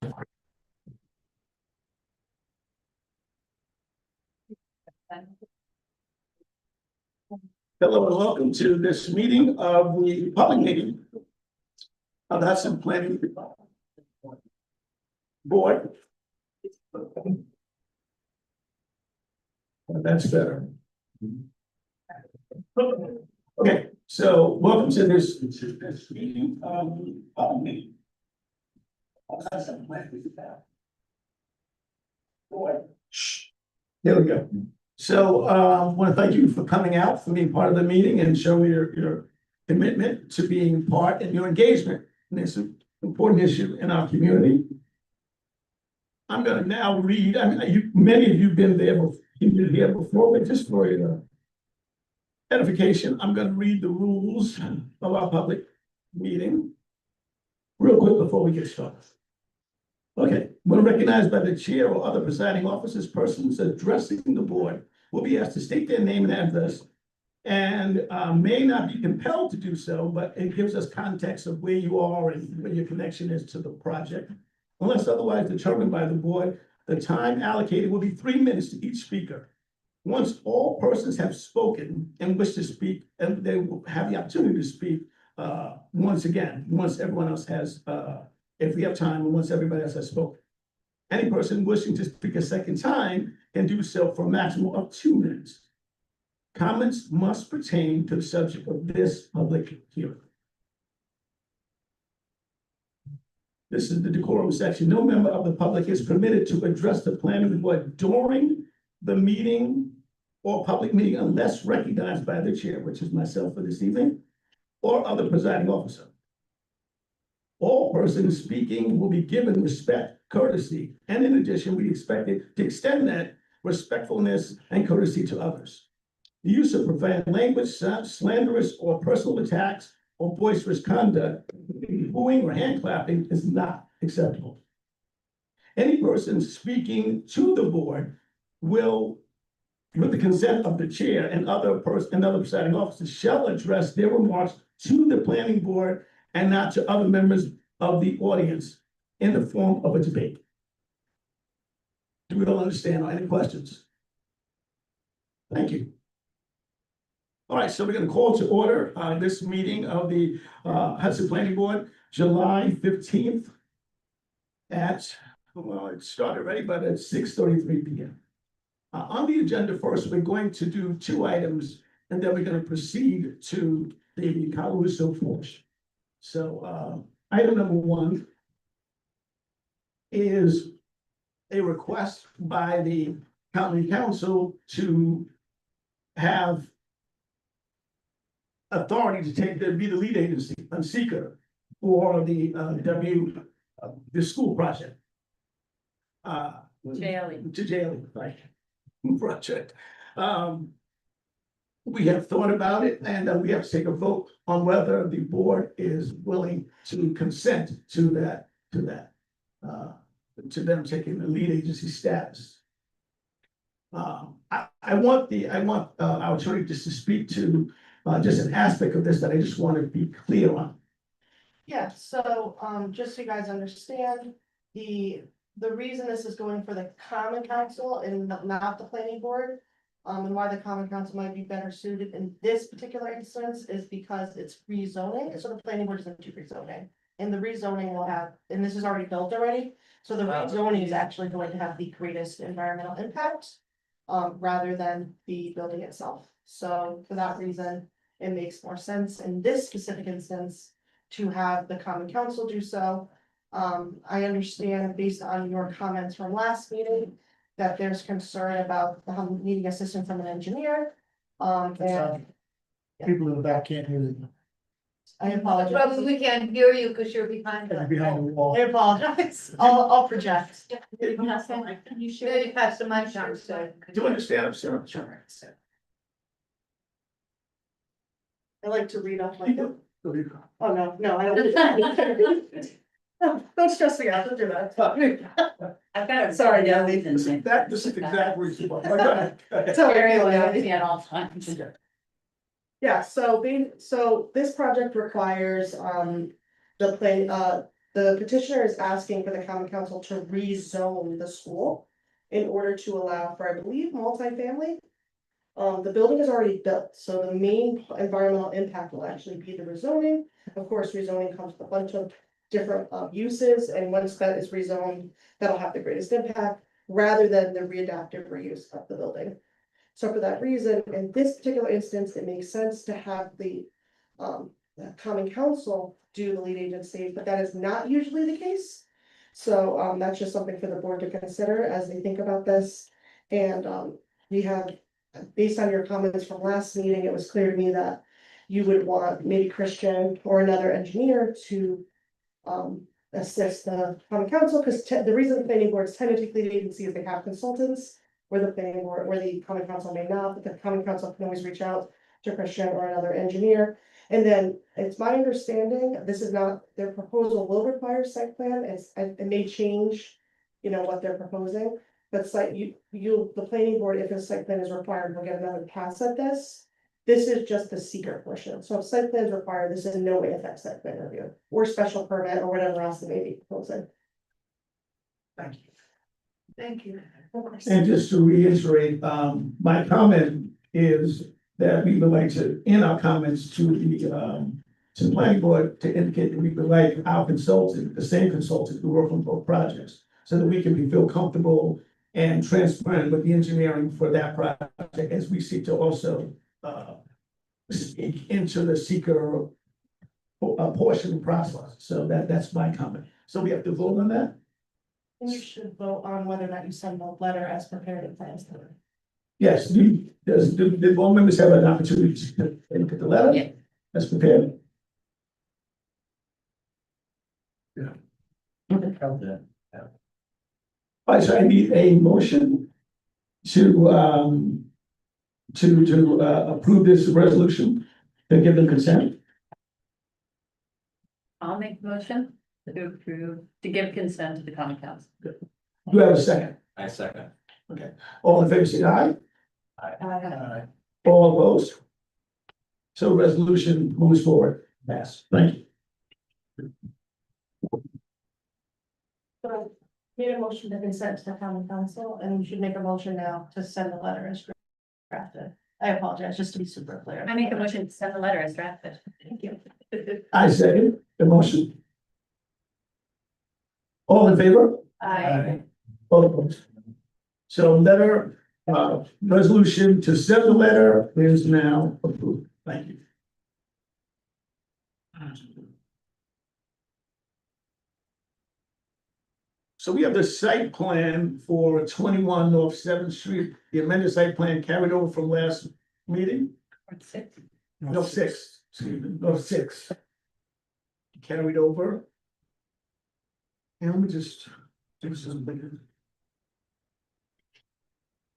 Hello and welcome to this meeting of the public meeting of the Hudson Planning Board. That's better. Okay, so welcome to this meeting of the public meeting of the Hudson Planning Board. There we go. So I want to thank you for coming out, for being part of the meeting and showing your commitment to being part and your engagement in this important issue in our community. I'm going to now read, many of you have been here before, but just for your edification, I'm going to read the rules of our public meeting real quick before we get started. Okay, when recognized by the chair or other presiding officers, persons addressing the board will be asked to state their name and address and may not be compelled to do so, but it gives us context of where you are and where your connection is to the project. Unless otherwise determined by the board, the time allocated will be 3 minutes to each speaker. Once all persons have spoken and wish to speak, and they will have the opportunity to speak once everyone else has if we have time, and once everybody else has spoken. Any person wishing to speak a second time can do so for a maximum of 2 minutes. Comments must pertain to the subject of this public hearing. This is the decorum section. No member of the public is permitted to address the planning board during the meeting or public meeting unless recognized by the chair, which is myself for this evening, or other presiding officer. All persons speaking will be given respect, courtesy, and in addition, we expect it to extend that respectfulness and courtesy to others. The use of profane language, slanderous or personal attacks, or boisterous conduct, booing or hand clapping is not acceptable. Any person speaking to the board will, with the consent of the chair and other presiding officers, shall address their remarks to the planning board and not to other members of the audience in the form of a debate. Do we all understand? Any questions? Thank you. All right, so we're going to call to order this meeting of the Hudson Planning Board, July 15th at, well, it started already, but at 6:33 p.m. On the agenda first, we're going to do 2 items, and then we're going to proceed to the Caluso portion. So item number 1 is a request by the county council to have authority to be the lead agency on seeker for the the school project. JLE, right, project. We have thought about it, and we have to take a vote on whether the board is willing to consent to that, to them taking the lead agency status. I want our attorney just to speak to just an aspect of this that I just want to be clear on. Yeah, so just so you guys understand, the reason this is going for the common council and not the planning board, and why the common council might be better suited in this particular instance is because it's rezoning, so the planning board doesn't do rezoning. And the rezoning will have, and this is already built already, so the rezoning is actually going to have the greatest environmental impact rather than the building itself. So for that reason, it makes more sense in this specific instance to have the common council do so. I understand based on your comments from last meeting that there's concern about needing assistance from an engineer. And People in the back can't hear you. I apologize. Well, we can't hear you because you're behind us. Behind the wall. I apologize. I'll project. Can you share? Maybe pass the mic down, so. Do you understand? Sure. I like to read off like that. Go ahead. Oh, no, I don't. Don't stress me out, don't do that. I've got. Sorry, Nelly. This is exactly what. Go ahead. So At all times. yeah, so this project requires the The petitioner is asking for the common council to rezone the school in order to allow for, I believe, multifamily. The building is already built, so the main environmental impact will actually be the rezoning. Of course, rezoning comes with a bunch of different uses, and once that is rezoned, that'll have the greatest impact, rather than the readaptive reuse of the building. So for that reason, in this particular instance, it makes sense to have the common council do the lead agency, but that is not usually the case. So that's just something for the board to consider as they think about this. And we have, based on your comments from last meeting, it was clear to me that you would want maybe Christian or another engineer to assist the common council, because the reason the planning board is technically lead agency is they have consultants, where the planning board, where the common council may not, but the common council can always reach out to Christian or another engineer. And then it's my understanding, this is not, their proposal will require site plan, it may change, you know, what they're proposing. But the planning board, if a site plan is required, will get another pass at this. This is just the seeker portion, so if site plan is required, this in no way affects site plan review, or special permit, or whatever else they may be proposing. Thank you. Thank you. Of course. And just to reiterate, my comment is that we would like to, in our comments to the planning board, to indicate that we would like our consultant, the same consultant, to work on both projects, so that we can feel comfortable and transparent with the engineering for that project, as we seek to also speak into the seeker portion process. So that's my comment. So we have to vote on that? And you should vote on whether or not you send the letter as prepared in plans. Yes, do board members have an opportunity to look at the letter? Yeah. That's prepared. All right, so I need a motion to approve this resolution, to give them consent. I'll make the motion to approve, to give consent to the common council. Do you have a second? I second. All in favor, say aye. All opposed? So resolution moves forward. Pass. Thank you. So made a motion to consent to the common council, and you should make a motion now to send the letter as drafted. I apologize, just to be super clear. I make a motion to send the letter as drafted. Thank you. I second the motion. All in favor? I, All opposed? So letter, resolution to send the letter is now approved. Thank you. So we have the site plan for 21 North 7th Street, the amended site plan carried over from last meeting, six. no, 6, excuse me, no, 6. Carried over. And let me just do something.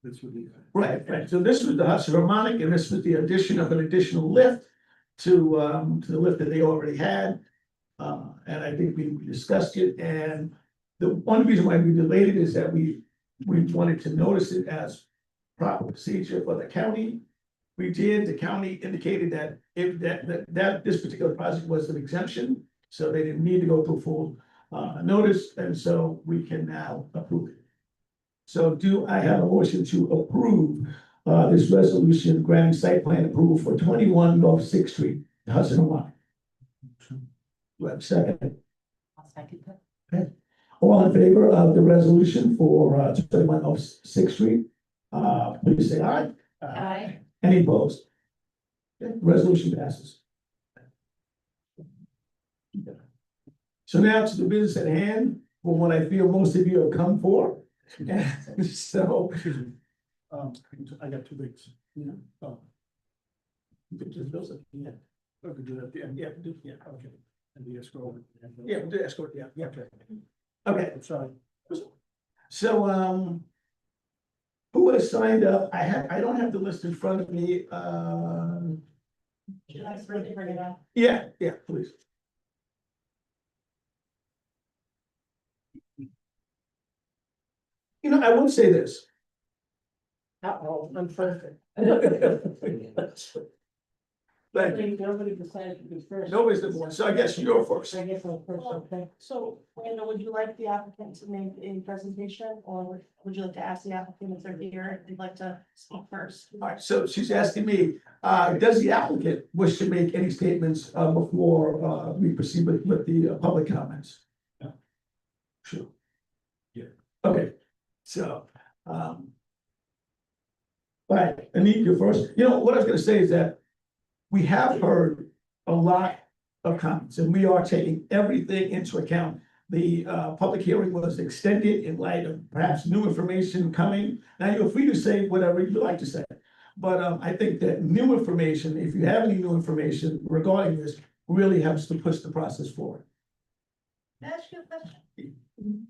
This would be. Right, so this was the Hudson Harmonic, and this was the addition of an additional lift to the lift that they already had. And I think we discussed it, and the one reason why we delayed it is that we wanted to notice it as proper procedure for the county. We did, the county indicated that if that this particular project was an exemption, so they didn't need to go through full notice, and so we can now approve it. So do I have a motion to approve this resolution granting site plan approval for 21 North 6th Street, Hudson, Hawaii? Do I have a second? I'll second that. All in favor of the resolution for 21 North 6th Street? Please say aye. Aye. Any opposed? Okay, resolution passes. So now to the business at hand, for what I feel most of you have come for. So. Excuse me. I got 2 weeks. Yeah. Oh, You can just those at the end. we could do that at the end. Yeah, Okay. And the escrow. yeah, we'll do escort, yeah. Okay. Okay, Sorry. so, who has signed up? I don't have the list in front of me, Should I bring it up? yeah, please. You know, I will say this. Uh-oh, I'm perfect. Thank you. Nobody decided to be first. Nobody's the one, so I guess you're first. I guess I'm first, okay. So, Randall, would you like the applicant to make a presentation, or would you like to ask the applicant if they're here, if they'd like to speak first? All right, so she's asking me, does the applicant wish to make any statements, before, we proceed with the public comments? No. Sure. Yeah. Okay, so, all right, Anita, you first. You know, what I was gonna say is that we have heard a lot of comments, and we are taking everything into account. The public hearing was extended in light of perhaps new information coming. Now, you're free to say whatever you'd like to say. But I think that new information, if you have any new information regarding this, really helps to push the process forward. Can I ask you a question?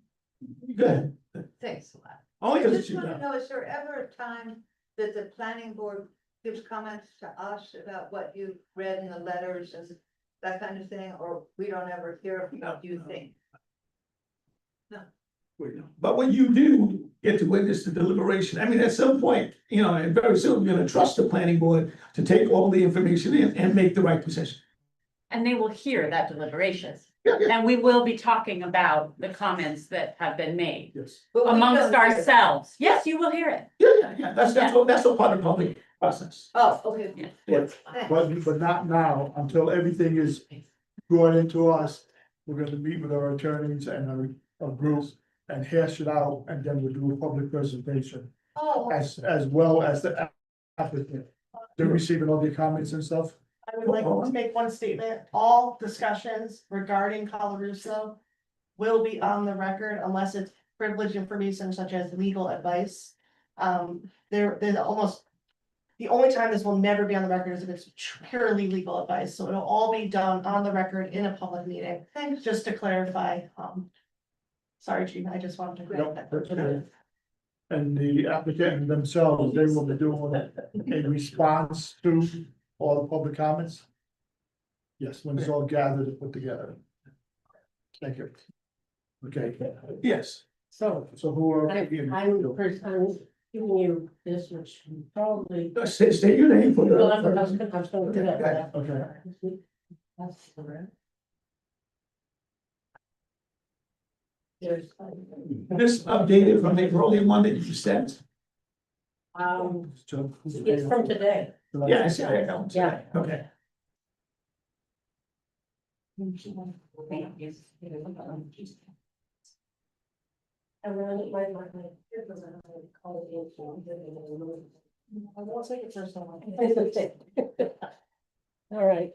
Go ahead. Thanks a lot. Only I because it's just you. want to know, is there ever a time that the planning board gives comments to us about what you read in the letters and that kind of thing, or we don't ever hear what you think? But when you do get to witness the deliberation, I mean, at some point, you know, and very soon, you're gonna trust the planning board to take all the information in and make the right decision. And they will hear that deliberations. Yeah, yeah. And we will be talking about the comments that have been made Yes. But we amongst don't hear it. ourselves. Yes, you will hear it. Yeah, that's all part of the public process. Oh, okay. Yeah. But not now, until everything is brought into us. We're gonna meet with our attorneys and our group and hash it out, and then we'll do a public presentation Oh, as well as the applicant. They're receiving all the comments and stuff. I would like to make one statement. All discussions regarding Colarusso will be on the record unless it's privileged information such as legal advice. There's almost, the only time this will never be on the record is if it's purely legal advice. So it'll all be done on the record in a public meeting. Thanks. Just to clarify, sorry, Gina, I just wanted to Nope, correct that. that's okay. And the applicant themselves, they will be doing a response to all the public comments. Yes, when it's all gathered and put together. Thank you. Okay, Yes. So, so who are? I'm giving you this, which probably. State your name for Well, I the. was gonna do that. Okay. That's correct. There's, This updated from the earlier one that you sent? it's from today. Yeah, I see, I know. Yeah. Okay. I really like my. I won't say it's just someone. All right.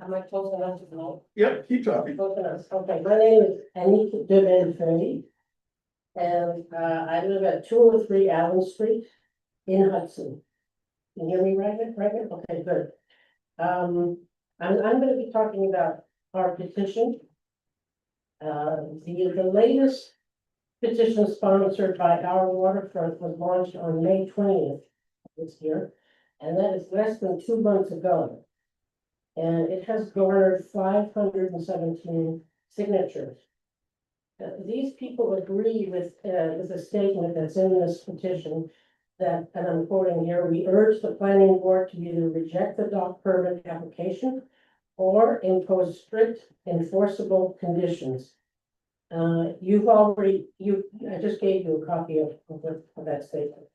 Am I close enough to know? Yep, keep talking. Close enough. Okay, my name is Anita Duvenfrey. And I live at 203 Allen Street in Hudson. Can you hear me right? Okay, good. I'm gonna be talking about our petition. The latest petition sponsored by our waterfront was launched on May 20th this year, and that is less than 2 months ago. And it has garnered 517 signatures. These people agree with the statement that's in this petition that, and I'm quoting here, we urge the planning board to either reject the dock permit application or impose strict enforceable conditions. I just gave you a copy of that statement.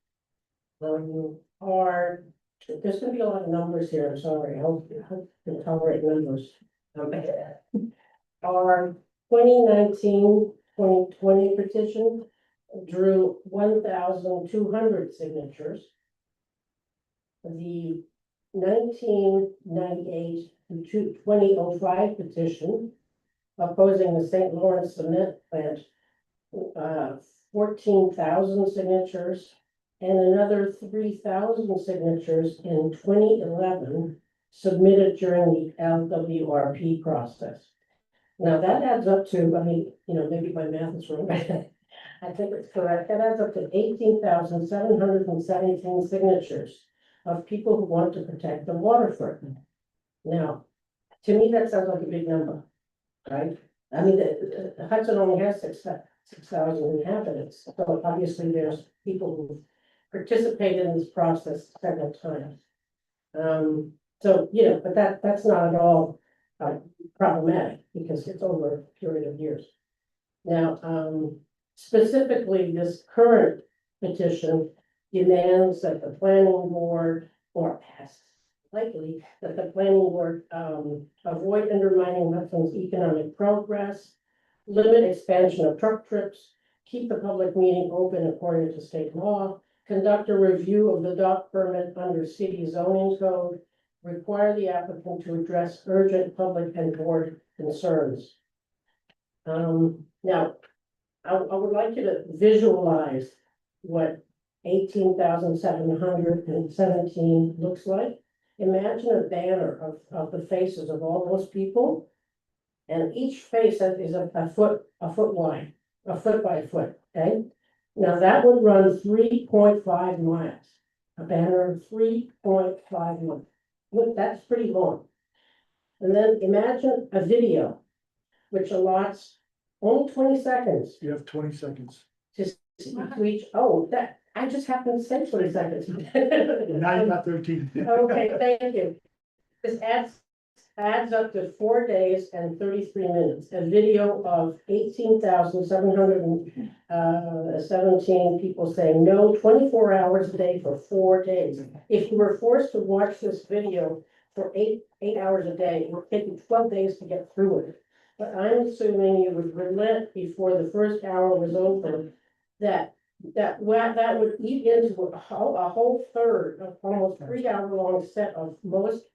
There's gonna be a lot of numbers here, I'm sorry, I hope you can tolerate numbers. Our 2019-2020 petition drew 1,200 signatures. The 1998 to 2005 petition opposing the St. Lawrence cement plant, 14,000 signatures, and another 3,000 signatures in 2011 submitted during the LWRP process. Now that adds up to, I mean, maybe my math is wrong, but I think it's correct. That adds up to 18,717 signatures of people who want to protect the waterfront. Now, to me, that sounds like a big number, right? I mean, the Hudson only has 6,000 inhabitants, so obviously there's people who participated in this process several times. So, you know, but that's not at all problematic because it's over a period of years. Now, specifically, this current petition demands that the planning board, or asks likely, that the planning board avoid undermining Hudson's economic progress, limit expansion of truck trips, keep the public meeting open according to state law, conduct a review of the dock permit under city zoning code, require the applicant to address urgent public and board concerns. Now, I would like you to visualize what 18,717 looks like. Imagine a banner of the faces of all those people. And each face is a foot wide, a foot by a foot, okay? Now that would run 3.5 miles, a banner of 3.5 miles. Look, that's pretty long. And then imagine a video, which allots only 20 seconds You have 20 seconds. to reach, oh, that, I just happened to say 20 seconds. Now you got 13. Okay, thank you. This adds up to 4 days and 33 minutes. A video of 18,717 people saying no 24 hours a day for 4 days. If you were forced to watch this video for eight hours a day, it would take you 12 days to get through it. But I'm assuming you would relent before the first hour was over, that would eat into a whole third of almost 3 hour long set of the most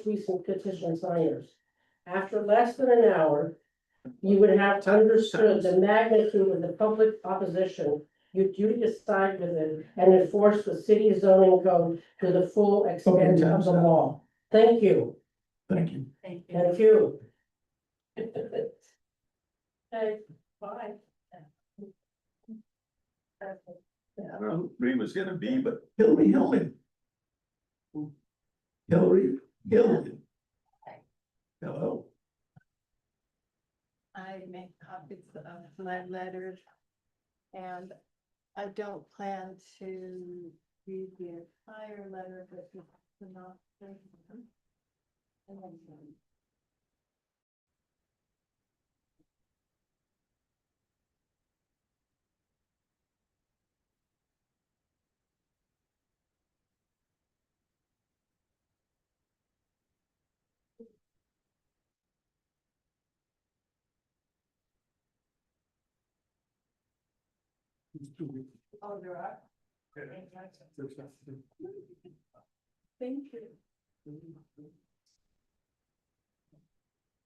recent petition signers. After less than an hour, you would have understood the magnitude of the public opposition. You decide with it and enforce the city zoning code to the full extent of the law. Thank you. Thank you. Thank you. Thank you. Okay, bye. I don't know who Green was gonna be, but Hillary Hillman. Hillary Hillman. Hello. I make copies of my letters. And I don't plan to read the entire letter, but the synopsis. And then some. Oh, there are. Thank you.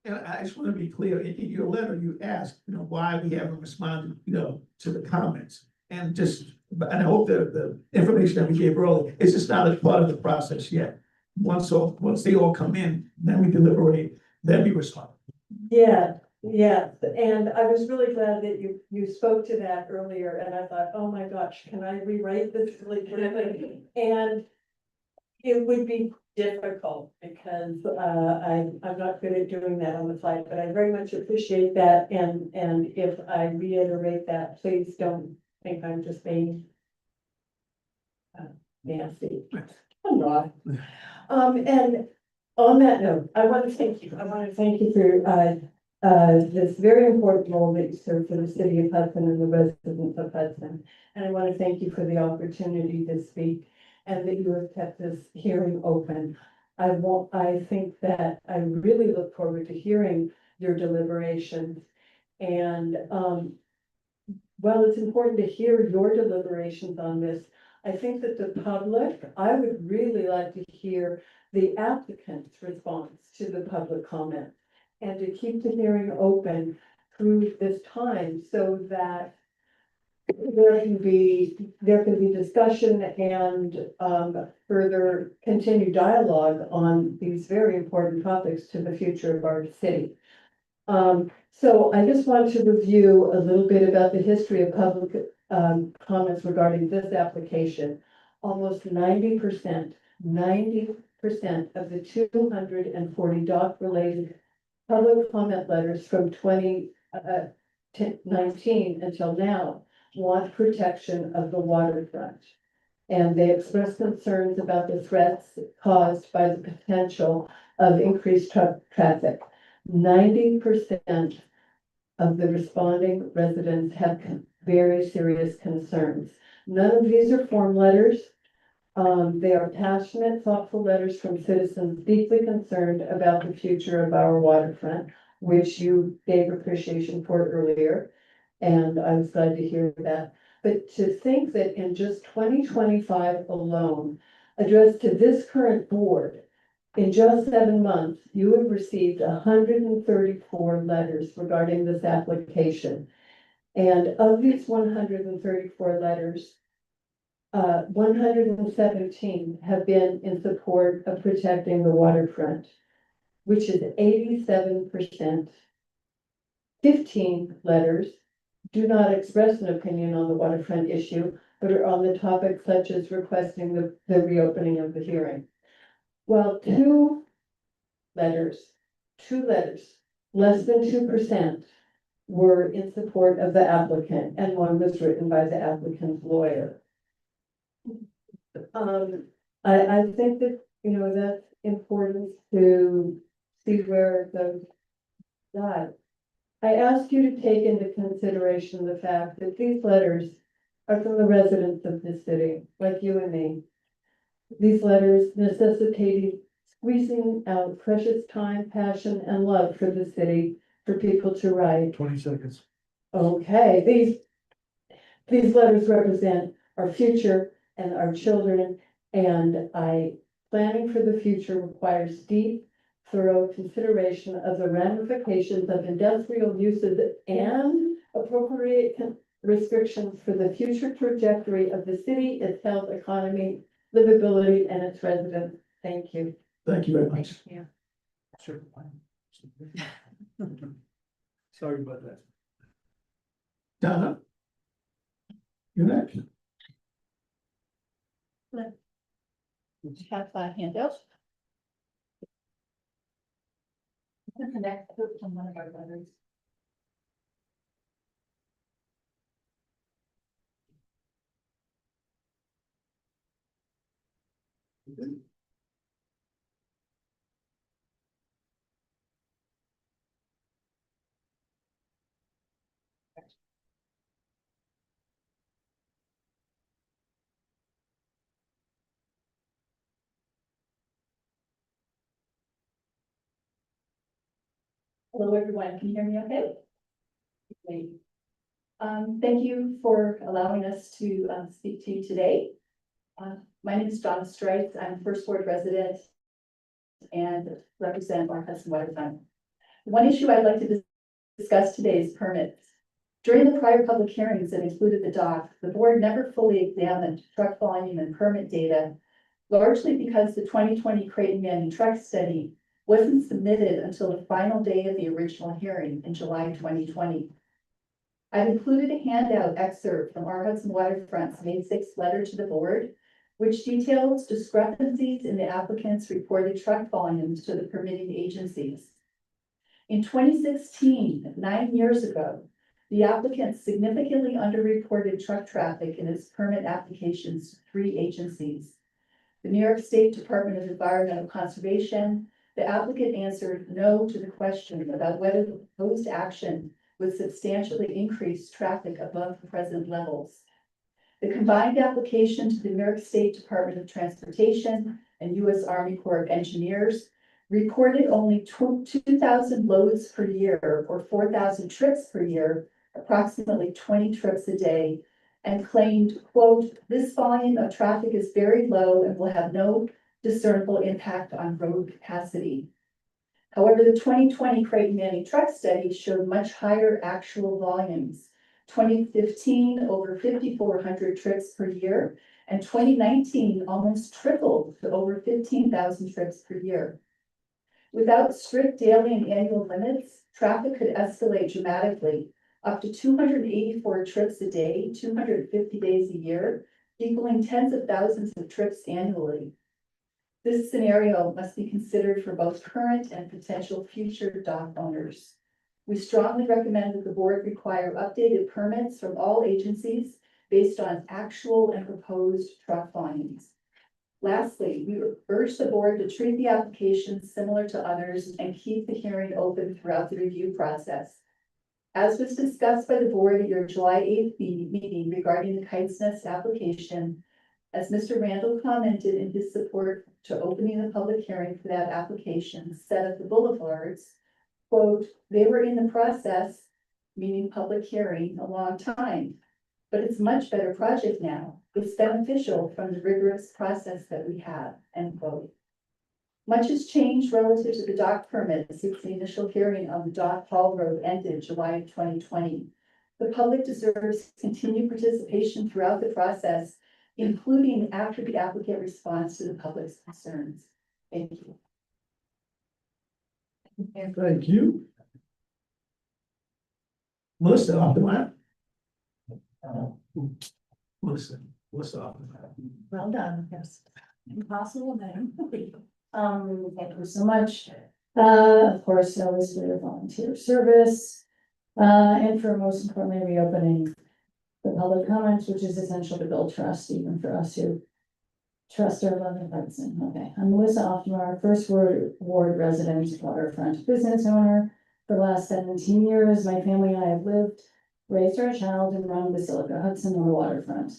And I just want to be clear, in your letter, you asked, why we haven't responded, to the comments. And I hope that the information that we gave earlier is just not a part of the process yet. Once they all come in, then we deliberate, then we respond. Yeah, and I was really glad that you spoke to that earlier, and I thought, oh my gosh, can I rewrite this really quickly? And it would be difficult because I'm not good at doing that on the fly, but I very much appreciate that, and if I reiterate that, please don't think I'm just being nasty. I'm not. And on that note, I want to thank you. I want to thank you for this very important role that you serve for the city of Hudson and the residents of Hudson. And I want to thank you for the opportunity to speak and that you have kept this hearing open. I think that I really look forward to hearing your deliberations. And while it's important to hear your deliberations on this, I think that the public, I would really like to hear the applicant's response to the public comment and to keep the hearing open through this time so that there can be discussion and further continued dialogue on these very important topics to the future of our city. So I just want to review a little bit about the history of public comments regarding this application. Almost 90% of the 240 dock-related public comment letters from 2019 until now want protection of the waterfront. And they expressed concerns about the threats caused by the potential of increased truck traffic. 90% of the responding residents have very serious concerns. None of these are form letters. They are passionate, thoughtful letters from citizens deeply concerned about the future of our waterfront, which you gave appreciation for earlier. And I was glad to hear that. But to think that in just 2025 alone, addressed to this current board, in just 7 months, you have received 134 letters regarding this application. And of these 134 letters, 117 have been in support of protecting the waterfront, which is 87%. 15 letters do not express an opinion on the waterfront issue, but are on the topic such as requesting the reopening of the hearing. While two letters, less than 2% were in support of the applicant, and one was written by the applicant's lawyer. I think that, that's important to see where it goes. God, I ask you to take into consideration the fact that these letters are from the residents of this city, like you and me. These letters necessitated squeezing out precious time, passion, and love for the city for people to write. 20 seconds. Okay, these letters represent our future and our children, and planning for the future requires deep, thorough consideration of the ramifications of industrial uses and appropriate restrictions for the future trajectory of the city, its health, economy, livability, and its residents. Thank you. Thank you very much. Sure. Sorry about that. Donna? You're next. Have handouts. Connect from one of our letters. Hello, everyone. Can you hear me okay? Great. Thank you for allowing us to speak to you today. My name is Donna Strife. I'm First Ward resident and represent our Hudson waterfront. One issue I'd like to discuss today is permits. During the prior public hearings that included the dock, the board never fully examined truck volume and permit data, largely because the 2020 Creighton Manning truck study wasn't submitted until the final day of the original hearing in July 2020. I've included a handout excerpt from our Hudson Waterfront's May 6th letter to the board, which details discrepancies in the applicant's reported truck volumes to the permitting agencies. In 2016, 9 years ago, the applicant significantly underreported truck traffic in its permit applications to 3 agencies. The New York State Department of Environmental Conservation. The applicant answered no to the question about whether the proposed action would substantially increase traffic above the present levels. The combined application to the New York State Department of Transportation and U.S. Army Corps of Engineers recorded only 2,000 loads per year or 4,000 trips per year, approximately 20 trips a day, and claimed, quote, "This volume of traffic is very low and will have no discernible impact on road capacity." However, the 2020 Creighton Manning truck study showed much higher actual volumes. 2015, over 5,400 trips per year, and 2019 almost tripled to over 15,000 trips per year. Without strict daily and annual limits, traffic could escalate dramatically, up to 284 trips a day, 250 days a year, equaling tens of thousands of trips annually. This scenario must be considered for both current and potential future dock owners. We strongly recommend that the board require updated permits from all agencies based on actual and proposed truck volumes. Lastly, we urge the board to treat the application similar to others and keep the hearing open throughout the review process. As was discussed by the board at your July 8th meeting regarding the Kite's Nest application, as Mr. Randall commented in his support to opening the public hearing for that application, set up the boulevards, quote, they were in the process, meaning public hearing, a long time. But it's a much better project now. It's beneficial from the rigorous process that we have, end quote. Much has changed relative to the dock permit since the initial hearing on the Dock Hall Road ended July of 2020. The public deserves continued participation throughout the process, including after the applicant responds to the public's concerns. Thank you. Thank you. Melissa, off the mic. Melissa, what's up? Well done, yes. Impossible thing. Thank you so much. Of course, always for your volunteer service. And for most importantly, reopening the public comments, which is essential to build trust, even for us who trust our beloved Hudson. Okay, I'm Melissa Offmar, first ward resident, waterfront business owner. For the last 17 years, my family and I have lived, raised our child, and run Basilica Hudson on the waterfront.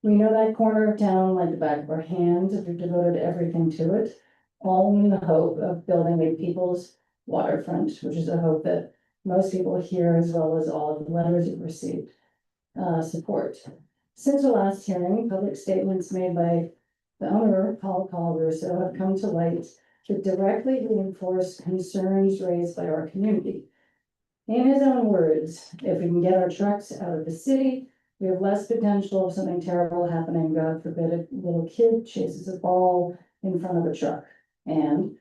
We know that corner of town like the back of our hand. We've devoted everything to it, all in the hope of building a people's waterfront, which is a hope that most people here, as well as all of the letters you've received, support. Since the last hearing, public statements made by the owner, Paul Russo, have come to light that directly reinforce concerns raised by our community. In his own words, if we can get our trucks out of the city, we have less potential of something terrible happening. God forbid a little kid chases a ball in front of a truck. And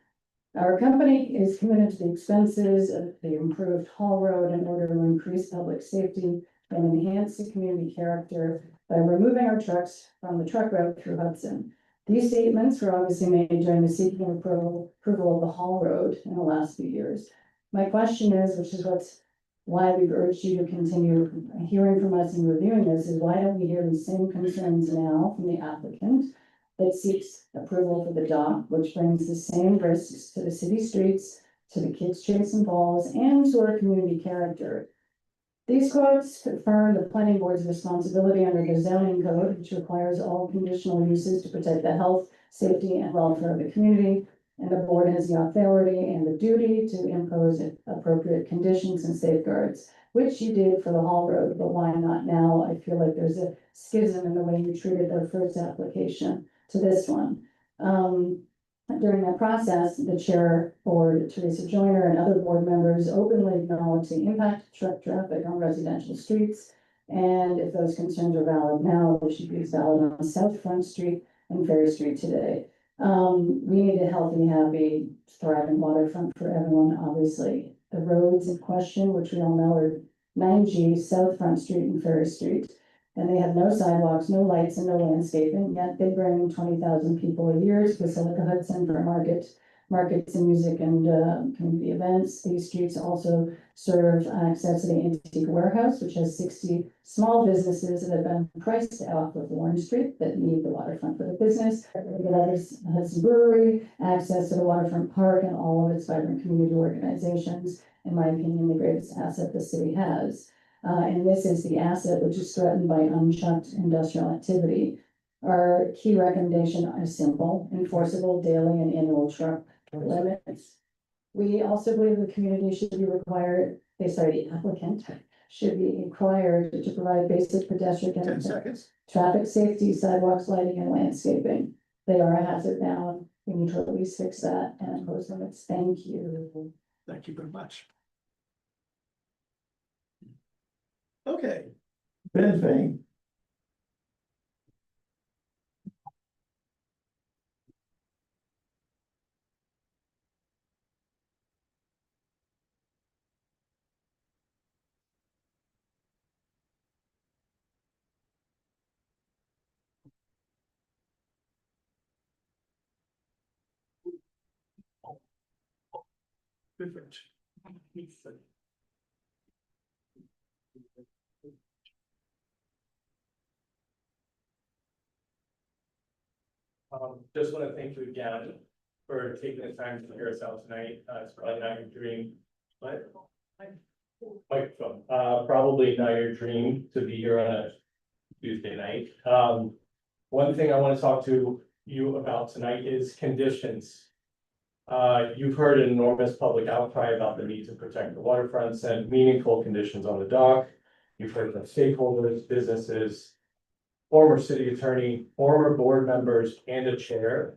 our company is committed to the expenses of the improved Hall Road in order to increase public safety and enhance the community character by removing our trucks from the truck route through Hudson. These statements were obviously made during the seeking approval of the Hall Road in the last few years. My question is, which is why we've urged you to continue hearing from us and reviewing this, is why don't we hear the same concerns now from the applicant that seeks approval for the dock, which brings the same risks to the city streets, to the kids chasing balls, and to our community character. These quotes confirm the planning board's responsibility under the zoning code, which requires all conditional uses to protect the health, safety, and welfare of the community. And the board has the authority and the duty to impose appropriate conditions and safeguards, which you did for the Hall Road, but why not now? I feel like there's a schism in the way you treated their first application to this one. During that process, the chair, board, Teresa Joyner, and other board members openly acknowledged the impact of truck traffic on residential streets. And if those concerns are valid now, they should be as valid on South Front Street and Ferry Street today. We need a healthy, happy, thriving waterfront for everyone, obviously. The roads in question, which we all know are 9G, South Front Street and Ferry Street, and they have no sidewalks, no lights, and no landscaping, yet they bring 20,000 people a year to Basilica Hudson for markets and music and community events. These streets also serve access to the Antique Warehouse, which has 60 small businesses that have been priced off of Warren Street that need the waterfront for the business. Hudson Brewery, access to the waterfront park and all of its vibrant community organizations. In my opinion, the greatest asset the city has. And this is the asset which is threatened by unchecked industrial activity. Our key recommendation is simple: enforceable daily and annual truck limits. We also believe the community should be required, the applicant should be required to provide basic pedestrian 10 seconds. traffic safety, sidewalks, lighting, and landscaping. They are a hazard now, and we need to at least fix that and impose limits. Thank you. Thank you very much. Okay, Ben Fain. Good French. Just want to thank you again for taking the time to hear us out tonight. It's probably not your dream, but microphone. Probably not your dream to be here on a Tuesday night. One thing I want to talk to you about tonight is conditions. You've heard an enormous public outcry about the need to protect the waterfronts and meaningful conditions on the dock. You've heard from stakeholders, businesses, former city attorney, former board members, and a chair.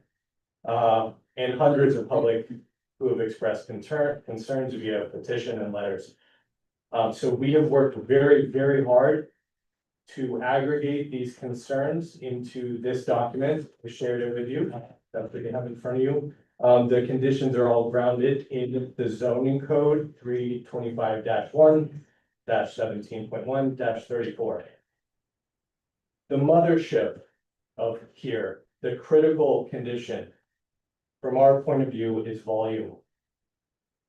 And hundreds of public who have expressed concerns via petition and letters. So we have worked very, very hard to aggregate these concerns into this document. We shared it with you. That's what you have in front of you. The conditions are all grounded in the zoning code 325-1-17.1-34. The mothership of here, the critical condition from our point of view is volume.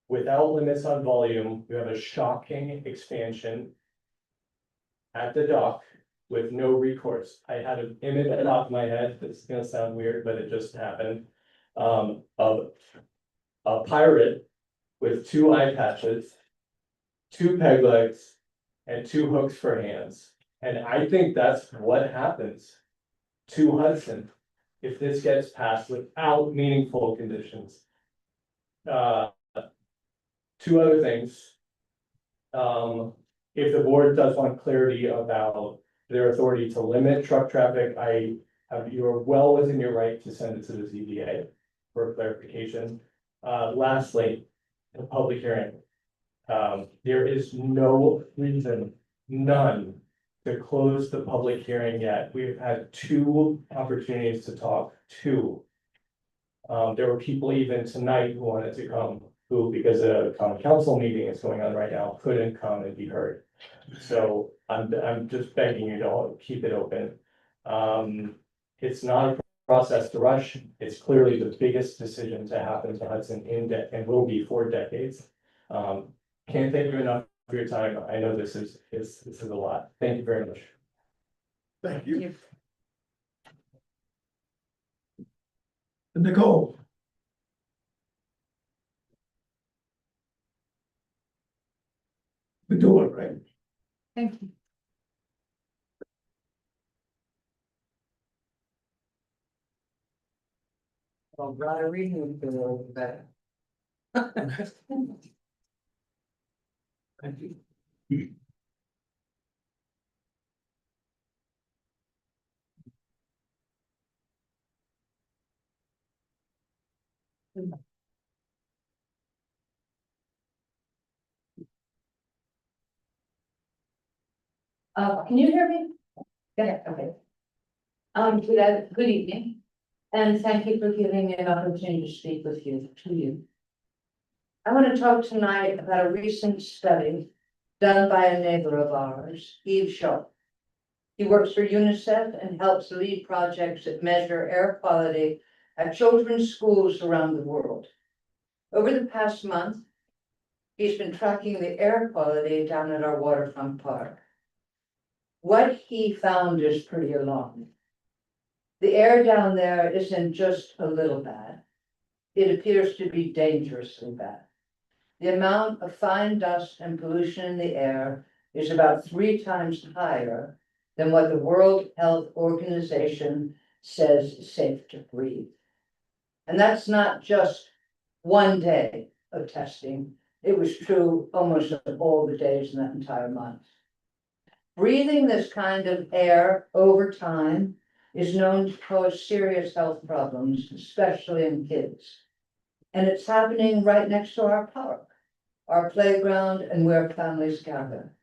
Without limits on volume, we have a shocking expansion at the dock with no recourse. I had an image at the top of my head, that's gonna sound weird, but it just happened, of a pirate with 2 eye patches, 2 peg legs, and 2 hooks for hands. And I think that's what happens to Hudson if this gets passed without meaningful conditions. 2 other things. If the board does want clarity about their authority to limit truck traffic, you are well within your right to send it to the ZBA for clarification. Lastly, the public hearing. There is no reason, none, to close the public hearing yet. We've had 2 opportunities to talk, 2. There were people even tonight who wanted to come, who, because a common council meeting is going on right now, couldn't come and be heard. So I'm just begging you to keep it open. It's not a process to rush. It's clearly the biggest decision to happen to Hudson and will be for decades. Can't thank you enough for your time. I know this is a lot. Thank you very much. Thank you. Nicole. We do it, right? Thank you. Well, broader reading would be a little better. Thank you. Can you hear me? Yeah, okay. Good evening, and thank you for giving me an opportunity to speak with you. I want to talk tonight about a recent study done by a neighbor of ours, Eve Shaw. He works for UNICEF and helps lead projects that measure air quality at children's schools around the world. Over the past month, he's been tracking the air quality down at our waterfront park. What he found is pretty alarming. The air down there isn't just a little bad. It appears to be dangerously bad. The amount of fine dust and pollution in the air is about 3 times higher than what the World Health Organization says is safe to breathe. And that's not just one day of testing. It was true almost of all the days in that entire month. Breathing this kind of air over time is known to cause serious health problems, especially in kids. And it's happening right next to our park, our playground, and where families gather.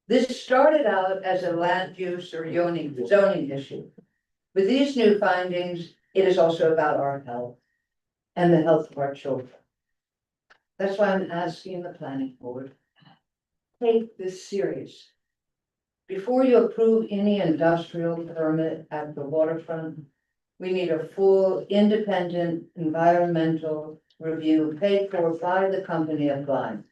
This started out as a land use or zoning issue. With these new findings, it is also about our health and the health of our children. That's why I'm asking the planning board, take this seriously. Before you approve any industrial permit at the waterfront, we need a full independent environmental review paid for by the company applying.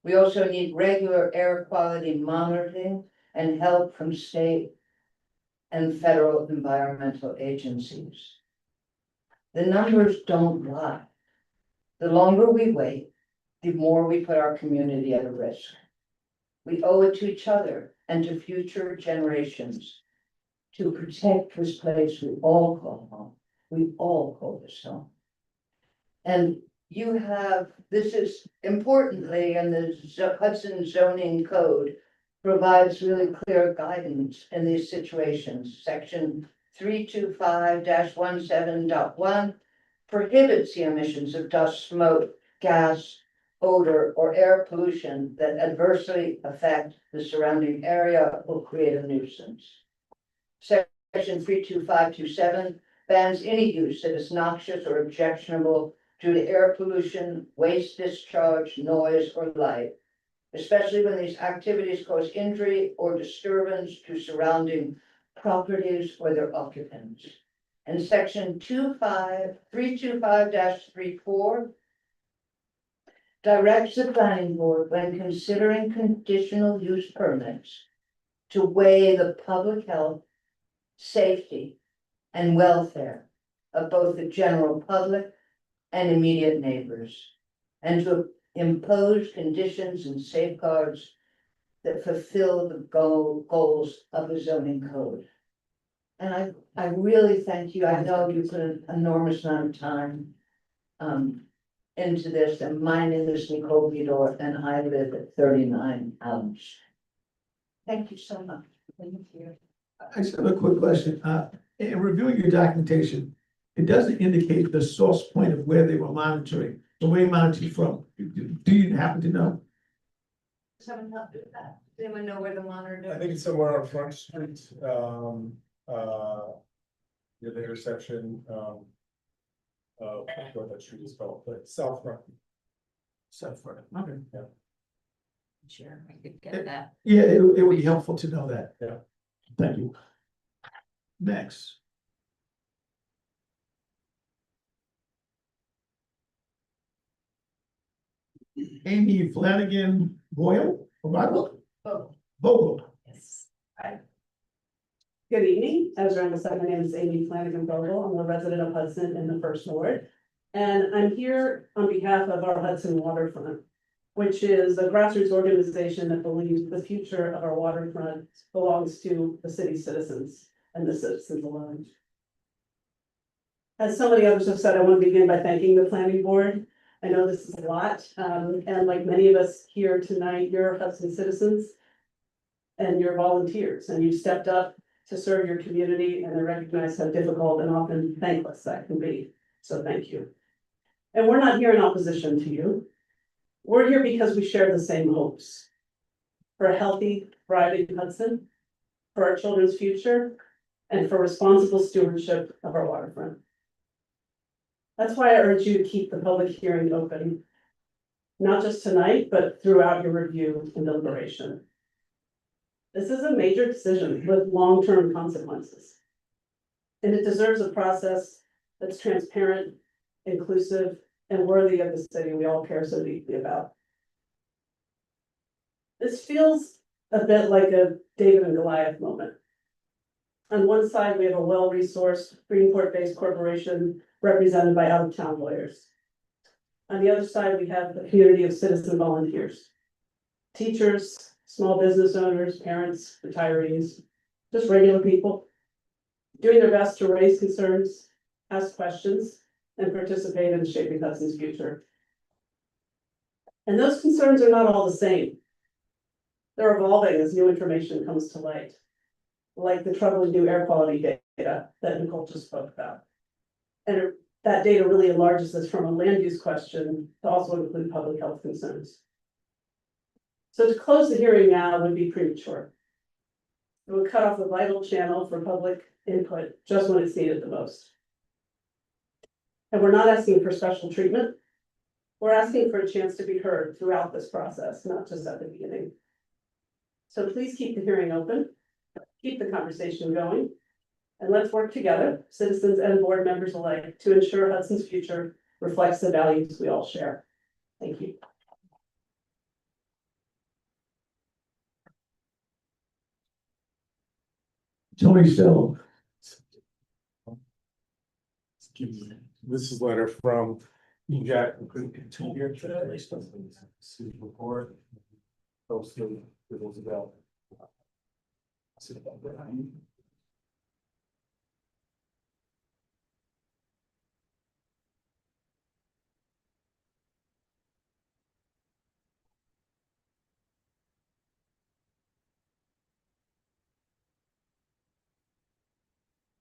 We also need regular air quality monitoring and help from state and federal environmental agencies. The numbers don't lie. The longer we wait, the more we put our community at risk. We owe it to each other and to future generations to protect this place we all call home. We all call this home. And you have, this is importantly, in the Hudson zoning code provides really clear guidance in these situations. Section 325-17.1 prohibits the emissions of dust, smoke, gas, odor, or air pollution that adversely affect the surrounding area or create a nuisance. Section 32527 bans any use that is noxious or objectionable due to air pollution, waste discharge, noise, or light, especially when these activities cause injury or disturbance to surrounding properties or their occupants. And section 325-34 directs the planning board when considering conditional use permits to weigh the public health, safety, and welfare of both the general public and immediate neighbors, and to impose conditions and safeguards that fulfill the goals of the zoning code. And I really thank you. I know you put an enormous amount of time into this, and my name is Nicole Vidor, and I live at 39 Elms. Thank you so much. Thank you. I just have a quick question. In reviewing your documentation, it doesn't indicate the source point of where they were monitoring, so where they monitored from. Do you happen to know? Someone help do that. Does anyone know where the monitor? I think it's somewhere on Front Street, near the intersection, what that street is called, but South Front. South Florida. Okay. Sure, I could get that. Yeah, it would be helpful to know that. Yeah. Thank you. Next. Amy Flanagan Boyle, Vogel. Yes. Good evening. As Randall said, my name is Amy Flanagan Vogel. I'm a resident of Hudson in the First Ward. And I'm here on behalf of our Hudson Waterfront, which is a grassroots organization that believes the future of our waterfront belongs to the city citizens and the citizens alone. As so many others have said, I want to begin by thanking the planning board. I know this is a lot, and like many of us here tonight, you're Hudson citizens and you're volunteers, and you've stepped up to serve your community, and I recognize how difficult and often thankless that can be. So thank you. And we're not here in opposition to you. We're here because we share the same hopes for a healthy, thriving Hudson, for our children's future, and for responsible stewardship of our waterfront. That's why I urge you to keep the public hearing open, not just tonight, but throughout your review and deliberation. This is a major decision with long-term consequences, and it deserves a process that's transparent, inclusive, and worthy of the city we all care so deeply about. This feels a bit like a David and Goliath moment. On one side, we have a well-resourced Greenport-based corporation represented by out-of-town lawyers. On the other side, we have a community of citizen volunteers, teachers, small business owners, parents, retirees, just regular people, doing their best to raise concerns, ask questions, and participate in shaping Hudson's future. And those concerns are not all the same. They're evolving as new information comes to light, like the troubling new air quality data that Nicole just spoke about. And that data really enlarges this from a land use question to also include public health concerns. So to close the hearing now would be premature. It would cut off the vital channel for public input just when it's needed the most. And we're not asking for special treatment. We're asking for a chance to be heard throughout this process, not just at the beginning. So please keep the hearing open, keep the conversation going, and let's work together, citizens and board members alike, to ensure Hudson's future reflects the values we all share. Thank you. Tony Still. This is a letter from Jack, who couldn't continue here today. See the report. Posted, it was about.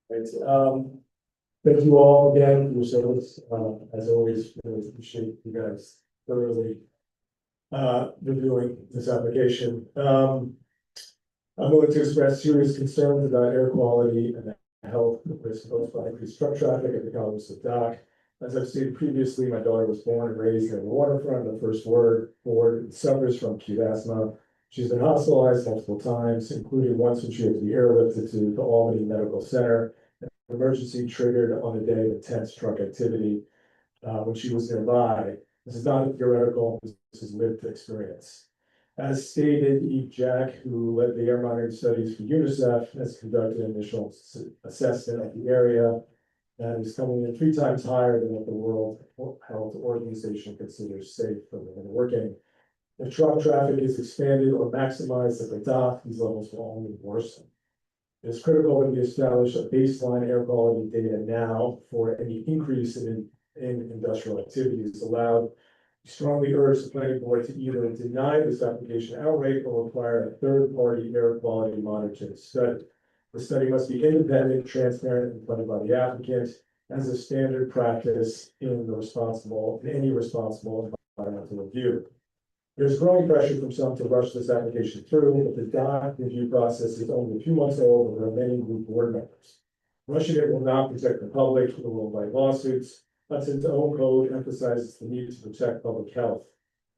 Right, thank you all again for your service, as always, really appreciate you guys thoroughly. Reviewing this application, I'm going to express serious concerns about air quality and health risks posed by increased truck traffic at the Kalamazoo dock. As I've stated previously, my daughter was born and raised near the waterfront, the first ward, suffers from acute asthma. She's been hospitalized multiple times, including once when she had to be airlifted to the Albany Medical Center. An emergency triggered on the day of intense truck activity, when she was nearby. This is not theoretical, this is lived experience. As stated, Eve Jack, who led the air monitoring studies for UNICEF, has conducted an initial assessment of the area that is coming in 3 times higher than what the World Health Organization considers safe for living and working. If truck traffic is expanded or maximized at the dock, these levels will only worsen. It is critical that we establish a baseline air quality data now for any increase in industrial activities allowed. We strongly urge the planning board to either deny this application outright or require a third-party air quality monitoring study. The study must be independent, transparent, and funded by the applicant as a standard practice in any responsible environmental review. There's growing pressure from some to rush this application through, but the dock review process is only a few months old, and there are many new board members. Rushing it will not protect the public, it will invite lawsuits. Hudson's own code emphasizes the need to protect public health.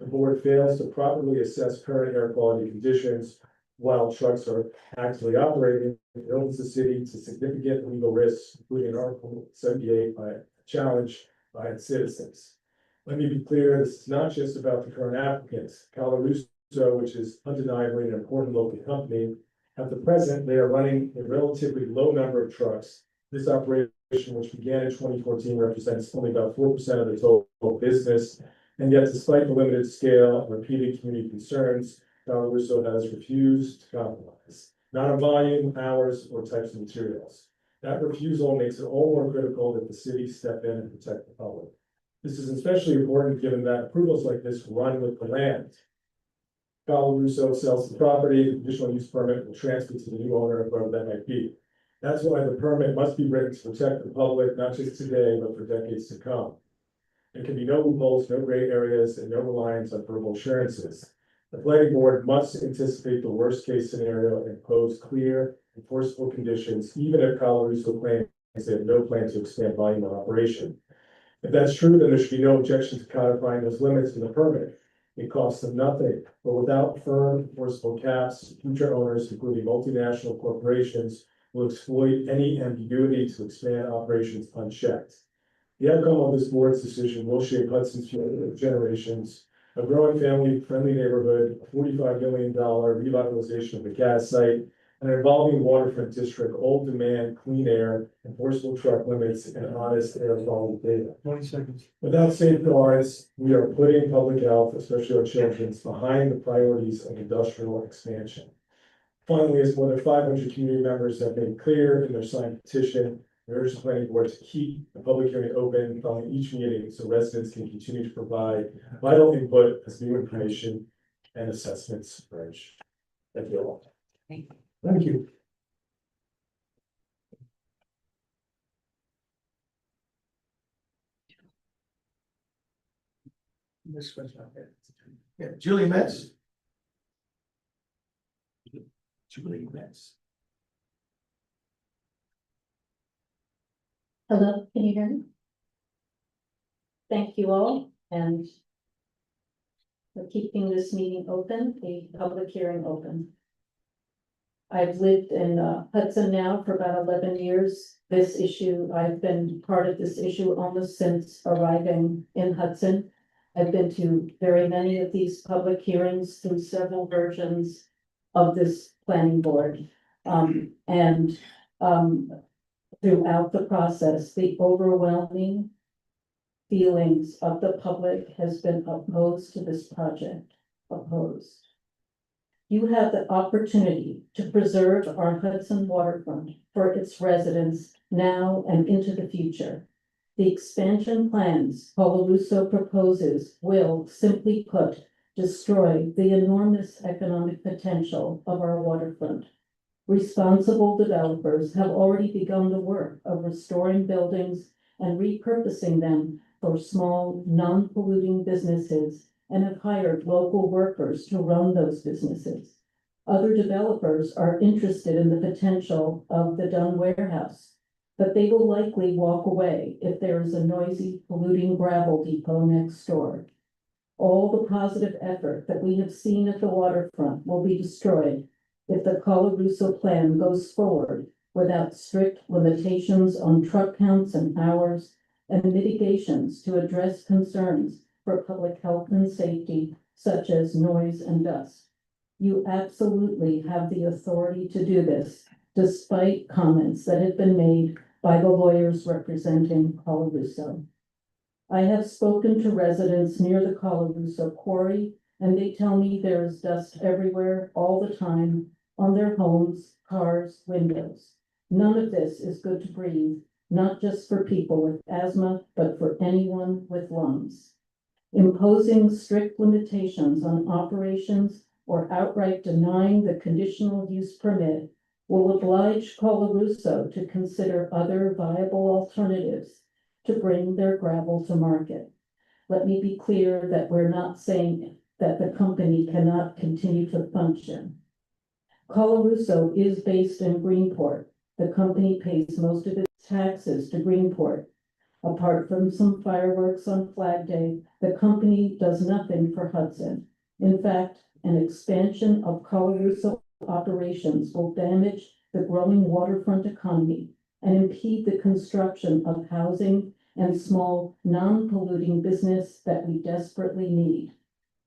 The board fails to properly assess current air quality conditions while trucks are actively operating. It opens the city to significant legal risks, including Article 78 by a challenge by its citizens. Let me be clear, this is not just about the current applicants. Calaruso, which is undeniably an important local company, at the present, they are running a relatively low number of trucks. This operation, which began in 2014, represents only about 4% of the total business. And yet, despite the limited scale and repeated community concerns, Calaruso has refused to compromise, not on volume, hours, or types of materials. That refusal makes it all more critical that the city step in and protect the public. This is especially important given that approvals like this run with the land. Calaruso sells the property, the conditional use permit will transfer to the new owner, whoever that might be. That's why the permit must be written to protect the public, not just today, but for decades to come. There can be no loopholes, no gray areas, and no reliance on verbal assurances. The planning board must anticipate the worst case scenario and impose clear, enforceable conditions, even if Calaruso claims they have no plan to expand volume of operation. If that's true, then there should be no objection to codifying those limits in the permit. It costs them nothing, but without firm enforceable caps, future owners, including multinational corporations, will exploit any ambiguity to expand operations unchecked. The outcome of this board's decision will shape Hudson's future generations, a growing family-friendly neighborhood, a $45 million revitalization of the gas site, an evolving waterfront district, all demand clean air, enforceable truck limits, and honest air quality data. 20 seconds. Without safeguards, we are putting public health, especially our children's, behind the priorities of industrial expansion. Finally, as more than 500 community members have made clear in their signed petition, we urge the planning board to keep the public hearing open following each meeting so residents can continue to provide vital input as new information and assessments emerge. Thank you all. Thank you. This was not it. Yeah, Julie Metz. Julie Metz. Hello, can you hear me? Thank you all, and for keeping this meeting open, the public hearing open. I've lived in Hudson now for about 11 years. I've been part of this issue almost since arriving in Hudson. I've been to very many of these public hearings through several versions of this planning board. And throughout the process, the overwhelming feelings of the public has been opposed to this project, opposed. You have the opportunity to preserve our Hudson waterfront for its residents now and into the future. The expansion plans Colarusso proposes will, simply put, destroy the enormous economic potential of our waterfront. Responsible developers have already begun the work of restoring buildings and repurposing them for small, non-polluting businesses and have hired local workers to run those businesses. Other developers are interested in the potential of the Dunn warehouse, but they will likely walk away if there is a noisy, polluting gravel depot next door. All the positive effort that we have seen at the waterfront will be destroyed if the Colarusso plan goes forward without strict limitations on truck counts and hours and mitigations to address concerns for public health and safety, such as noise and dust. You absolutely have the authority to do this, despite comments that have been made by the lawyers representing Colarusso. I have spoken to residents near the Colarusso quarry, and they tell me there is dust everywhere all the time on their homes, cars, windows. None of this is good to breathe, not just for people with asthma, but for anyone with lungs. Imposing strict limitations on operations or outright denying the conditional use permit will oblige Colarusso to consider other viable alternatives to bring their gravel to market. Let me be clear that we're not saying that the company cannot continue to function. Colarusso is based in Greenport. The company pays most of its taxes to Greenport. Apart from some fireworks on Flag Day, the company does nothing for Hudson. In fact, an expansion of Colarusso operations will damage the growing waterfront economy and impede the construction of housing and small, non-polluting business that we desperately need.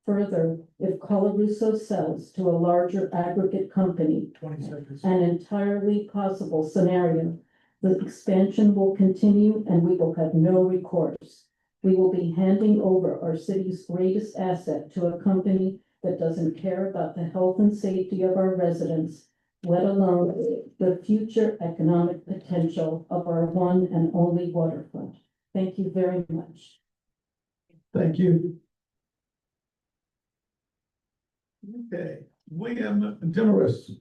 Further, if Colarusso sells to a larger aggregate company, 20 seconds. an entirely possible scenario, the expansion will continue and we will have no recourse. We will be handing over our city's greatest asset to a company that doesn't care about the health and safety of our residents, let alone the future economic potential of our one and only waterfront. Thank you very much. Thank you. Okay, William Demarest.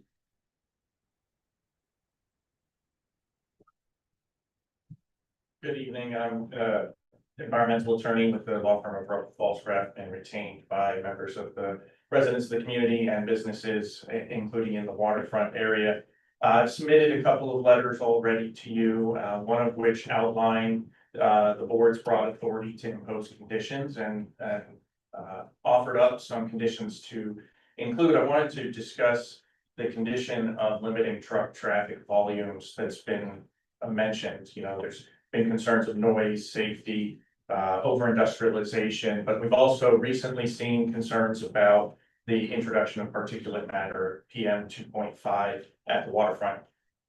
Good evening, I'm environmental attorney with the law firm of Falls Rep and retained by members of the residents of the community and businesses, including in the waterfront area. I've submitted a couple of letters already to you, one of which outlined the board's broad authority to impose conditions and offered up some conditions to include. I wanted to discuss the condition of limiting truck traffic volumes that's been mentioned. You know, there's been concerns of noise, safety, over-industrialization, but we've also recently seen concerns about the introduction of particulate matter, PM 2.5 at the waterfront.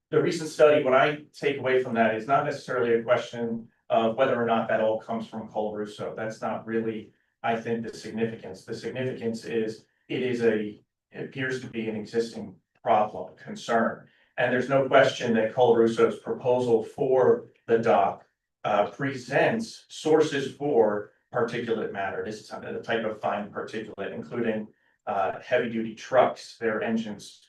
The recent study, what I take away from that is not necessarily a question of whether or not that all comes from Colarusso. That's not really, I think, the significance. The significance is it appears to be an existing problem, concern. And there's no question that Colarusso's proposal for the dock presents sources for particulate matter. This is a type of fine particulate, including heavy duty trucks, their engines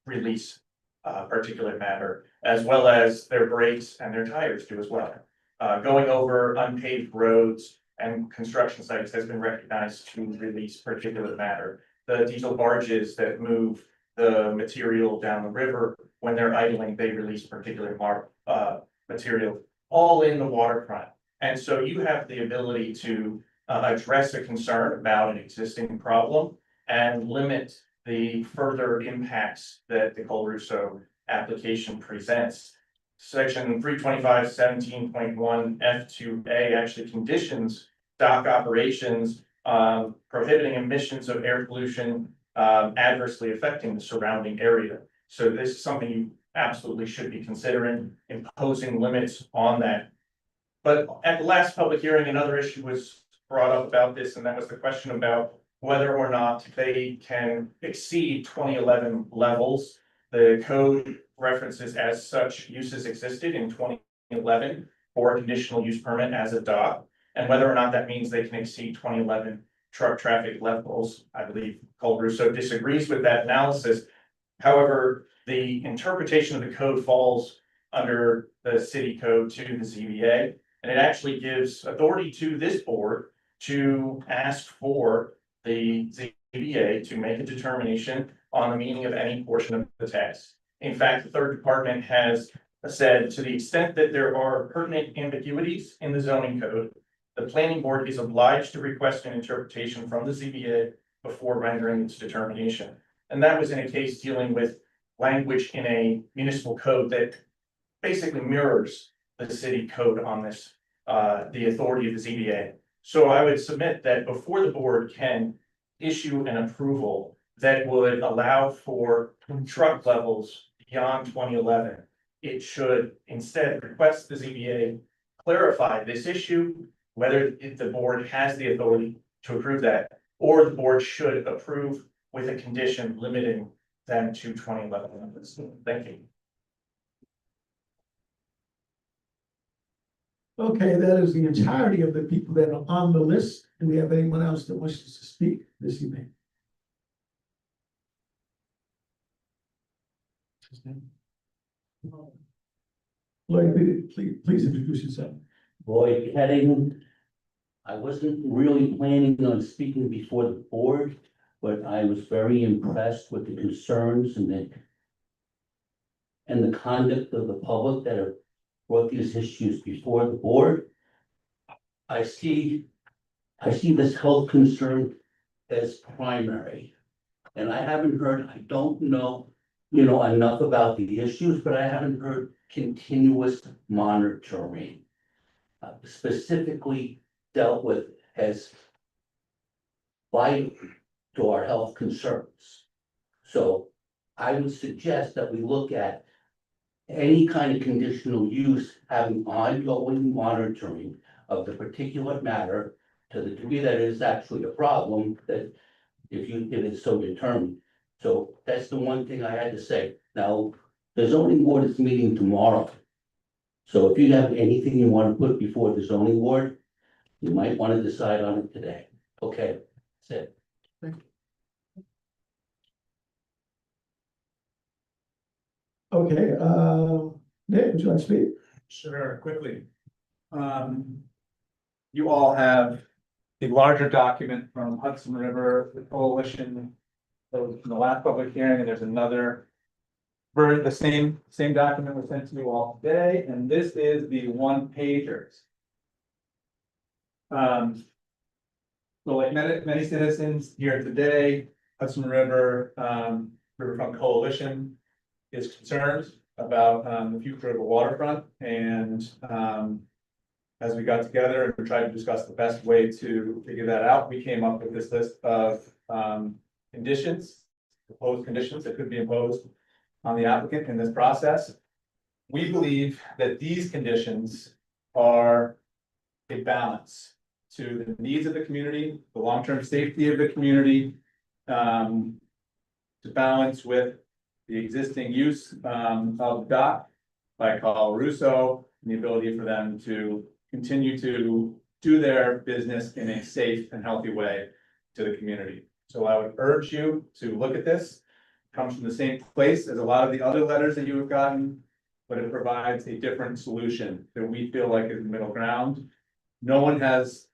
release particulate matter, as well as their brakes and their tires do as well. Going over unpaved roads and construction sites has been recognized to release particulate matter. The diesel barges that move the material down the river, when they're idling, they release particulate material, all in the waterfront. And so you have the ability to address a concern about an existing problem and limit the further impacts that the Colarusso application presents. Section 325-17.1 F2A actually conditions dock operations prohibiting emissions of air pollution adversely affecting the surrounding area. So this is something you absolutely should be considering, imposing limits on that. But at the last public hearing, another issue was brought up about this, and that was the question about whether or not they can exceed 2011 levels. The code references as such uses existed in 2011 for a conditional use permit as a dot, and whether or not that means they can exceed 2011 truck traffic levels. I believe Russo disagrees with that analysis. However, the interpretation of the code falls under the city code to the ZBA, and it actually gives authority to this board to ask for the ZBA to make a determination on the meaning of any portion of the text. In fact, the third department has said, to the extent that there are pertinent ambiguities in the zoning code, the planning board is obliged to request an interpretation from the ZBA before rendering its determination. And that was in a case dealing with language in a municipal code that basically mirrors the city code on this, the authority of the ZBA. So I would submit that before the board can issue an approval that would allow for truck levels beyond 2011, it should instead request the ZBA clarify this issue, whether the board has the authority to approve that, or the board should approve with a condition limiting them to 2011 levels. Thank you. Okay, that is the entirety of the people that are on the list. Do we have anyone else that wishes to speak this evening? Lloyd, please introduce yourself. Lloyd Heading. I wasn't really planning on speaking before the board, but I was very impressed with the concerns and the conduct of the public that have brought these issues before the board. I see this health concern as primary. And I haven't heard, I don't know, enough about the issues, but I haven't heard continuous monitoring. Specifically dealt with as vital to our health concerns. So I would suggest that we look at any kind of conditional use having ongoing monitoring of the particulate matter to the degree that it is actually a problem, that if it is so determined. So that's the one thing I had to say. Now, the zoning board is meeting tomorrow. So if you have anything you want to put before the zoning board, you might want to decide on it today. Okay, that's it. Okay, Nick, would you like to speak? Sure, quickly. You all have the larger document from Hudson River, the coalition. That was from the last public hearing, and there's another. The same document was sent to you all today, and this is the one pagers. So like many citizens here today, Hudson River, Riverfront Coalition is concerned about the future of the waterfront, and as we got together and tried to discuss the best way to figure that out, we came up with this list of proposed conditions that could be imposed on the applicant in this process. We believe that these conditions are a balance to the needs of the community, the long-term safety of the community, to balance with the existing use of the dock by Russo, and the ability for them to continue to do their business in a safe and healthy way to the community. So I would urge you to look at this. It comes from the same place as a lot of the other letters that you have gotten, but it provides a different solution that we feel like is the middle ground. No one has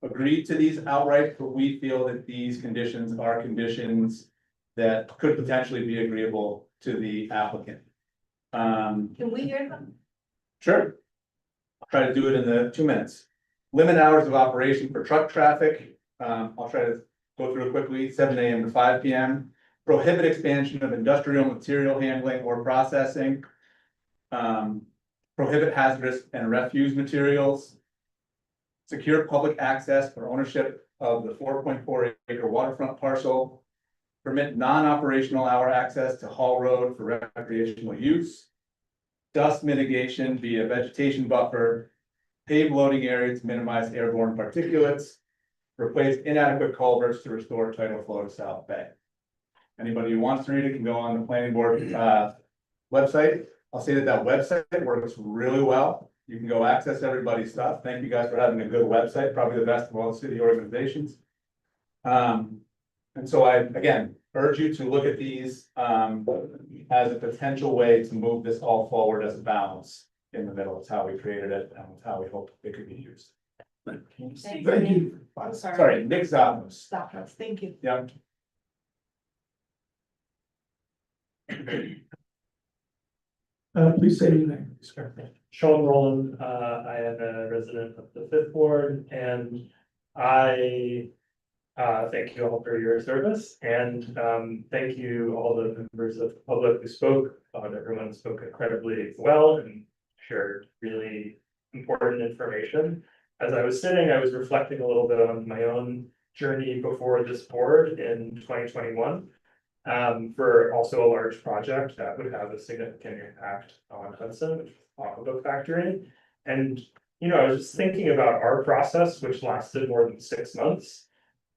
agreed to these outright, but we feel that these conditions are conditions that could potentially be agreeable to the applicant. Can we hear them? Sure. I'll try to do it in the 2 minutes. Limit hours of operation for truck traffic. I'll try to go through it quickly, 7 AM to 5 PM. Prohibit expansion of industrial material handling or processing. Prohibit hazardous and refuse materials. Secure public access for ownership of the 4.4 acre waterfront parcel. permit non-operational hour access to Hall Road for recreational use. Dust mitigation via vegetation buffer, paved loading areas to minimize airborne particulates. Replace inadequate culverts to restore tidal flow to South Bay. Anybody who wants to read it can go on the planning board website. I'll say that website works really well. You can go access everybody's stuff. Thank you guys for having a good website, probably the best of all the city organizations. And so I, again, urge you to look at these as a potential way to move this all forward as a balance in the middle. It's how we created it and it's how we hope it could be used. Thank you. I'm sorry. Sorry, Nick Zamos. Stop us, thank you. Yeah. Please say your name. Sean Rowland, I am a resident of the Fifth Ward, and I thank you all for your service, and thank you all the members of the public who spoke. Everyone spoke incredibly well and shared really important information. As I was sitting, I was reflecting a little bit on my own journey before this board in 2021. For also a large project that would have a significant impact on Hudson, which is the pocketbook factory. And, you know, I was just thinking about our process, which lasted more than 6 months.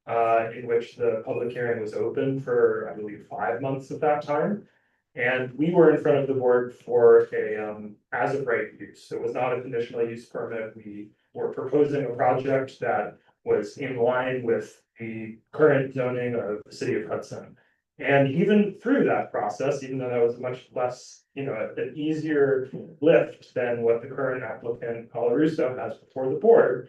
In which the public hearing was open for, I believe, 5 months at that time. And we were in front of the board for a as of right use. So it was not a conditional use permit. We were proposing a project that was in line with the current zoning of the city of Hudson. And even through that process, even though that was much less, you know, an easier lift than what the current applicant, Colarusso, has before the board,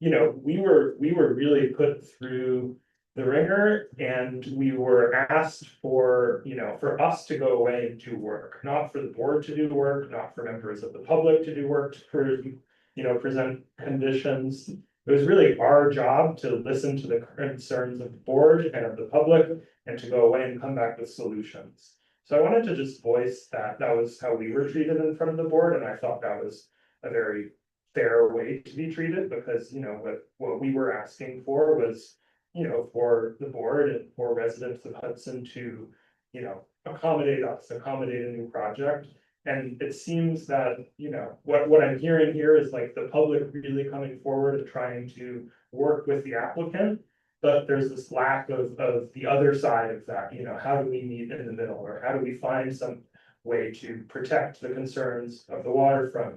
you know, we were really put through the ringer, and we were asked for, you know, for us to go away and do work, not for the board to do work, not for members of the public to do work, you know, present conditions. It was really our job to listen to the concerns of the board and of the public and to go away and come back with solutions. So I wanted to just voice that was how we were treated in front of the board, and I thought that was a very fair way to be treated, because, you know, what we were asking for was, you know, for the board and for residents of Hudson to, you know, accommodate us, accommodate a new project. And it seems that, you know, what I'm hearing here is like the public really coming forward and trying to work with the applicant. But there's this lack of the other side of that, you know, how do we meet in the middle, or how do we find some way to protect the concerns of the waterfront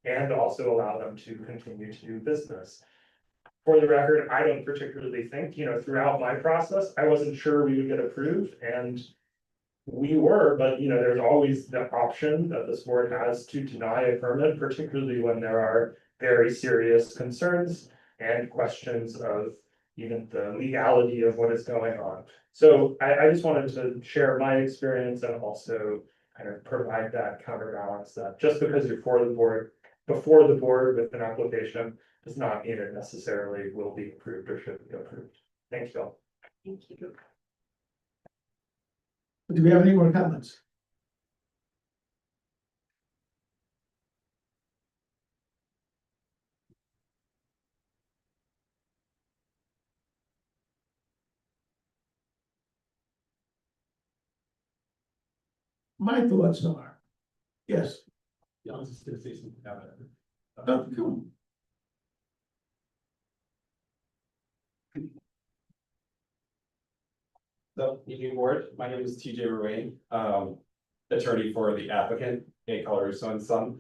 and also allow them to continue to do business. For the record, I don't particularly think, you know, throughout my process, I wasn't sure we would get approved, and we were, but, you know, there's always the option that this board has to deny a permit, particularly when there are very serious concerns and questions of even the legality of what is going on. So I just wanted to share my experience and also kind of provide that counterbalance that just because you're before the board with an application does not mean it necessarily will be approved or should be approved. Thank you all. Thank you. Do we have any more comments? My thoughts are, yes. Yeah, I was just gonna say something about it. Oh, cool. So, evening board, my name is TJ Ruane, attorney for the applicant, A. Colarusso and Son.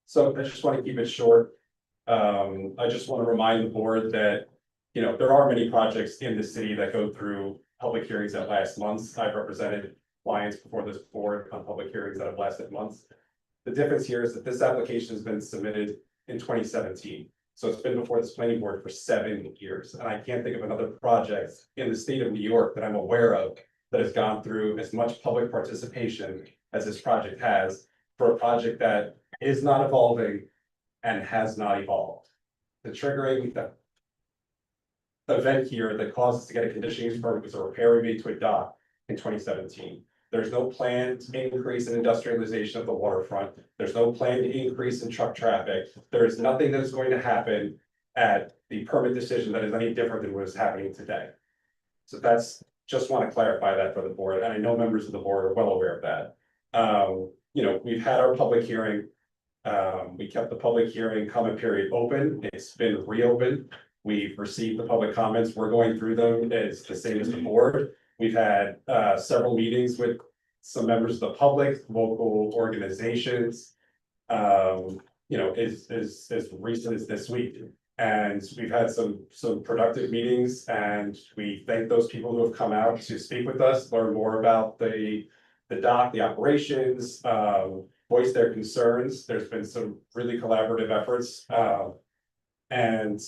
So I just want to keep it short. I just want to remind the board that, you know, there are many projects in the city that go through public hearings that last months. I've represented clients before this board on public hearings that have lasted months. The difference here is that this application has been submitted in 2017. So it's been before this planning board for 7 years, and I can't think of another project in the state of New York that I'm aware of that has gone through as much public participation as this project has for a project that is not evolving and has not evolved. The triggering event here that caused us to get a conditional use permit was a repair we made to a dock in 2017. There's no planned increase in industrialization of the waterfront. There's no planned increase in truck traffic. There is nothing that is going to happen at the permit decision that is any different than what is happening today. So that's just want to clarify that for the board, and I know members of the board are well aware of that. We've had our public hearing. We kept the public hearing comment period open. It's been reopened. We've received the public comments. We're going through them. It's the same as the board. We've had several meetings with some members of the public, local organizations. As recent as this week. And we've had some productive meetings, and we thank those people who have come out to speak with us, learn more about the dock, the operations, voice their concerns. There's been some really collaborative efforts. And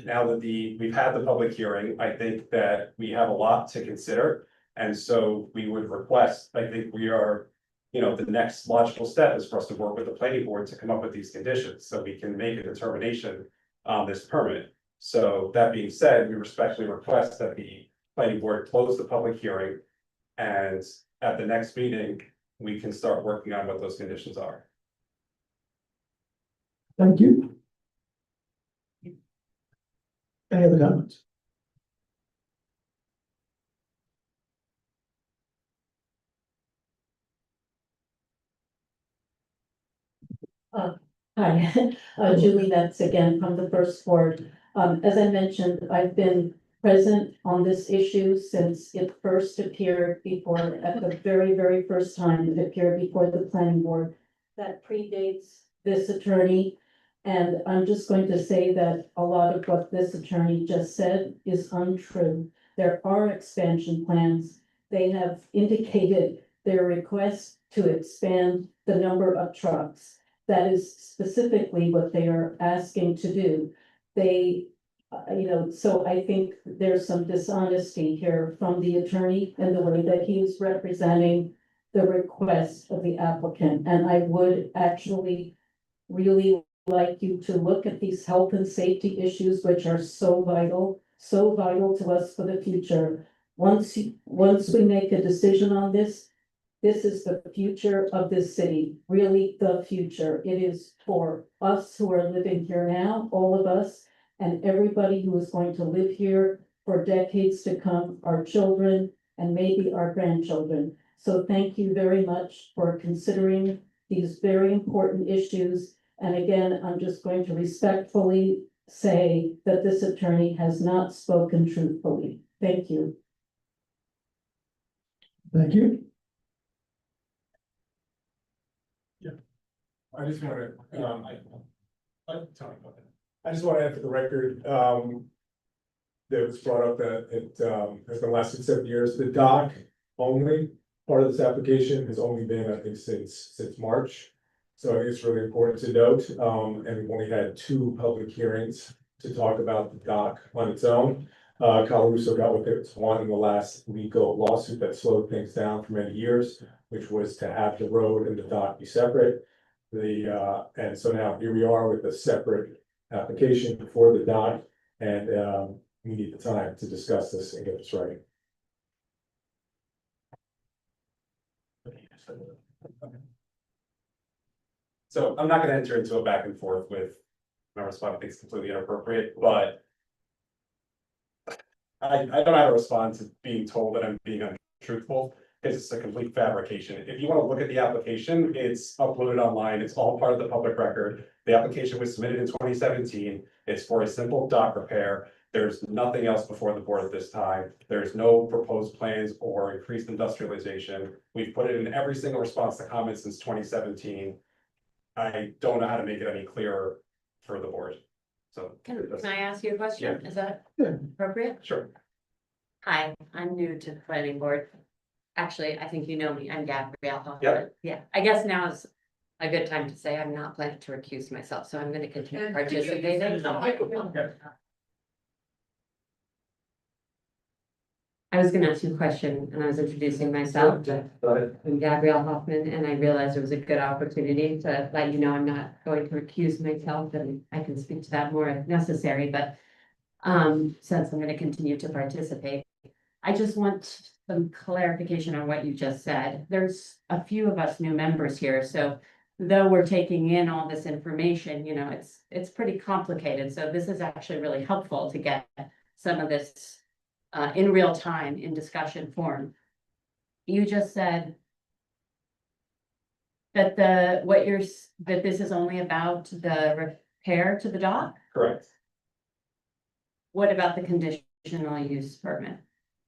now that we've had the public hearing, I think that we have a lot to consider. And so we would request, I think we are, the next logical step is for us to work with the planning board to come up with these conditions, so we can make a determination on this permit. So that being said, we respectfully request that the planning board close the public hearing. And at the next meeting, we can start working on what those conditions are. Thank you. Any other comments? Hi, Julie, that's again from the first ward. As I mentioned, I've been present on this issue since it first appeared before, at the very, very first time it appeared before the planning board. That predates this attorney. And I'm just going to say that a lot of what this attorney just said is untrue. There are expansion plans. They have indicated their request to expand the number of trucks. That is specifically what they are asking to do. They, so I think there's some dishonesty here from the attorney and the way that he is representing the request of the applicant. And I would actually really like you to look at these health and safety issues, which are so vital to us for the future. Once we make a decision on this, this is the future of this city, really the future. It is for us who are living here now, all of us, and everybody who is going to live here for decades to come, our children and maybe our grandchildren. So thank you very much for considering these very important issues. And again, I'm just going to respectfully say that this attorney has not spoken truthfully. Thank you. Thank you. I just want to, I just want to add for the record, that was brought up that it has been lasted 7 years. The dock only part of this application has only been, I think, since March. So I think it's really important to note, and we've only had 2 public hearings to talk about the dock on its own. Calaruso got with its one in the last legal lawsuit that slowed things down for many years, which was to have the road and the dock be separate. And so now here we are with a separate application for the dock, and we need the time to discuss this and get this right. So I'm not going to enter into a back and forth with my response. I think it's completely inappropriate, but I don't know how to respond to being told that I'm being untruthful, because it's a complete fabrication. If you want to look at the application, it's uploaded online. It's all part of the public record. The application was submitted in 2017. It's for a simple dock repair. There's nothing else before the board at this time. There's no proposed plans or increased industrialization. We've put it in every single response to comments since 2017. I don't know how to make it any clearer for the board. So Can I ask you a question? Yeah. Is that Yeah. appropriate? Sure. Hi, I'm new to the planning board. Actually, I think you know me. I'm Gabrielle Hoffman. Yep. Yeah, I guess now is a good time to say I'm not planning to recuse myself, so I'm gonna continue participating. I was gonna ask you a question and I was introducing myself. I'm Gabrielle Hoffman, and I realized it was a good opportunity to let you know I'm not going to recuse myself, and I can speak to that more if necessary, but since I'm gonna continue to participate. I just want some clarification on what you just said. There's a few of us new members here, so though we're taking in all this information, it's pretty complicated. So this is actually really helpful to get some of this in real time, in discussion form. You just said that that this is only about the repair to the dock? Correct. What about the conditional use permit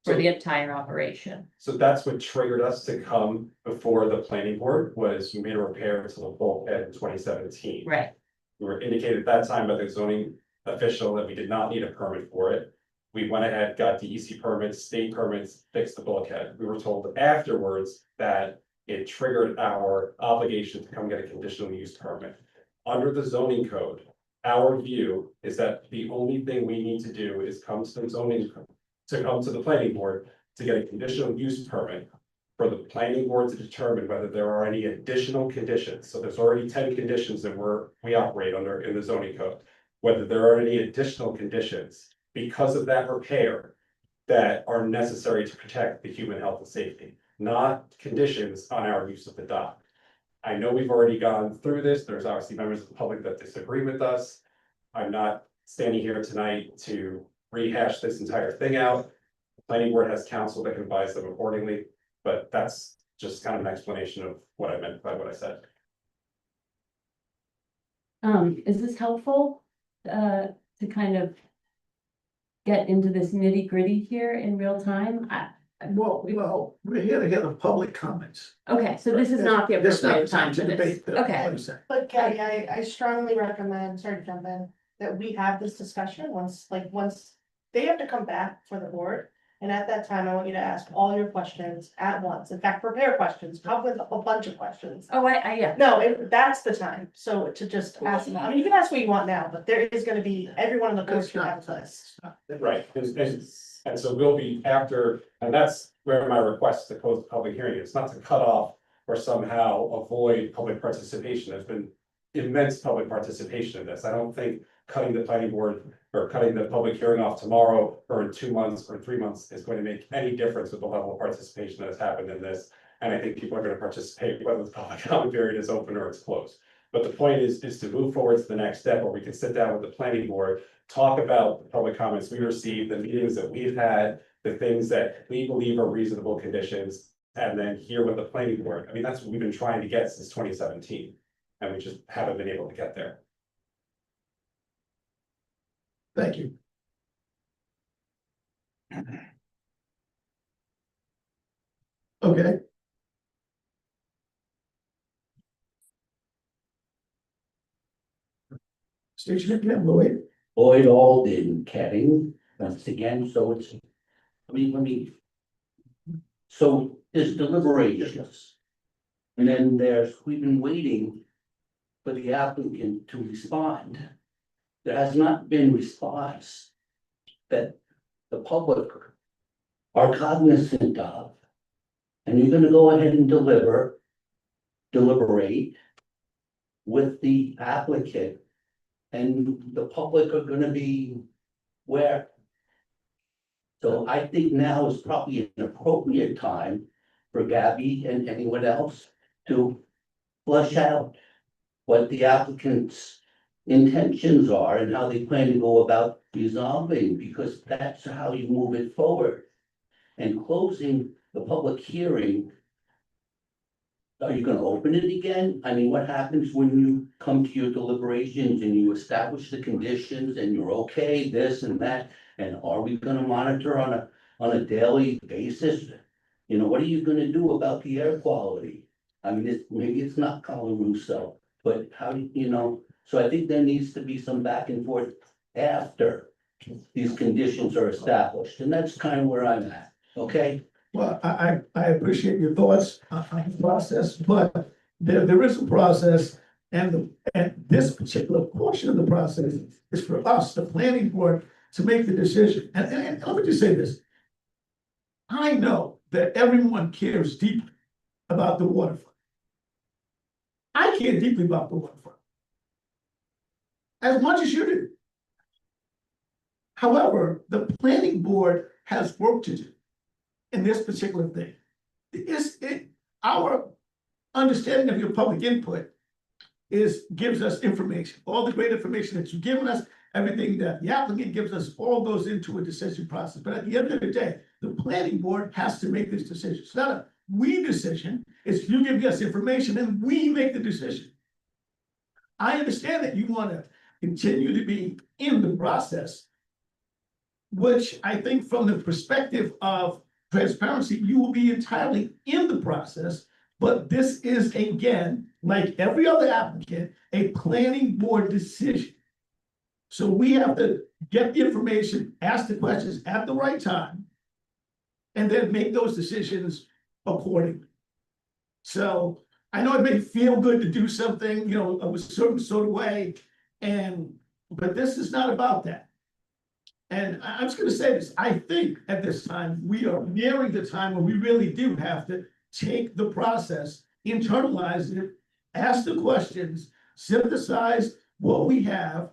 for the entire operation? So that's what triggered us to come before the planning board, was we made a repair to the bulkhead in 2017. Right, We were indicated at that time by the zoning official that we did not need a permit for it. We went ahead, got DEC permits, state permits, fixed the bulkhead. We were told afterwards that it triggered our obligation to come get a conditional use permit. Under the zoning code, our view is that the only thing we need to do is come to the zoning, to come to the planning board to get a conditional use permit for the planning board to determine whether there are any additional conditions. So there's already 10 conditions that we operate under in the zoning code. Whether there are any additional conditions because of that repair that are necessary to protect the human health and safety, not conditions on our use of the dock. I know we've already gone through this. There's obviously members of the public that disagree with us. I'm not standing here tonight to rehash this entire thing out. The planning board has counsel that can advise them accordingly, but that's just kind of an explanation of what I meant by what I said. is this helpful, to kind of get into this nitty gritty here in real time? Well, we're here to hear the public comments. Okay, so this is not the This is not appropriate time to for this. debate the Okay, policy. But Kathy, I strongly recommend, sorry to jump in, that we have this discussion once they have to come back for the board. And at that time, I want you to ask all your questions at once. In fact, prepare questions, come with a bunch of questions. oh, yeah. No, that's the time. So to just ask them, I mean, you can ask what you want now, but there is gonna be, everyone on the board should have this. Right, and so we'll be after, and that's where my request to close the public hearing is, not to cut off or somehow avoid public participation. There's been immense public participation in this. I don't think cutting the planning board or cutting the public hearing off tomorrow or in 2 months or 3 months is going to make any difference with the level of participation that has happened in this. And I think people are going to participate whether the public comment period is open or it's closed. But the point is to move forward to the next step where we can sit down with the planning board, talk about the public comments we received, the meetings that we've had, the things that we believe are reasonable conditions, and then hear what the planning board, I mean, that's what we've been trying to get since 2017. And we just haven't been able to get there. Thank you. Okay. Station again, Lloyd. Lloyd Alden, Ketting, once again, so it's, so there's deliberations. And then we've been waiting for the applicant to respond. There has not been response that the public are cognizant of. And you're gonna go ahead and deliberate with the applicant. And the public are gonna be where. So I think now is probably an appropriate time for Gabby and anyone else to flesh out what the applicant's intentions are and how they plan to go about resolving, because that's how you move it forward. And closing the public hearing. Are you gonna open it again? I mean, what happens when you come to your deliberations and you establish the conditions and you're okay, this and that? And are we gonna monitor on a daily basis? You know, what are you gonna do about the air quality? I mean, maybe it's not Colin Russo, but how do you know? So I think there needs to be some back and forth after these conditions are established, and that's kind of where I'm at, okay? Well, I appreciate your thoughts on the process, but there is a process. And this particular portion of the process is for us, the planning board, to make the decision. And let me just say this. I know that everyone cares deeply about the waterfront. I care deeply about the waterfront. As much as you do. However, the planning board has work to do in this particular thing. Our understanding of your public input gives us information. All the great information that you've given us everything that the applicant gives us all goes into a decision process. But at the end of the day, the planning board has to make this decision. It's not a we decision, it's you give us information and we make the decision. I understand that you want to continue to be in the process, which I think from the perspective of transparency, you will be entirely in the process. But this is, again, like every other applicant, a planning board decision. So we have to get the information, ask the questions at the right time, and then make those decisions accordingly. So I know it may feel good to do something, a certain sort of way, but this is not about that. And I'm just gonna say this, I think at this time, we are nearing the time where we really do have to take the process, internalize it, ask the questions, synthesize what we have,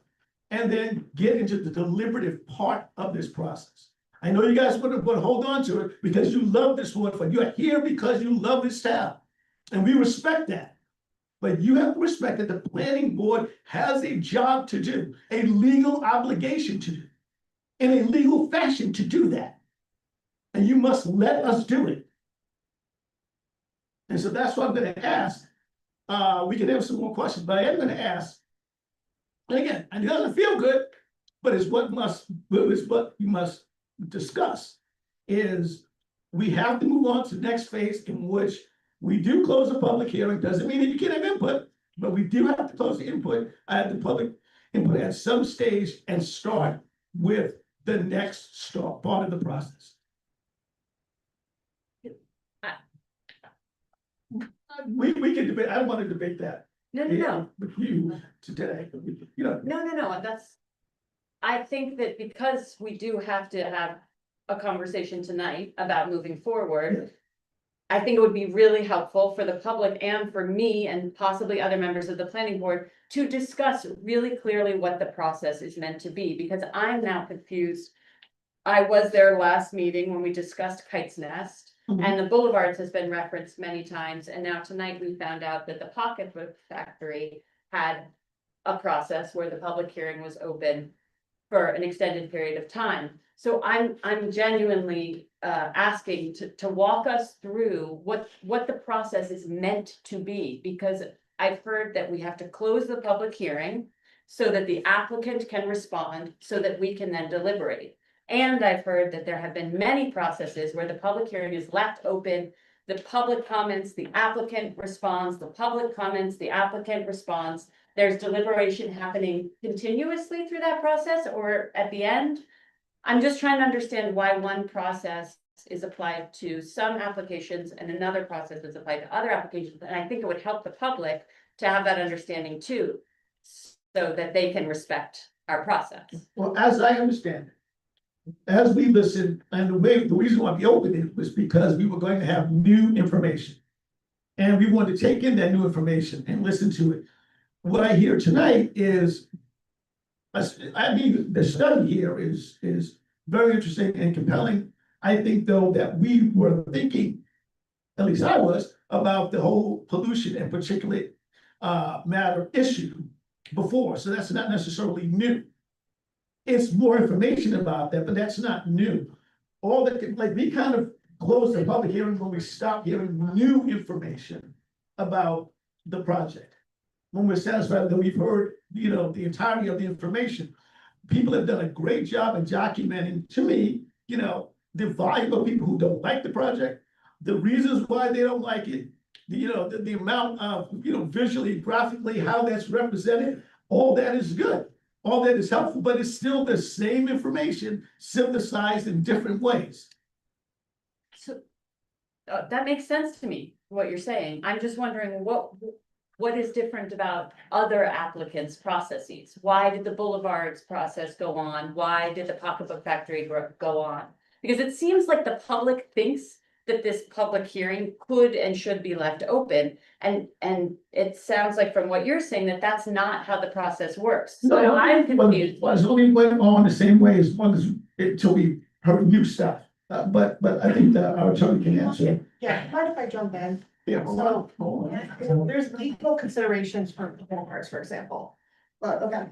and then get into the deliberative part of this process. I know you guys would hold on to it because you love this one, you're here because you love this town. And we respect that. But you have to respect that the planning board has a job to do, a legal obligation to do, in a legal fashion to do that. And you must let us do it. And so that's what I'm gonna ask. We can have some more questions, but I am gonna ask. And again, it doesn't feel good, but it's what you must discuss is we have to move on to the next phase in which we do close the public hearing. Doesn't mean that you can't have input, but we do have to close the public input at some stage and start with the next part of the process. We can debate, I don't want to debate that. No. With you today, No, I think that because we do have to have a conversation tonight about moving forward. I think it would be really helpful for the public and for me and possibly other members of the planning board to discuss really clearly what the process is meant to be, because I'm now confused. I was there last meeting when we discussed Kite's Nest, and the boulevards has been referenced many times, and now tonight we found out that the pocketbook factory had a process where the public hearing was open for an extended period of time. So I'm genuinely asking to walk us through what the process is meant to be, because I've heard that we have to close the public hearing so that the applicant can respond, so that we can then deliberate. And I've heard that there have been many processes where the public hearing is left open, the public comments, the applicant responds, the public comments, the applicant responds. There's deliberation happening continuously through that process or at the end. I'm just trying to understand why one process is applied to some applications and another process is applied to other applications. And I think it would help the public to have that understanding too, so that they can respect our process. Well, as I understand it, as we listened, and the reason why we opened it was because we were going to have new information. And we wanted to take in that new information and listen to it. What I hear tonight is, the study here is very interesting and compelling. I think though that we were thinking, at least I was, about the whole pollution and particulate matter issue before, so that's not necessarily new. It's more information about that, but that's not new. All that, like, we kind of closed the public hearing when we stopped hearing new information about the project. When we're satisfied that we've heard, the entirety of the information. People have done a great job in documenting, to me, the volume of people who don't like the project, the reasons why they don't like it, the amount of, visually, graphically, how that's represented, all that is good. All that is helpful, but it's still the same information synthesized in different ways. So that makes sense to me, what you're saying. I'm just wondering what is different about other applicants' processes? Why did the Boulevards process go on? Why did the pocketbook factory go on? Because it seems like the public thinks that this public hearing could and should be left open. And it sounds like from what you're saying that that's not how the process works. So I'm confused. Well, it's only went on the same way as long as until we heard new stuff. But I think that our attorney can answer. Yeah, mind if I jump in? Yeah. So there's legal considerations for boulevards, for example. But okay.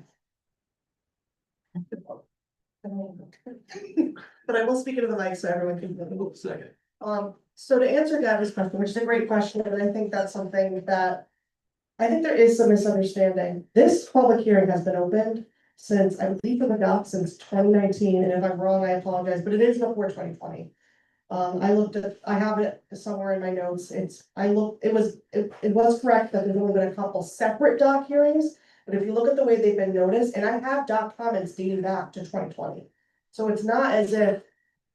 But I will speak into the mic so everyone can. Second. So to answer Gabby's question, which is a great question, and I think that's something that. I think there is some misunderstanding. This public hearing has been opened since, I believe, for the doc since 2019, and if I'm wrong, I apologize, but it is before 2020. I have it somewhere in my notes. It was correct that there's only been a couple separate doc hearings. But if you look at the way they've been noticed, and I have doc comments dating back to 2020. So it's not as if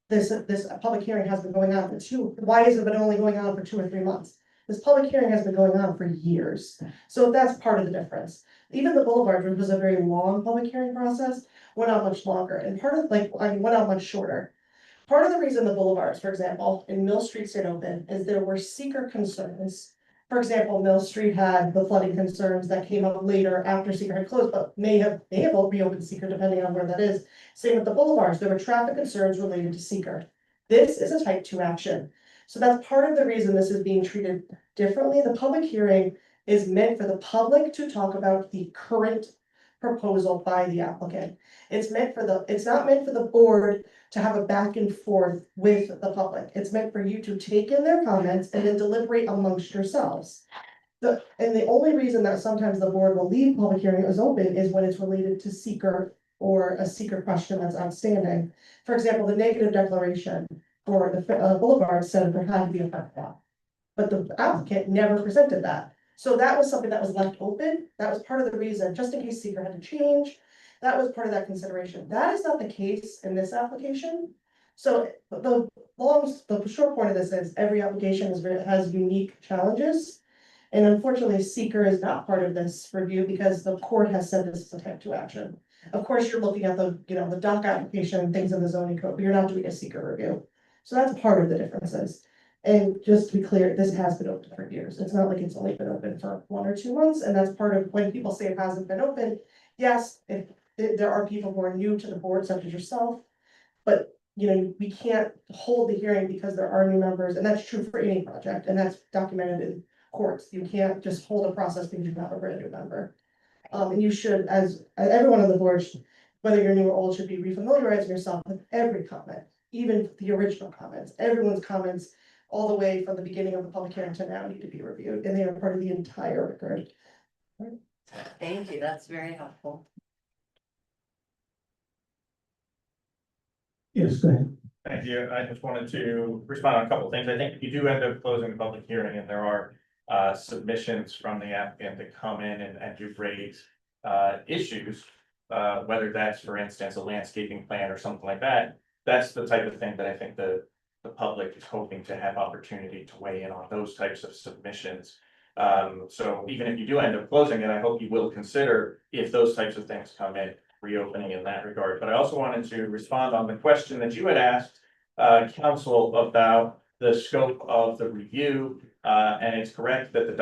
this public hearing has been going on why has it been only going on for 2 or 3 months? This public hearing has been going on for years. So that's part of the difference. Even the Boulevard, which was a very long public hearing process, went on much longer, and went on much shorter. Part of the reason the boulevards, for example, in Mill Street stayed open is there were seeker concerns. For example, Mill Street had the flooding concerns that came up later after seeker had closed, but may have reopened seeker depending on where that is. Same with the boulevards, there were traffic concerns related to seeker. This is a type 2 action. So that's part of the reason this is being treated differently. The public hearing is meant for the public to talk about the current proposal by the applicant. It's not meant for the board to have a back and forth with the public. It's meant for you to take in their comments and then deliberate amongst yourselves. And the only reason that sometimes the board will leave public hearing as open is when it's related to seeker or a seeker question that's outstanding. For example, the negative declaration for the Boulevard said there had to be a FFL. But the applicant never presented that. So that was something that was left open. That was part of the reason, just in case seeker had to change. That was part of that consideration. That is not the case in this application. So the short point of this is every application has unique challenges. And unfortunately, seeker is not part of this review because the court has said this is a type 2 action. Of course, you're looking at the doc application and things in the zoning code, but you're not doing a seeker review. So that's part of the differences. And just to be clear, this has been open for years. It's not like it's only been open for 1 or 2 months. And that's part of when people say it hasn't been open. Yes, if there are people who are new to the board, such as yourself, but we can't hold the hearing because there are new members, and that's true for any project, and that's documented in courts. You can't just hold a process because you have a brand new member. And you should, as everyone on the board, whether you're new or old, should be refamiliarizing yourself with every comment, even the original comments. Everyone's comments, all the way from the beginning of the public hearing to now, need to be reviewed, and they are part of the entire record. Thank you, that's very helpful. Yes, go ahead. Thank you. I just wanted to respond on a couple of things. I think you do end up closing the public hearing and there are submissions from the applicant that come in and do raise issues. Whether that's, for instance, a landscaping plan or something like that. That's the type of thing that I think the public is hoping to have opportunity to weigh in on those types of submissions. So even if you do end up closing it, I hope you will consider, if those types of things come in, reopening in that regard. But I also wanted to respond on the question that you had asked council about the scope of the review. And it's correct that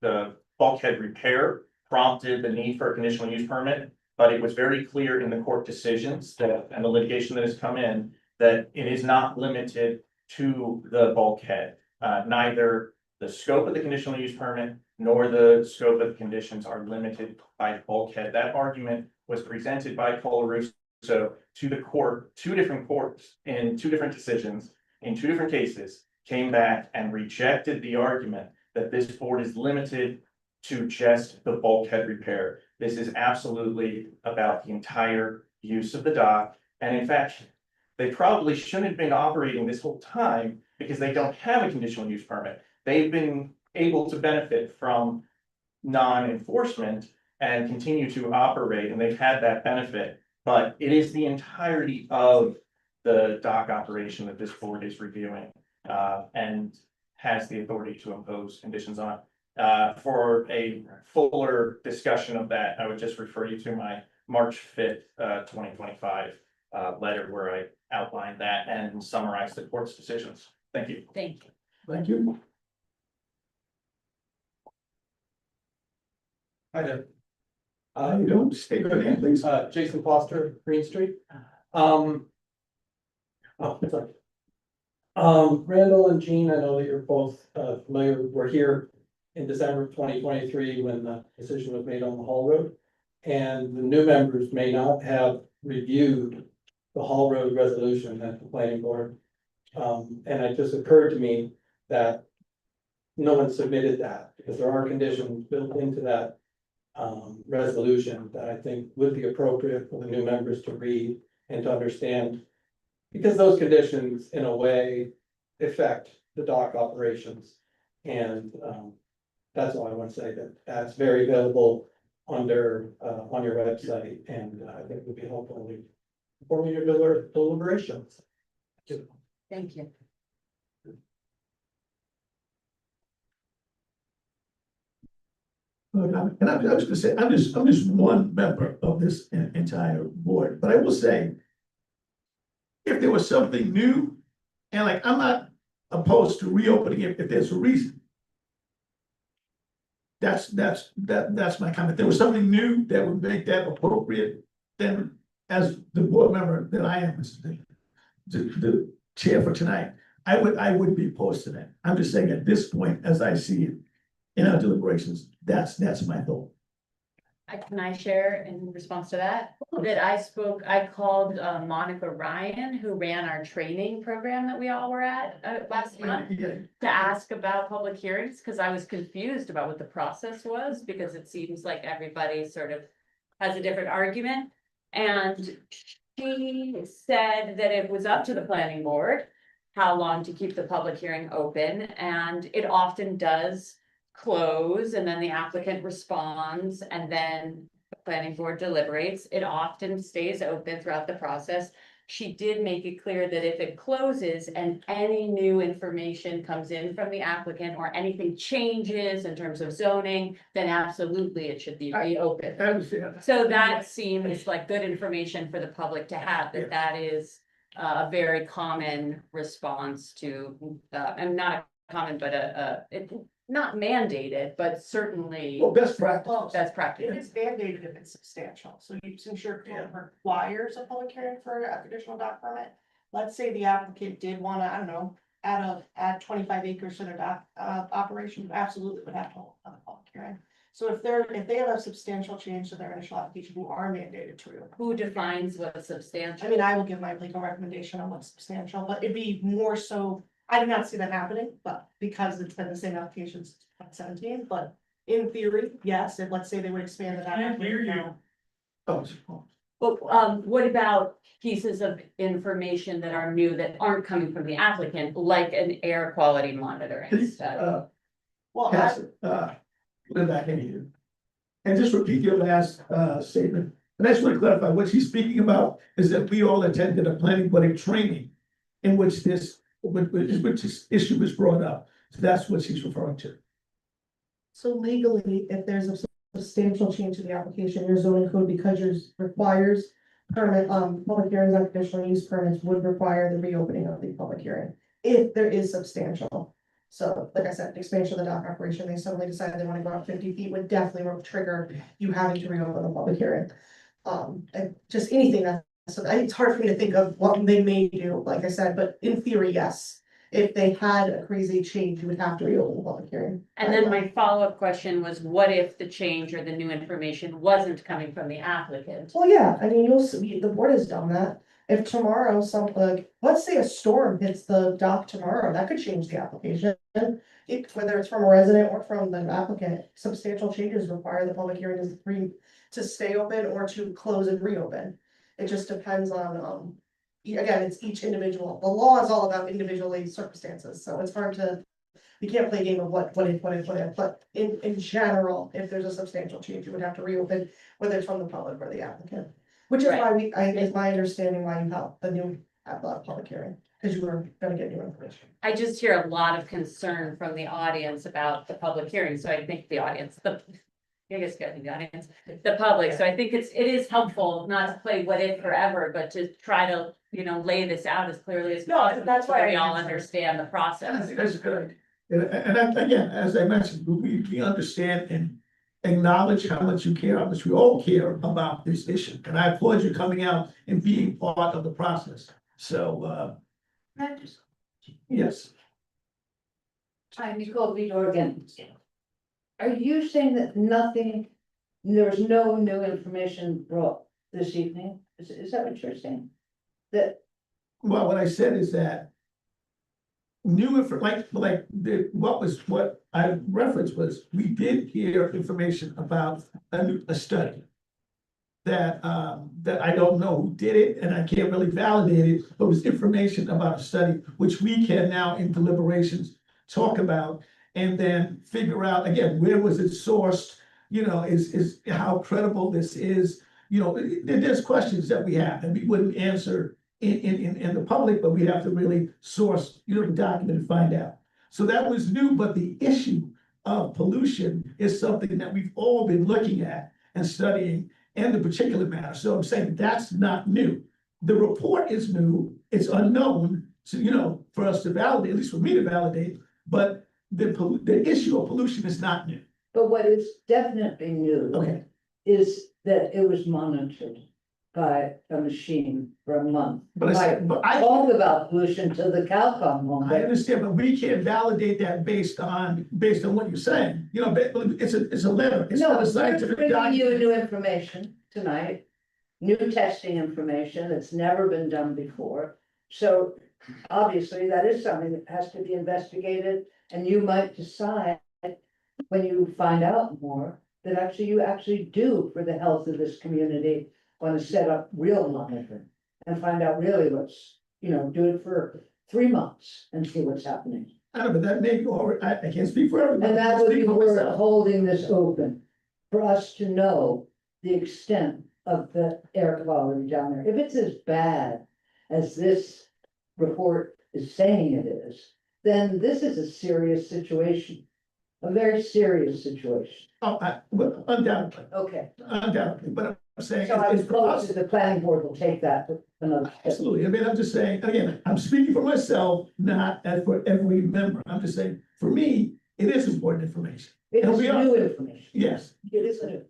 the bulkhead repair prompted the need for a conditional use permit, but it was very clear in the court decisions and the litigation that has come in that it is not limited to the bulkhead. Neither the scope of the conditional use permit nor the scope of the conditions are limited by the bulkhead. That argument was presented by Colarusso to the court, 2 different courts in 2 different decisions, in 2 different cases, came back and rejected the argument that this board is limited to just the bulkhead repair. This is absolutely about the entire use of the dock. And in fact, they probably shouldn't have been operating this whole time because they don't have a conditional use permit. They've been able to benefit from non-enforcement and continue to operate, and they've had that benefit. But it is the entirety of the dock operation that this board is reviewing and has the authority to impose conditions on. For a fuller discussion of that, I would just refer you to my March 5th, 2025 letter where I outlined that and summarized the court's decisions. Thank you. Thank you. Thank you. Hi there. How you doing? State your name, please. Jason Foster, Green Street. Oh, sorry. Randall and Jean, I know that you're both familiar. We're here in December of 2023 when the decision was made on the Hall Road. And the new members may not have reviewed the Hall Road resolution at the planning board. And it just occurred to me that no one submitted that, because there are conditions built into that resolution that I think would be appropriate for the new members to read and to understand. Because those conditions, in a way, affect the dock operations. And that's all I want to say, that that's very available under on your website, and I think would be helpful in forming your deliberations. Thank you. And I was gonna say, I'm just one member of this entire board, but I will say, if there was something new, and like, I'm not opposed to reopening it if there's a reason. That's my comment. If there was something new that would make that appropriate, then as the board member that I am, the chair for tonight, I would be opposed to that. I'm just saying at this point, as I see it in our deliberations, that's my thought. Can I share in response to that? That I called Monica Ryan, who ran our training program that we all were at last month, to ask about public hearings, because I was confused about what the process was, because it seems like everybody sort of has a different argument. And she said that it was up to the planning board how long to keep the public hearing open, and it often does close, and then the applicant responds, and then the planning board deliberates. It often stays open throughout the process. She did make it clear that if it closes and any new information comes in from the applicant, or anything changes in terms of zoning, then absolutely it should be reopened. I understand. So that seems like good information for the public to have, that is a very common response to, and not a common, but not mandated, but certainly. Well, best practice. Best practice. It is mandated if it's substantial, so since your code requires a public hearing for a conditional dock permit. Let's say the applicant did wanna, I don't know, add 25 acres to their dock operation, you absolutely would have to hold a public hearing. So if they have a substantial change to their initial application, you are mandated to reopen. Who defines what substantial? I mean, I will give my legal recommendation on what's substantial, but it'd be more so, I do not see that happening, but because it's been the same application since 2017, but in theory, yes, if let's say they would expand it. Oh, Well, what about pieces of information that are new that aren't coming from the applicant, like an air quality monitoring study? Well, Pass it, put it back in here. And just repeat your last statement. And I just want to clarify, what she's speaking about is that we all attended a planning board training in which this issue was brought up. So that's what she's referring to. So legally, if there's a substantial change to the application, your zoning code, because yours requires permit, public hearings on conditional use permits would require the reopening of the public hearing, if there is substantial. So, like I said, expansion of the dock operation, they suddenly decided they want to go up 50 feet, would definitely trigger you having to reopen the public hearing. And just anything that, so it's hard for me to think of what they may do, like I said, but in theory, yes. If they had a crazy change, you would have to reopen the public hearing. And then my follow-up question was, what if the change or the new information wasn't coming from the applicant? Well, yeah, I mean, you'll see, the board has done that. If tomorrow let's say a storm hits the dock tomorrow, that could change the application. Whether it's from a resident or from the applicant, substantial changes require the public hearing to stay open or to close and reopen. It just depends on, again, it's each individual. The law is all about individual circumstances, so it's hard to, you can't play a game of what if, but in general, if there's a substantial change, you would have to reopen, whether it's from the public or the applicant. Which is why it's my understanding why you have the new public hearing, because you were gonna get new information. I just hear a lot of concern from the audience about the public hearing, so I think the audience, the public, so I think it is helpful not to play what if forever, but to try to, lay this out as clearly as possible. That's why we all understand the process. That's a good idea. And again, as I mentioned, we understand and acknowledge how much you care, how much we all care about this issue. And I applaud you coming out and being part of the process. So, yes. Hi, Nicole Vidor again. Are you saying that nothing There was no new information brought this evening, is that what you're saying? That, Well, what I said is that new what I referenced was, we did hear information about a study that I don't know who did it, and I can't really validate it, but it was information about a study which we can now in deliberations talk about, and then figure out, again, where was it sourced? You know, is how credible this is, you know, there's questions that we have, and we wouldn't answer in the public, but we have to really source, you know, the document and find out. So that was new, but the issue of pollution is something that we've all been looking at and studying, and the particular matter. So I'm saying that's not new. The report is new, it's unknown, so, you know, for us to validate, at least for me to validate, but the issue of pollution is not new. but what is definitely new. Okay. Is that it was monitored by a machine for a month. But I Talk about pollution till the cow come home. I understand, but we can't validate that based on what you're saying, you know, it's a letter, it's not a No, we're scientific bringing you document. new information tonight, new testing information that's never been done before. So obviously, that is something that has to be investigated, and you might decide when you find out more, that actually you actually do for the health of this community, want to set up real monitoring and find out really what's, you know, do it for 3 months and see what's happening. I don't know, but that may go over, I can't speak for everyone. And I that can would speak be for worth myself. holding this open for us to know the extent of the air quality down there. If it's as bad as this report is saying it is, then this is a serious situation, a very serious situation. Oh, well, undoubtedly, Okay, but I'm saying. so I it's was for close us. to the planning board will take that to another step. Absolutely, I mean, I'm just saying, again, I'm speaking for myself, not as for every member, I'm just saying, for me, it is important information. It And is we are- new information. Yes, It is new.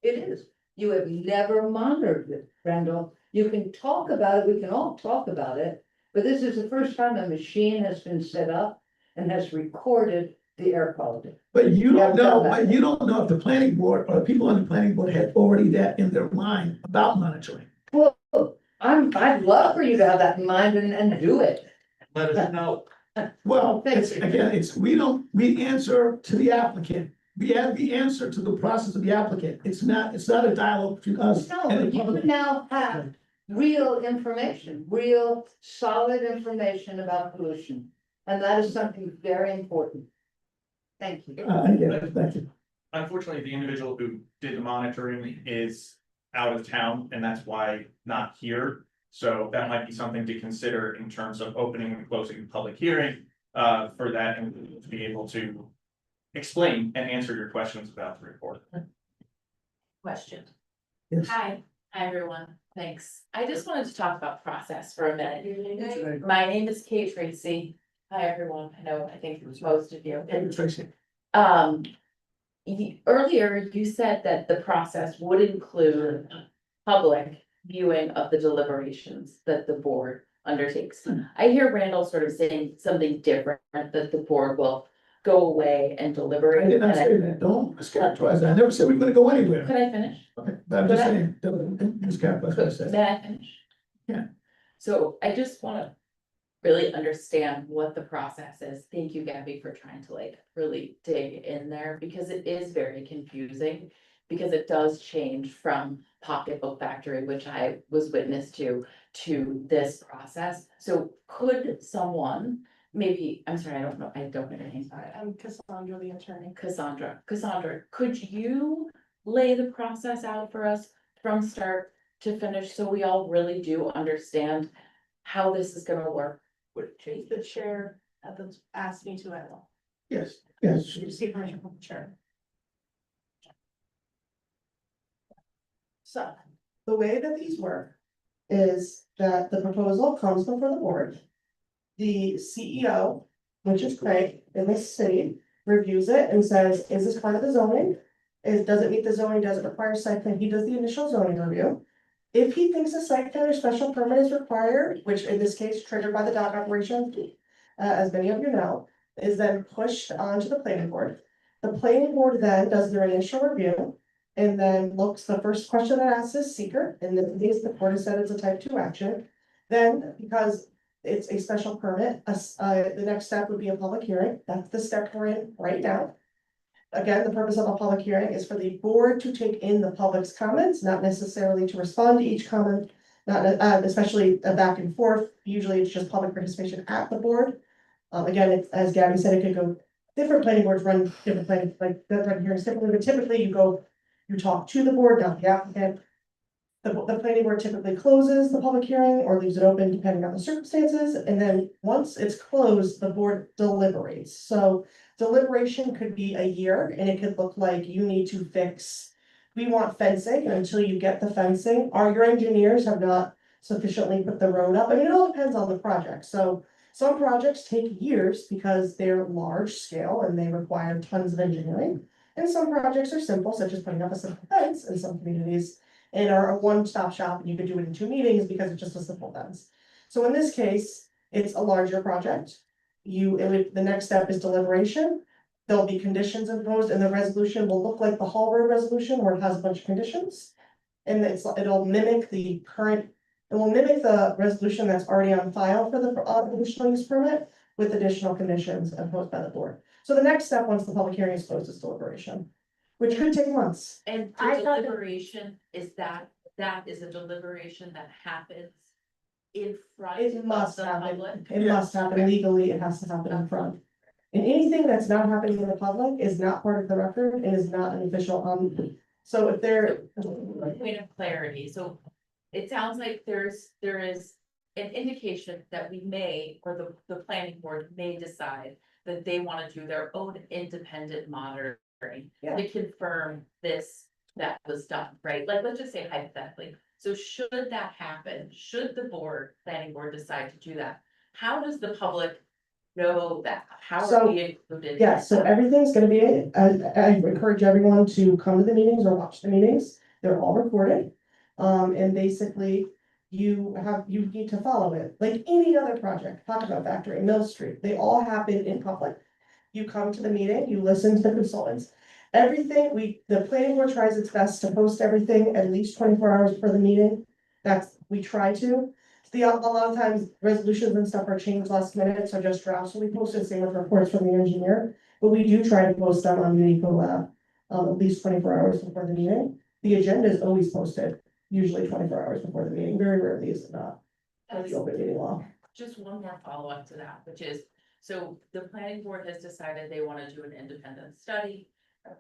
It is. You have never monitored it, Randall. You can talk about it, we can all talk about it, but this is the first time a machine has been set up and has recorded the air quality. but you Yeah, don't know, tell that. but you don't know if the planning board or the people on the planning board had already that in their mind about monitoring. Well, I'd love for you to have that in mind and do it. Let us know. Well, Thank it's, you. again, we answer to the applicant. We have the answer to the process of the applicant. It's not a dialogue between us No, and but the you public. now have real information, real solid information about pollution. And that is something very important. Thank you. Yeah, thank you. Unfortunately, the individual who did the monitoring is out of town, and that's why not here. So that might be something to consider in terms of opening and closing the public hearing, for that, and to be able to explain and answer your questions about the report. Question. Yes. Hi everyone, thanks. I just wanted to talk about process for a minute. My name is Kate Tracy. Hi everyone, I think most of you. Hey, Tracy. Earlier you said that the process would include public viewing of the deliberations that the board undertakes. I hear Randall sort of saying something different, that the board will go away and deliberate. I did not and say that, don't mischaracterize that, I never said we were gonna go anywhere. Could I finish? Okay, but I'm just Could I- saying, don't mischaracterize what I said. May I finish? Yeah. So I just wanna really understand what the process is. Thank you, Gabby, for trying to really dig in there, because it is very confusing. Because it does change from Pocketbook Factory, which I was witness to this process. So could someone, maybe, I'm sorry, I don't know your name. I'm Cassandra, the attorney. Cassandra, could you lay the process out for us from start to finish, so we all really do understand how this is gonna work? Would change the chair asked me to, I will. Yes, yes. You see permission from the chair. So, the way that these work is that the proposal comes before the board. The CEO, which is Craig in this city, reviews it and says, is this part of the zoning? Does it meet the zoning, does it require site plan? He does the initial zoning review. If he thinks a site plan or special permit is required, which in this case triggered by the dock operation, as many of you know, is then pushed onto the planning board. The planning board then does their initial review. And then looks, the first question that asks is seeker, and in this case, the board has said it's a type 2 action. Then, because it's a special permit, the next step would be a public hearing. That's the step we're in right now. Again, the purpose of a public hearing is for the board to take in the public's comments, not necessarily to respond to each comment. Not, especially a back and forth. Usually it's just public participation at the board. Again, as Gabby said, it could go, different planning boards run different planning, like, different hearings typically, but typically you talk to the board, not the applicant. The planning board typically closes the public hearing or leaves it open depending on the circumstances, and then once it's closed, the board deliberates. So deliberation could be a year, and it could look like you need to fix, we want fencing, and until you get the fencing, or your engineers have not sufficiently put the road up. I mean, it all depends on the project. So some projects take years because they're large scale and they require tons of engineering. And some projects are simple, such as putting up a simple fence in some communities, and are a one-stop shop, and you could do it in 2 meetings because it's just a simple fence. So in this case, it's a larger project. The next step is deliberation. There'll be conditions imposed, and the resolution will look like the Hall Road resolution where it has a bunch of conditions. And it'll mimic the current, it will mimic the resolution that's already on file for the conditional use permit with additional conditions imposed by the board. So the next step, once the public hearing is closed, is deliberation, which could take months. And I the thought that- deliberation, that is a deliberation that happens in front It of must the happen, public? it must happen legally, it has to happen in front. And anything that's not happening in the public is not part of the record and is not an official, so if there. Point of clarity, so it sounds like there is an indication that we may, or the planning board may decide that they want to do their own independent monitoring Yeah. to confirm that was done, right? Like, let's just say hypothetically, so should that happen, should the planning board decide to do that, how does the public know that? How So, are we included? Yeah, so everything's gonna be, I encourage everyone to come to the meetings or watch the meetings, they're all recorded. And basically, you need to follow it, like any other project, talk about Factory, Mill Street, they all happen in public. You come to the meeting, you listen to the consultants, everything, the planning board tries its best to post everything at least 24 hours before the meeting. We try to. A lot of times resolutions and stuff are changed last minute, so just drafts will be posted, same with reports from the engineer. But we do try to post them on Unico Lab, at least 24 hours before the meeting. The agenda is always posted, usually 24 hours before the meeting, very rarely is it not. That's the open meeting law. Just one more follow-up to that, which is, so the planning board has decided they want to do an independent study,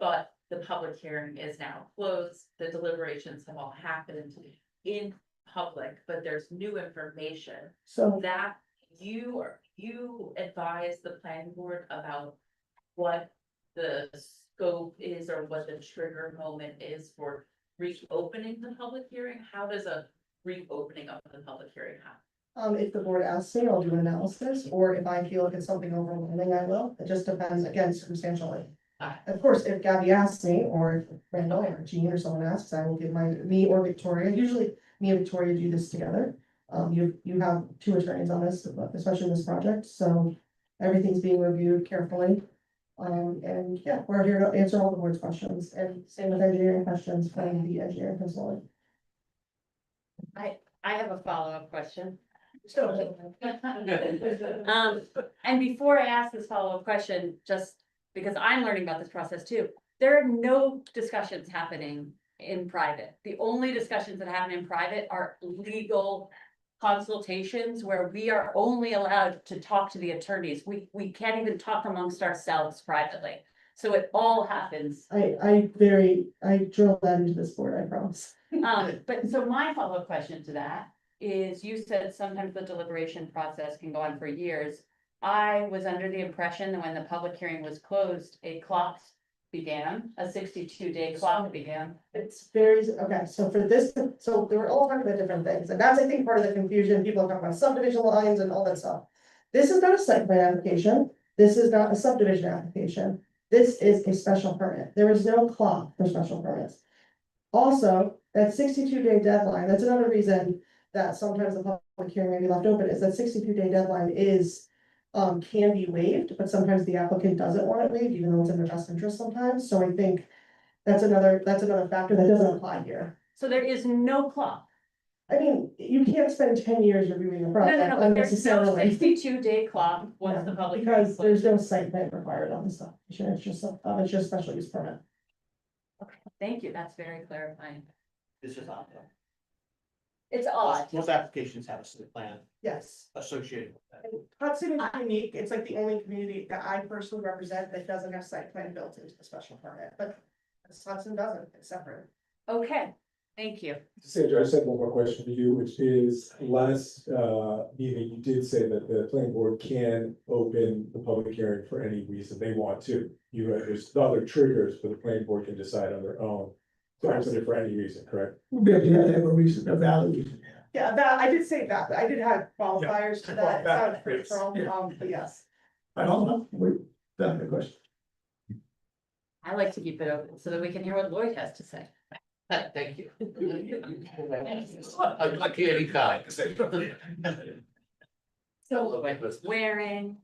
but the public hearing is now closed, the deliberations have all happened in public, but there's new information. So That you advise the planning board about what the scope is or what the trigger moment is for reopening the public hearing? How does a reopening of the public hearing happen? If the board asks me, I'll do an analysis, or if I feel like it's something overwhelming, I will. It just depends, again, circumstantially. Of course, if Gabby asks me, or if Randall or Jean or someone asks, I will give me or Victoria, usually me and Victoria do this together. You have 2 attorneys on this, especially this project, so everything's being reviewed carefully. And yeah, we're here to answer all the board's questions, and same with engineering questions from the engineering consultant. I have a follow-up question. So, And before I ask this follow-up question, just because I'm learning about this process too, there are no discussions happening in private. The only discussions that happen in private are legal consultations where we are only allowed to talk to the attorneys. We can't even talk amongst ourselves privately. So it all happens. I drill that into this board, I promise. But so my follow-up question to that is, you said sometimes the deliberation process can go on for years. I was under the impression that when the public hearing was closed, a 62-day clock began. It's very, okay, so for this, so they were all talking about different things, and that's, I think, part of the confusion. People are talking about subdivision lines and all that stuff. This is not a site plan application. This is not a subdivision application. This is a special permit. There is no clock for special permits. Also, that 62-day deadline, that's another reason that sometimes the public hearing may be left open, is that 62-day deadline is, can be waived, but sometimes the applicant doesn't want it waived, even though it's in their best interest sometimes. So I think That's another factor that doesn't apply here. So there is no clock. I mean, you can't spend 10 years reviewing the No, project no, no, but there's no unnecessarily. 62-day clock once the public. Because there's no site plan required on this stuff. It's just special use permit. Okay, thank you, that's very clarifying. This is odd. It's odd. Most applications have a site plan Yes. associated with that. Hudson is unique. It's like the only community that I personally represent that doesn't have site plan built into the special permit, but Hudson doesn't, it's separate. Okay, thank you. Sandra, I just have one more question for you, which is last meeting, you did say that the planning board can open the public hearing for any reason they want to. There's other triggers, but the planning board can decide on their own to open it for any reason, correct? We have to have a reason, a valid reason. Yeah, that, I did say that, but I did have qualifiers to that, it sounded pretty Yes. strong, Yeah. but yes. I don't know, wait, that's the question. I like to keep it open so that we can hear what Lloyd has to say. Thank you. Like any kind. So, Swearing.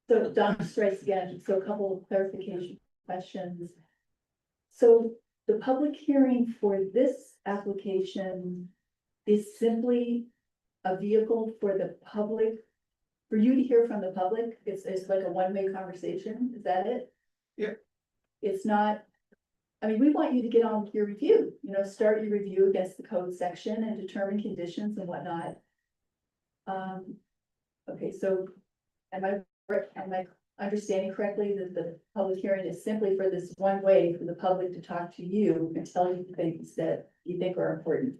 so Don strikes again, so a couple of clarification questions. So the public hearing for this application is simply a vehicle for the public, for you to hear from the public? It's like a one-way conversation, is that it? Yeah. It's not, I mean, we want you to get on with your review, start your review against the code section and determine conditions and whatnot. Okay, so am I understanding correctly that the public hearing is simply for this one way for the public to talk to you and tell you things that you think are important?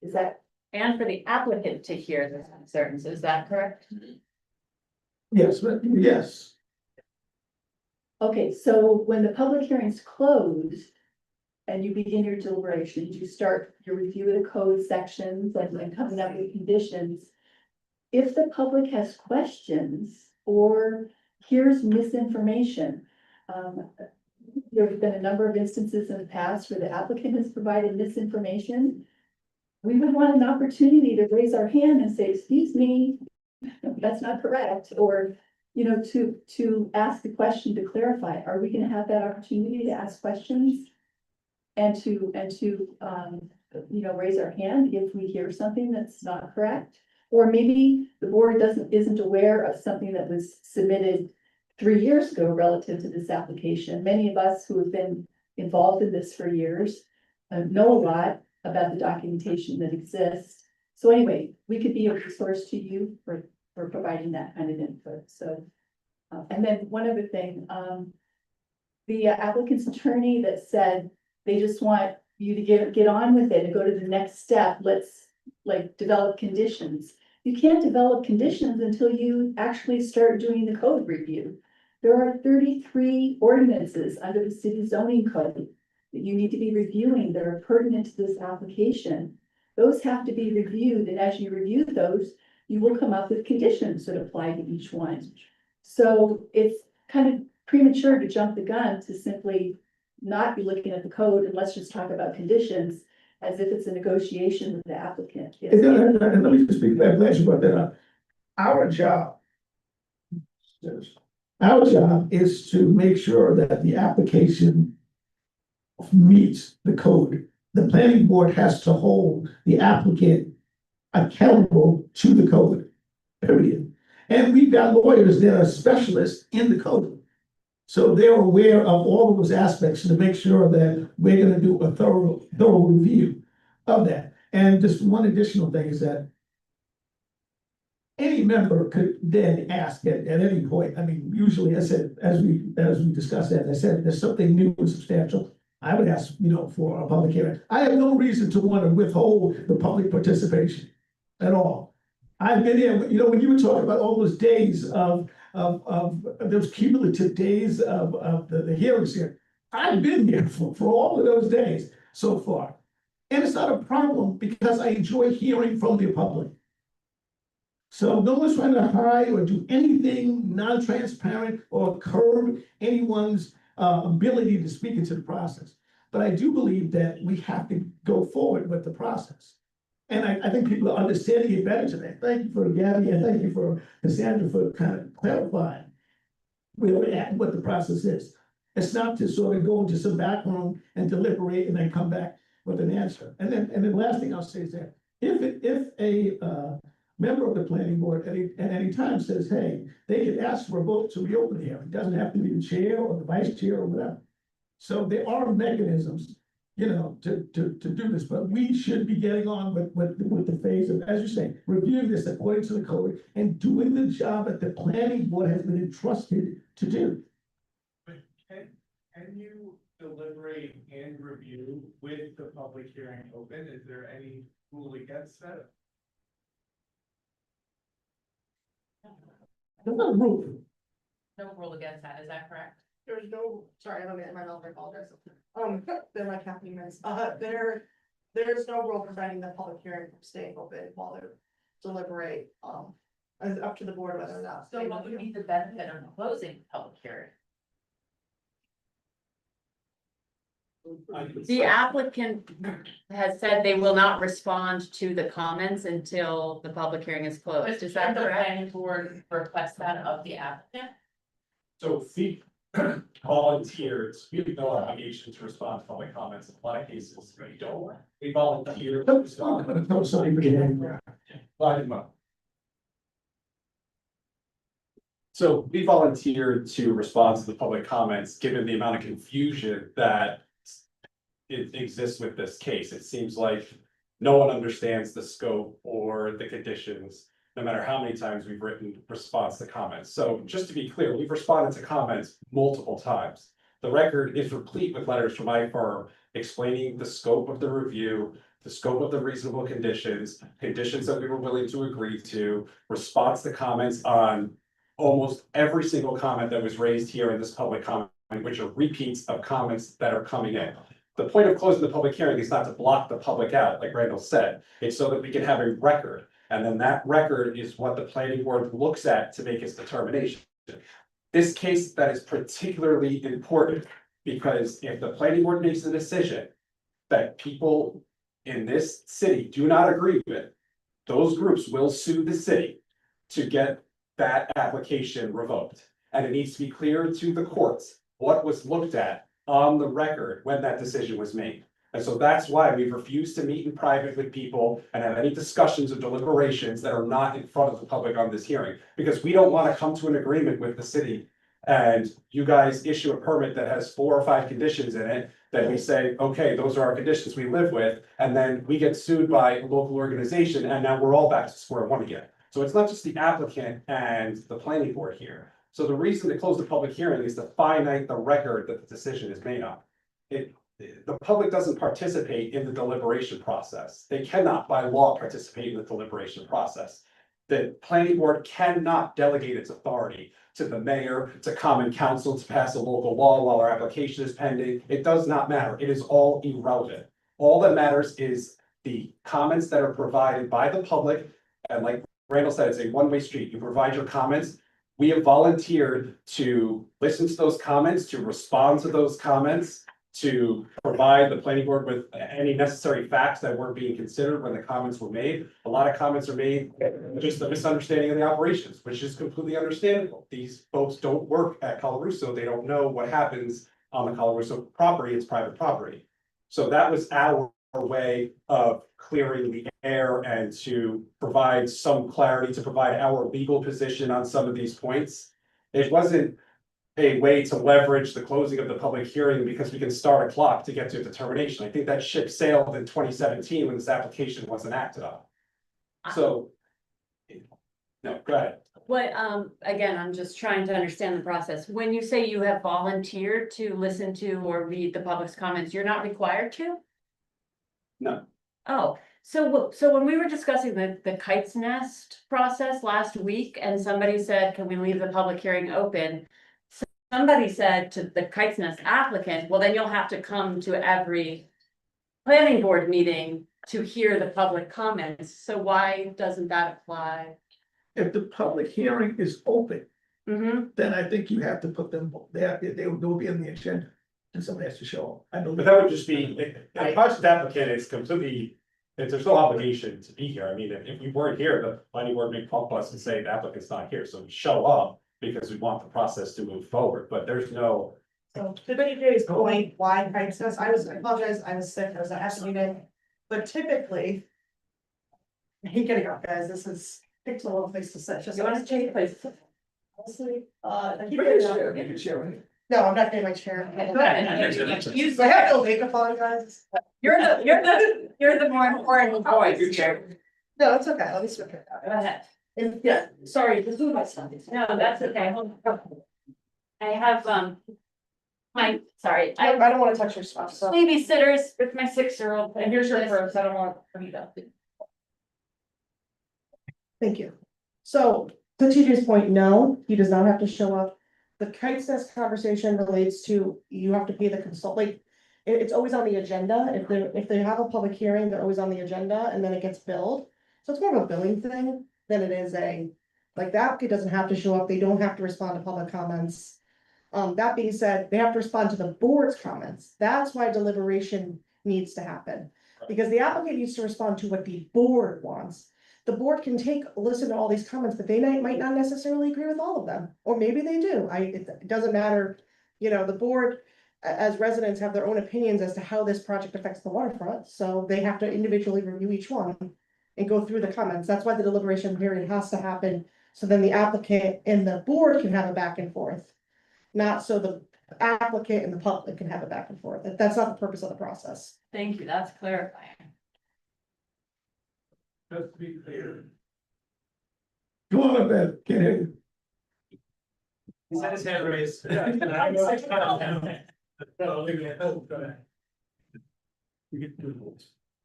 Is that? And for the applicant to hear the concerns, is that correct? Yes, but yes, Okay, so when the public hearing's closed and you begin your deliberations, you start your review of the code sections and coming up with conditions. If the public has questions or hears misinformation, there have been a number of instances in the past where the applicant has provided misinformation. We would want an opportunity to raise our hand and say, excuse me, that's not correct, or to ask the question to clarify. Are we gonna have that opportunity to ask questions? And to raise our hand if we hear something that's not correct? Or maybe the board isn't aware of something that was submitted 3 years ago relative to this application. Many of us who have been involved in this for years know a lot about the documentation that exists. So anyway, we could be a resource to you for providing that kind of input, so. And then one other thing, the applicant's attorney that said they just want you to get on with it and go to the next step, let's develop conditions. You can't develop conditions until you actually start doing the code review. There are 33 ordinances under the city zoning code that you need to be reviewing that are pertinent to this application. Those have to be reviewed, and as you review those, you will come up with conditions that apply to each one. So it's kind of premature to jump the gun to simply not be looking at the code and let's just talk about conditions as if it's a negotiation with the applicant. and let me just speak, I'm glad you brought that up. Our job is to make sure that the application meets the code. The planning board has to hold the applicant accountable to the code, period. And we've got lawyers that are specialists in the code. So they're aware of all of those aspects to make sure that we're gonna do a thorough review of that. And just one additional thing is that any member could then ask at any point, I mean, usually I said, as we discussed that, I said, there's something new and substantial. I would ask, for a public hearing. I have no reason to want to withhold the public participation at all. I've been there, when you were talking about all those days of those cumulative days of the hearings here. I've been here for all of those days so far. And it's not a problem because I enjoy hearing from the public. So no one's trying to hide or do anything non-transparent or curb anyone's ability to speak into the process. But I do believe that we have to go forward with the process. And I think people are understanding it better today. Thank you for Gabby and thank you for Cassandra for kind of clarifying where we're at and what the process is. It's not to sort of go into some back room and deliberate and then come back with an answer. And then the last thing I'll say is that if a member of the planning board at any time says, hey, they can ask for a vote to reopen the hearing. It doesn't have to be the chair or the vice chair or whatever. So there are mechanisms, you know, to do this, but we should be getting on with the phase of, as you say, reviewing this according to the code and doing the job that the planning board has been entrusted to do. Can you deliberate and review with the public hearing open? Is there any rule against that? There's no rule. No rule against that, is that correct? There's no, sorry, I don't get my mouth, I apologize. They're my caffeine meds. There's no rule preventing the public hearing from staying open while they deliberate. It's up to the board whether or not. So what would be the benefit of closing the public hearing? The applicant has said they will not respond to the comments until the public hearing is closed. Is that correct? The planning board request that of the applicant? So we volunteered, we have no obligation to respond to public comments. In a lot of cases, we don't. We volunteer. to respond. So we volunteered to respond to the public comments, given the amount of confusion that it exists with this case. It seems like no one understands the scope or the conditions, no matter how many times we've written response to comments. So just to be clear, we've responded to comments multiple times. The record is replete with letters from my firm explaining the scope of the review, the scope of the reasonable conditions, conditions that we were willing to agree to, response to comments on almost every single comment that was raised here in this public comment, which are repeats of comments that are coming in. The point of closing the public hearing is not to block the public out, like Randall said. It's so that we can have a record. And then that record is what the planning board looks at to make its determination. This case that is particularly important because if the planning board makes a decision that people in this city do not agree with, those groups will sue the city to get that application revoked. And it needs to be clear to the courts what was looked at on the record when that decision was made. And so that's why we've refused to meet in private with people and have any discussions or deliberations that are not in front of the public on this hearing. Because we don't want to come to an agreement with the city and you guys issue a permit that has 4 or 5 conditions in it that we say, okay, those are our conditions we live with, and then we get sued by a local organization and now we're all back to square one again. So it's not just the applicant and the planning board here. So the reason to close the public hearing is to finite the record that the decision is made on. The public doesn't participate in the deliberation process. They cannot by law participate in the deliberation process. The planning board cannot delegate its authority to the mayor, to common council to pass a local law while our application is pending. It does not matter. It is all irrelevant. All that matters is the comments that are provided by the public. And like Randall said, it's a one-way street. You provide your comments. We have volunteered to listen to those comments, to respond to those comments, to provide the planning board with any necessary facts that weren't being considered when the comments were made. A lot of comments are made just a misunderstanding of the operations, which is completely understandable. These folks don't work at Colarusso. They don't know what happens on the Colarusso property. It's private property. So that was our way of clearing the air and to provide some clarity, to provide our legal position on some of these points. It wasn't a way to leverage the closing of the public hearing because we can start a clock to get to a determination. I think that ship sailed in 2017 when this application wasn't acted on. So, no, go ahead. What, again, I'm just trying to understand the process. When you say you have volunteered to listen to or read the public's comments, you're not required to? No. Oh, so when we were discussing the Kite's Nest process last week and somebody said, can we leave the public hearing open? Somebody said to the Kite's Nest applicant, well, then you'll have to come to every planning board meeting to hear the public comments. So why doesn't that apply? If the public hearing is open, Mm-hmm. then I think you have to put them, they'll be in the agenda and somebody has to show up. I believe. But that would just be, the project applicant is completely, there's no obligation to be here. I mean, if we weren't here, the planning board may pump us and say the applicant's not here, so we show up because we want the process to move forward, but there's no So to BJ's point, why kite says, I apologize, I was sick, I was estimated, but typically. I hate getting up, guys, this is, it's a little place to sit, just. You wanna change places? Honestly, I keep getting up. You can share it. No, I'm not getting my chair. You I have no makeup on, guys. You're the more important voice here. No, it's okay, let me switch it Go ahead. And yeah, sorry, this is my son. No, that's okay. I have, sorry, I I don't wanna touch your stuff, so. babysitters with my 6-year-old. And here's your purse, I don't want to read up. Thank you. So, to TJ's point, no, he does not have to show up. The kite desk conversation relates to, you have to pay the like, it's always on the agenda, if they have a public hearing, they're always on the agenda, and then it gets billed. So it's more of a billing thing than it is like, the applicant doesn't have to show up, they don't have to respond to public comments. That being said, they have to respond to the board's comments, that's why deliberation needs to happen. Because the applicant needs to respond to what the board wants. The board can listen to all these comments, but they might not necessarily agree with all of them, or maybe they do, it doesn't matter. You know, the board, as residents, have their own opinions as to how this project affects the waterfront, so they have to individually review each one. And go through the comments, that's why the deliberation period has to happen, so then the applicant and the board can have a back and forth. Not so the applicant and the public can have a back and forth, that's not the purpose of the process. Thank you, that's clarifying. Just to be clear. Come on up, Ed, can't hear you. He said his hand raised.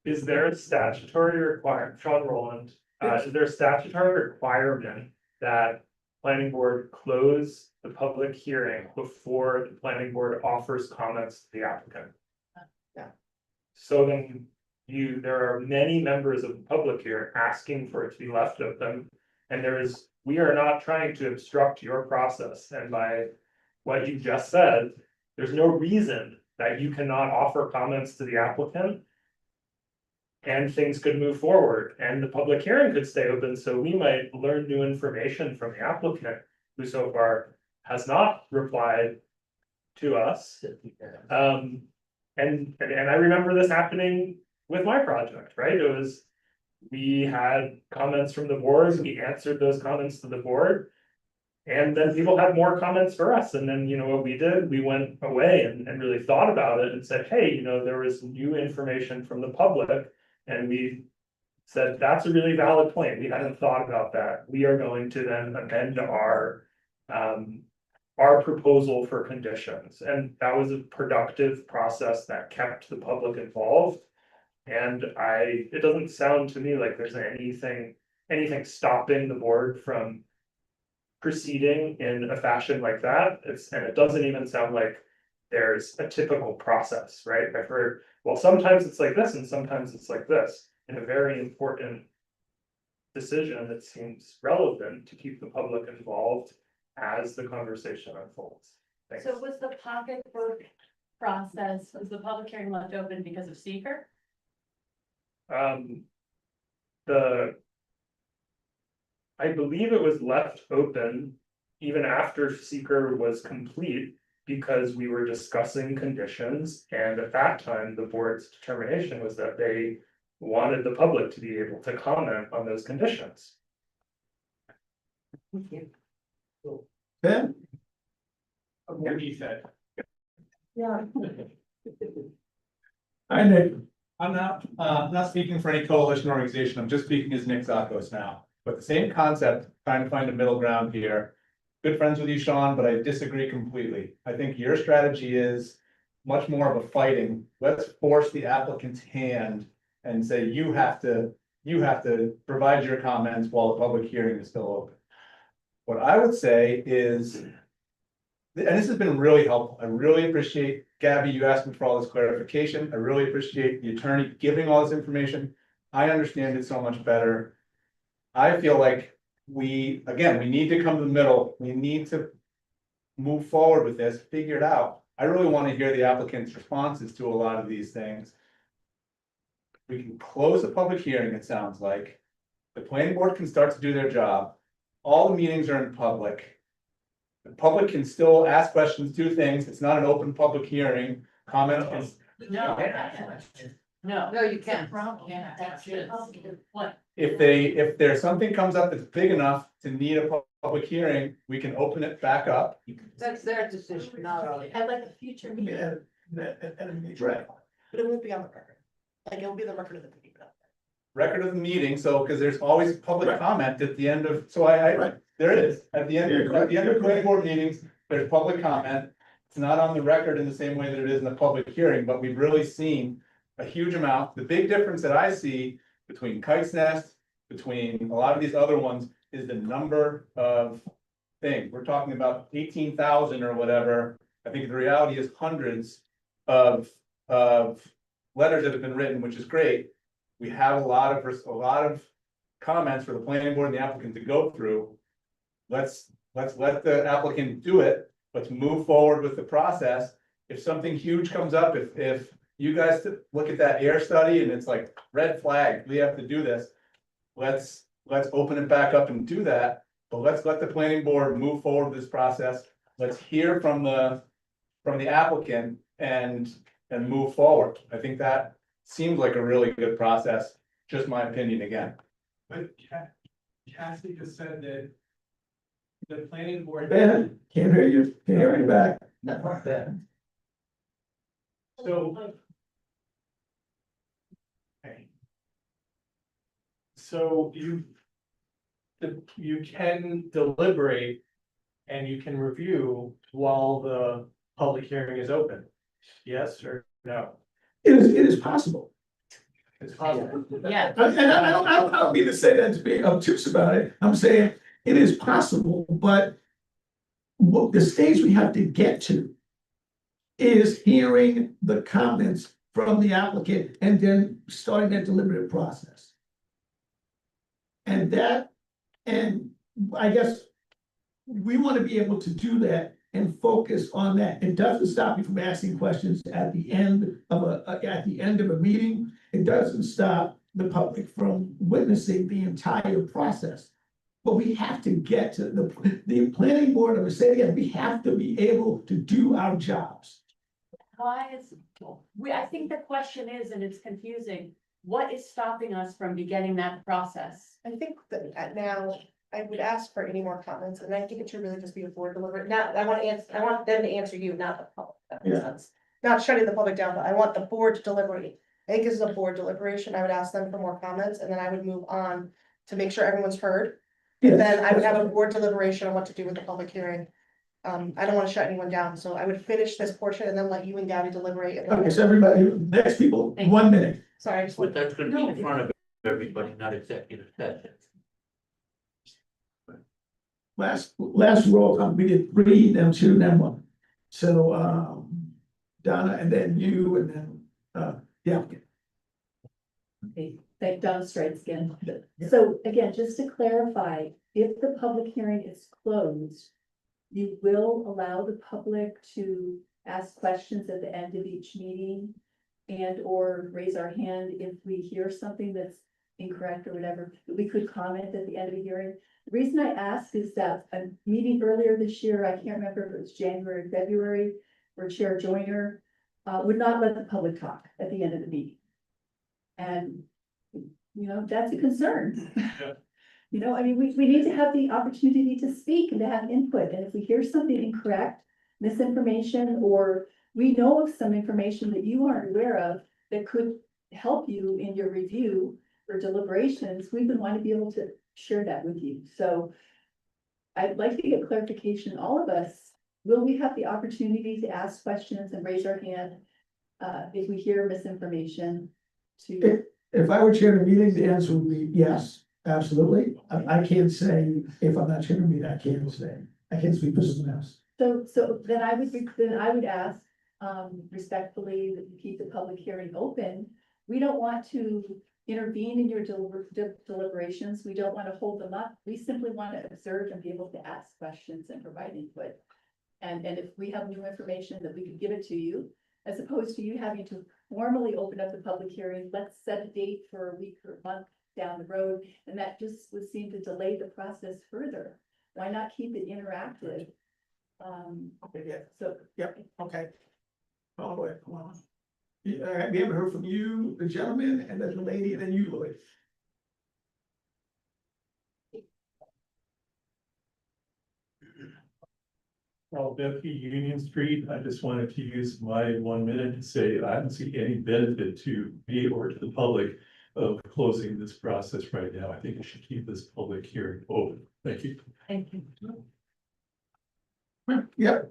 Is there a statutory requirement, Sean Rowland, is there a statutory requirement that planning board close the public hearing before the planning board offers comments to the applicant? Yeah. So then there are many members of the public here asking for it to be left open. And we are not trying to obstruct your process, and by what you just said, there's no reason that you cannot offer comments to the applicant. And things could move forward and the public hearing could stay open, so we might learn new information from the applicant, who so far has not replied to us. And I remember this happening with my project, right? We had comments from the board, we answered those comments to the board. And then people had more comments for us, and then, what we did, we went away and really thought about it and said, hey, there was new information from the public. And we said, that's a really valid point, we hadn't thought about that, we are going to then amend our proposal for conditions, and that was a productive process that kept the public involved. And it doesn't sound to me like there's anything stopping the board from proceeding in a fashion like that. And it doesn't even sound like there's a typical process, right? I've heard, well, sometimes it's like this and sometimes it's like this. In a very important decision, it seems relevant to keep the public involved as the conversation unfolds. Thanks. So was the pocketbook process, was the public hearing left open because of seeker? I believe it was left open even after seeker was complete, because we were discussing conditions, and at that time, the board's determination was that they wanted the public to be able to comment on those conditions. Thank you. Ben? What you said. Yeah. Hi, Nick. I'm not speaking for any coalition organization, I'm just speaking as Nick Zakos now. But the same concept, trying to find a middle ground here. Good friends with you, Sean, but I disagree completely. I think your strategy is much more of a fighting. Let's force the applicant's hand and say, you have to provide your comments while the public hearing is still open. What I would say is, and this has been really helpful, I really appreciate, Gabby, you asking for all this clarification. I really appreciate the attorney giving all this information. I understand it so much better. I feel like we need to come to the middle. We need to move forward with this, figure it out. I really want to hear the applicant's responses to a lot of these things. We can close the public hearing, it sounds like. The planning board can start to do their job. All the meetings are in public. The public can still ask questions, do things. It's not an open public hearing. Comments can No, you can't. if there's something comes up that's big enough to need a public hearing, we can open it back up. That's their decision, not ours. I'd like a future meeting, Right. but it won't be on the record. Like, it will be the record of the meeting. Record of the meeting, so, because there's always public comment at the end of, so I, there it is. At the end of planning board meetings, there's public comment. It's not on the record in the same way that it is in the public hearing, but we've really seen a huge amount. The big difference that I see between Kite's Nest, between a lot of these other ones, is the number of things. We're talking about 18,000 or whatever. I think the reality is hundreds of letters that have been written, which is great. We have a lot of comments for the planning board and the applicant to go through. Let's let the applicant do it. Let's move forward with the process. If something huge comes up, if you guys look at that air study and it's like red flag, we have to do this. Let's open it back up and do that. But let's let the planning board move forward with this process. Let's hear from the applicant and move forward. I think that seems like a really good process. Just my opinion again. But Cassie just said that the planning board. Ben, can't hear you, can't hear you back. Not that. So. Okay. So you can deliberate and you can review while the public hearing is open. Yes or no? It is possible. It's possible. Yeah. And I don't mean to say that to be obtuse about it. I'm saying it is possible, but what the stage we have to get to is hearing the comments from the applicant and then starting that deliberative process. And I guess we want to be able to do that and focus on that. It doesn't stop you from asking questions at the end of a meeting. It doesn't stop the public from witnessing the entire process. But we have to get to the planning board, I'm gonna say it again, we have to be able to do our jobs. Why is, I think the question is, and it's confusing, what is stopping us from beginning that process? I think that now, I would ask for any more comments, and I think it should really just be a board deliberate, I want them to answer you, not the public, that makes sense. Not shutting the public down, but I want the board to deliberate. I think this is a board deliberation, I would ask them for more comments, and then I would move on to make sure everyone's heard. And then I would have a board deliberation on what to do with the public hearing. I don't want to shut anyone down, so I would finish this portion and then let you and Gabby deliberate. And then- Okay, so everybody, next people, 1 minute. Sorry, I just. But that's gonna be in front of everybody, not executive session. Last roll call, we did 3, then 2, then 1. So, Donna, and then you, and then, yeah. Okay, thank Donna Straits again. So again, just to clarify, if the public hearing is closed, you will allow the public to ask questions at the end of each meeting and or raise our hand if we hear something that's incorrect or whatever. We could comment at the end of the hearing. The reason I ask is that a meeting earlier this year, I can't remember if it was January or February, where Chair Joyner would not let the public talk at the end of the meeting. And, you know, that's a concern. Yeah. You know, I mean, we need to have the opportunity to speak and to have input. And if we hear something incorrect, misinformation, or we know of some information that you aren't aware of that could help you in your review or deliberations, we would want to be able to share that with you. So I'd like to get clarification, all of us, will we have the opportunity to ask questions and raise our hand if we hear misinformation? If I were chairing a meeting, the answer would be yes, absolutely. I can't say, if I'm not chairing a meeting, I can't speak for someone else. So then I would ask respectfully that you keep the public hearing open. We don't want to intervene in your deliberations. We don't want to hold them up. We simply want to observe and be able to ask questions and provide input. And if we have new information, that we can give it to you, as opposed to you having to formally open up the public hearing. Let's set a date for a week or a month down the road, and that just would seem to delay the process further. Why not keep it interactive Okay, yeah, So yep, okay. All the way, come on. We haven't heard from you, the gentleman, and then the lady, and then you, Lloyd. Well, Deputy Union Street, I just wanted to use my 1 minute to say I don't see any benefit to me or to the public of closing this process right now. I think we should keep this public hearing open. Thank you. thank you. Yep.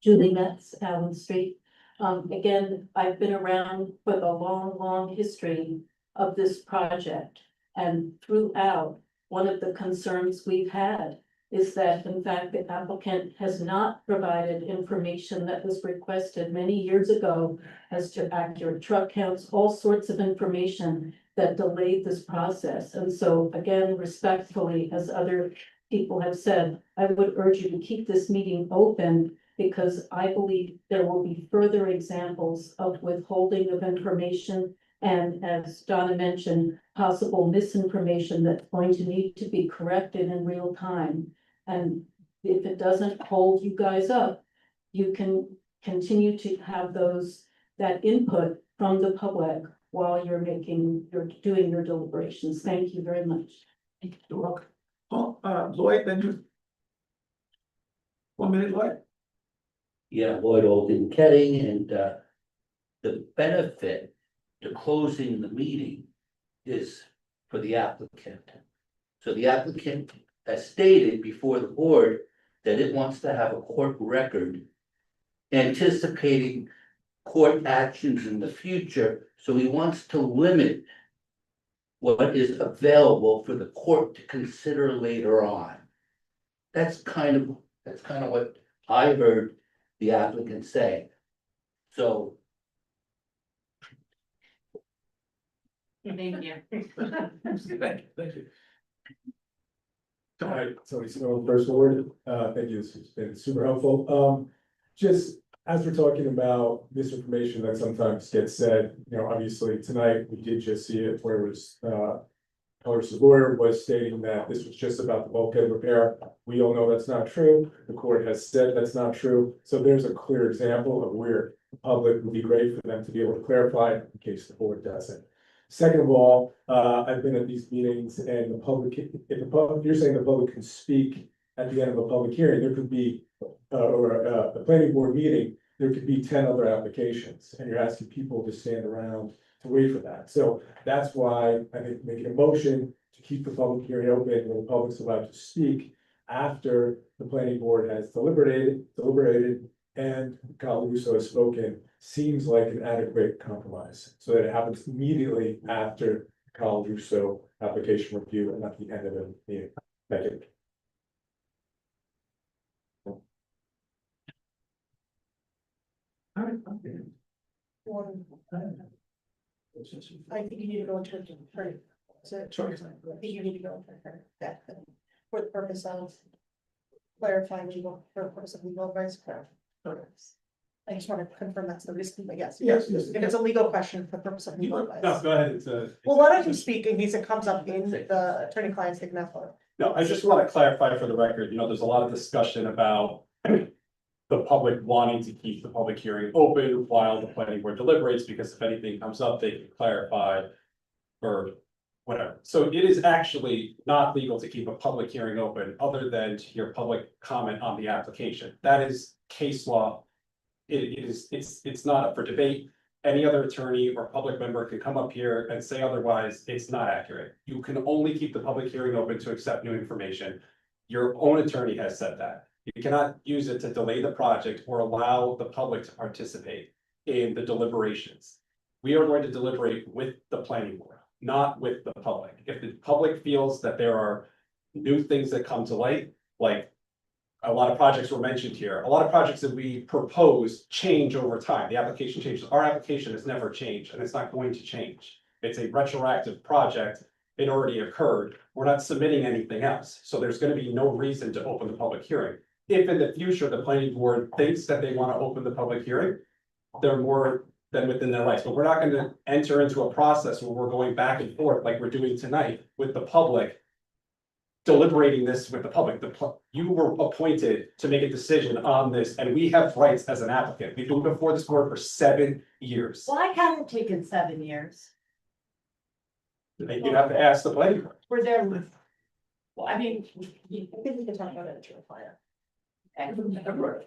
Julie Metz, Allen Street. Again, I've been around with a long, long history of this project. And throughout, one of the concerns we've had is that in fact, the applicant has not provided information that was requested many years ago as to accurate truck counts, all sorts of information that delayed this process. And so again, respectfully, as other people have said, I would urge you to keep this meeting open because I believe there will be further examples of withholding of information. And as Donna mentioned, possible misinformation that's going to need to be corrected in real time. And if it doesn't hold you guys up, you can continue to have that input from the public while you're doing your deliberations. Thank you very much. You're welcome. Oh, Lloyd, then you. 1 minute, Lloyd. Yeah, Lloyd Olden Ketting, and the benefit to closing the meeting is for the applicant. So the applicant has stated before the board that it wants to have a court record anticipating court actions in the future. So he wants to limit what is available for the court to consider later on. That's kind of what I heard the applicant say. So. Thank you. Thank you. All right, so he's going first word. Thank you. This has been super helpful. Just as we're talking about misinformation that sometimes gets said, obviously tonight we did just see it where it was, Color's lawyer was stating that this was just about the bulkhead repair. We all know that's not true. The court has said that's not true. So there's a clear example of where the public would be great for them to be able to clarify in case the board doesn't. Second of all, I've been at these meetings and the public, you're saying the public can speak at the end of a public hearing, there could be, or a planning board meeting, there could be 10 other applications and you're asking people to stand around to wait for that. So that's why I think making a motion to keep the public hearing open when the public's allowed to speak after the planning board has deliberated and Kyle Russo has spoken seems like an adequate compromise. So that it happens immediately after Kyle Russo application review and at the end of the meeting. Thank you. All right, okay. I think you need to go into it. I think you need to go into that for the purpose of clarifying legal, for the purpose of legal advice. I just want to confirm that's the reason, but yes. Yes. If it's a legal question for the purpose of legal advice. No, go ahead. Well, why don't you speak in case it comes up in the attorney-client statement? No, I just want to clarify for the record, there's a lot of discussion about the public wanting to keep the public hearing open while the planning board deliberates, because if anything comes up, they can clarify or whatever. So it is actually not legal to keep a public hearing open other than to hear public comment on the application. That is case law. It's not up for debate. Any other attorney or public member can come up here and say otherwise. It's not accurate. You can only keep the public hearing open to accept new information. Your own attorney has said that. You cannot use it to delay the project or allow the public to participate in the deliberations. We are going to deliberate with the planning board, not with the public. If the public feels that there are new things that come to light, like a lot of projects were mentioned here, a lot of projects that we propose change over time. The application changes. Our application has never changed and it's not going to change. It's a retroactive project. It already occurred. We're not submitting anything else. So there's going to be no reason to open the public hearing. If in the future the planning board thinks that they want to open the public hearing, they're more than within their rights, but we're not gonna enter into a process where we're going back and forth like we're doing tonight with the public. Deliberating this with the public, you were appointed to make a decision on this, and we have rights as an applicant. We've been before this board for 7 years. Why hasn't taken 7 years? You have to ask the planning board. We're there with. Well, I mean, I think we can talk about it through a fire.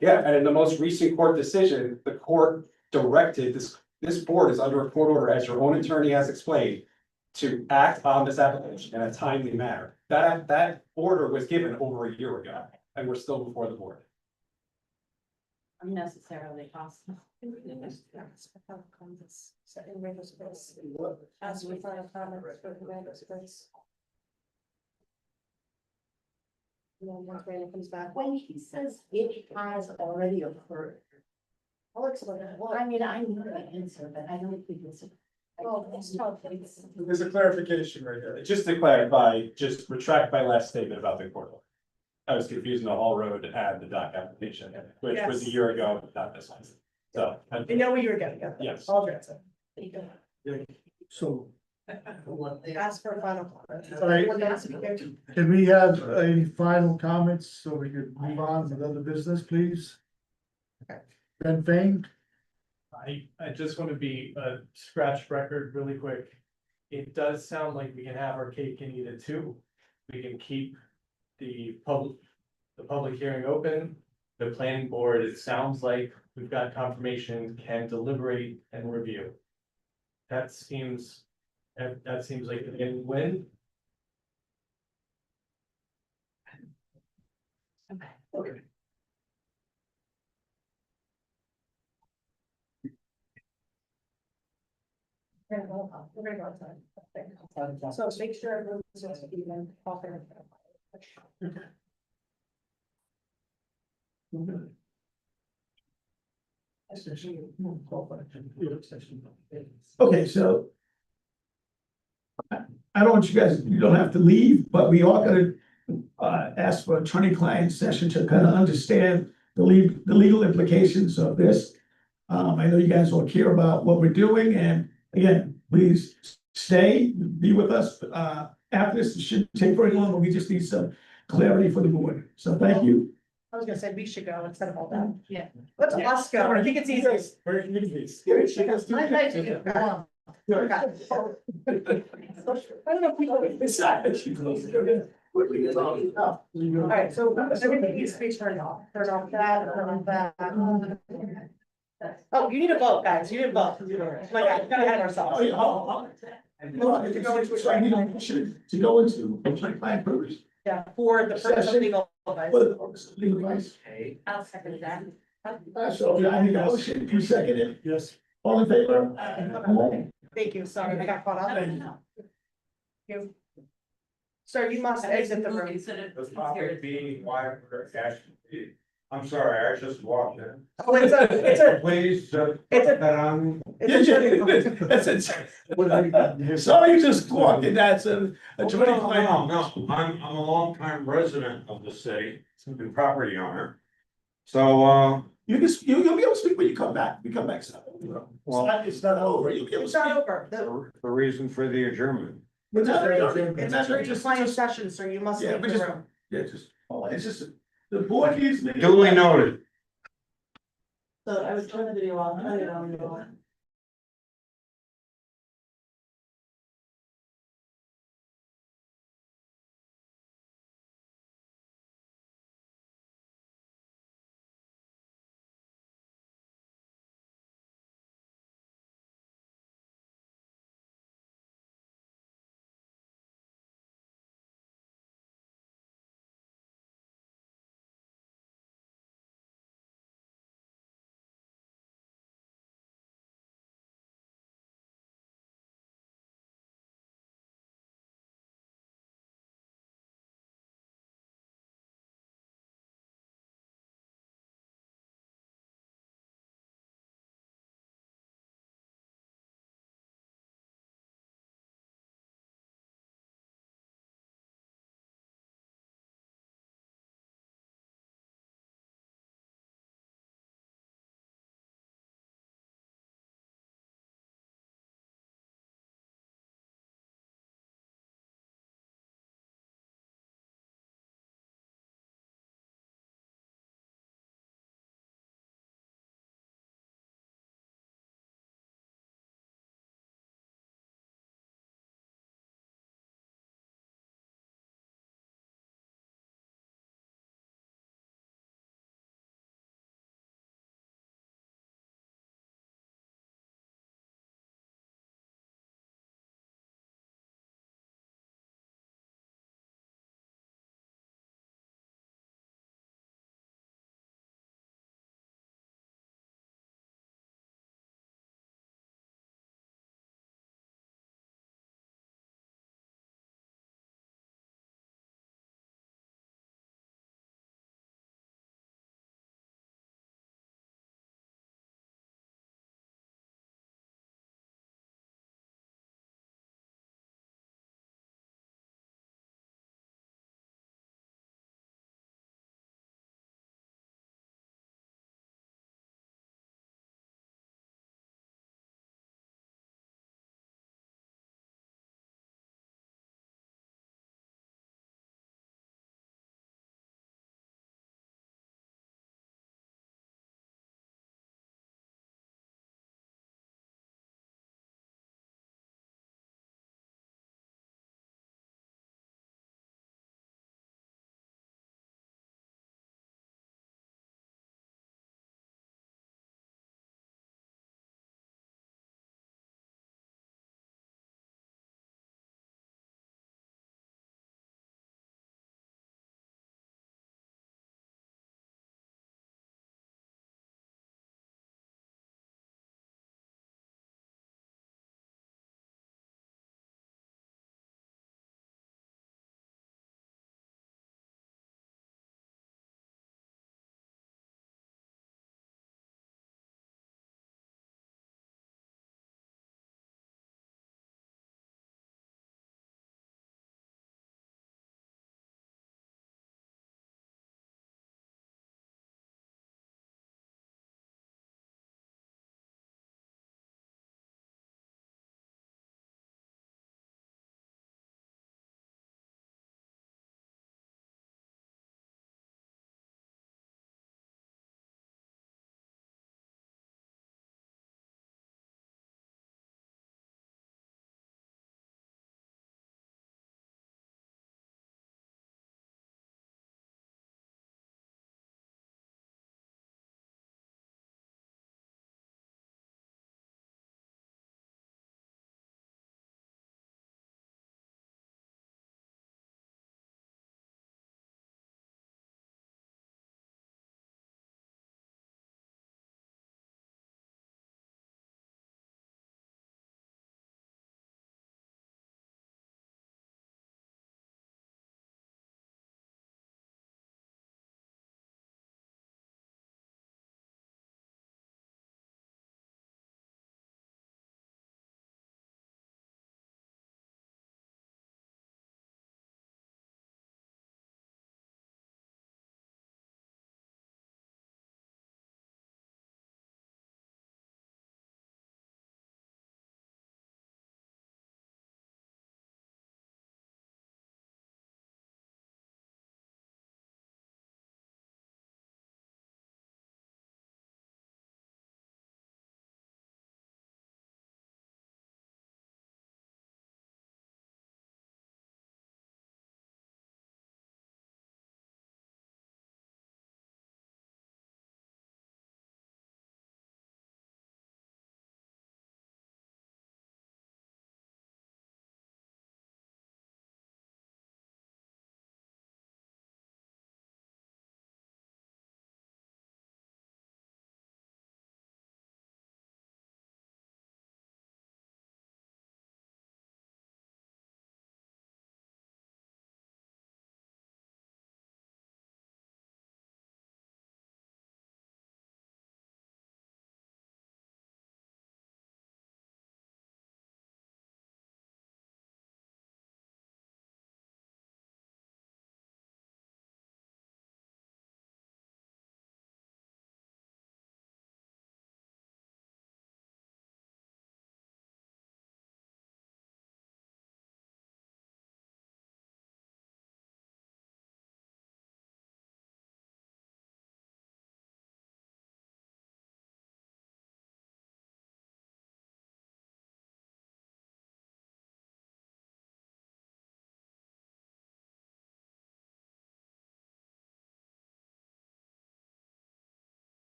Yeah, and in the most recent court decision, the court directed this board is under a court order, as your own attorney has explained, to act on this application in a timely manner. That order was given over a year ago, and we're still before the board. Unnecessarily costly. As we find comments for the random space. And then once Brandon comes back, when he says it has already occurred. I'll explain that. Well, I mean, I know the answer, but I don't think it's. Well, it's not. There's a clarification right here. Just to clarify, just retract my last statement about the court order. I was confusing the Hall Road and the dock application, which was a year ago, not this one. So. I know what you were getting at. Yes. I'll address it. So Ask for a final comment. All right. Anyone else here? can we have any final comments so we could move on with other business, please? Ben Fain? I just want to be a scratch record really quick. It does sound like we can have our cake and eat it too. We can keep the public hearing open. The planning board, it sounds like we've got confirmation, can deliberate and review. That seems like a win. Okay. We're gonna go outside. So make sure everyone's just even off there. Okay, so. I don't want you don't have to leave, but we are gonna ask for attorney-client session to kind of understand the legal implications of this. I know you guys all care about what we're doing, and again, please stay, be with us. After this, it shouldn't take very long, but we just need some clarity for the board. So thank you. I was gonna say we should go instead of all that. Yeah. Let's us go. I think it's easiest. I'd like to go. I don't know if we. All right, so everything needs to be turned off. Turn off that, turn off that. Oh, you need a vote, guys. You need a vote. Like, I gotta have ourselves. To go into attorney-client privilege. Yeah, for the purpose of legal advice. For the purpose of legal advice. I'll second that. So I need a motion, you second it. Yes. All in favor? Thank you, sorry, I got caught up. You. Sir, you must exit the room. The topic being why we're actually, I'm sorry, I just walked in. Oh, it's a. Please, It's a- that on. Sorry, you just walked in, that's a No, attorney-client. I'm a longtime resident of the city, and property owner. So, You'll be able to speak when you come back, so. Well- It's not over, you'll be able to It's speak. not over. the reason for the adjournment. It's not over. It's a client session, so you must Yeah, leave but the just, room. it's just, the board needs. Duly noted. So I would turn the video on.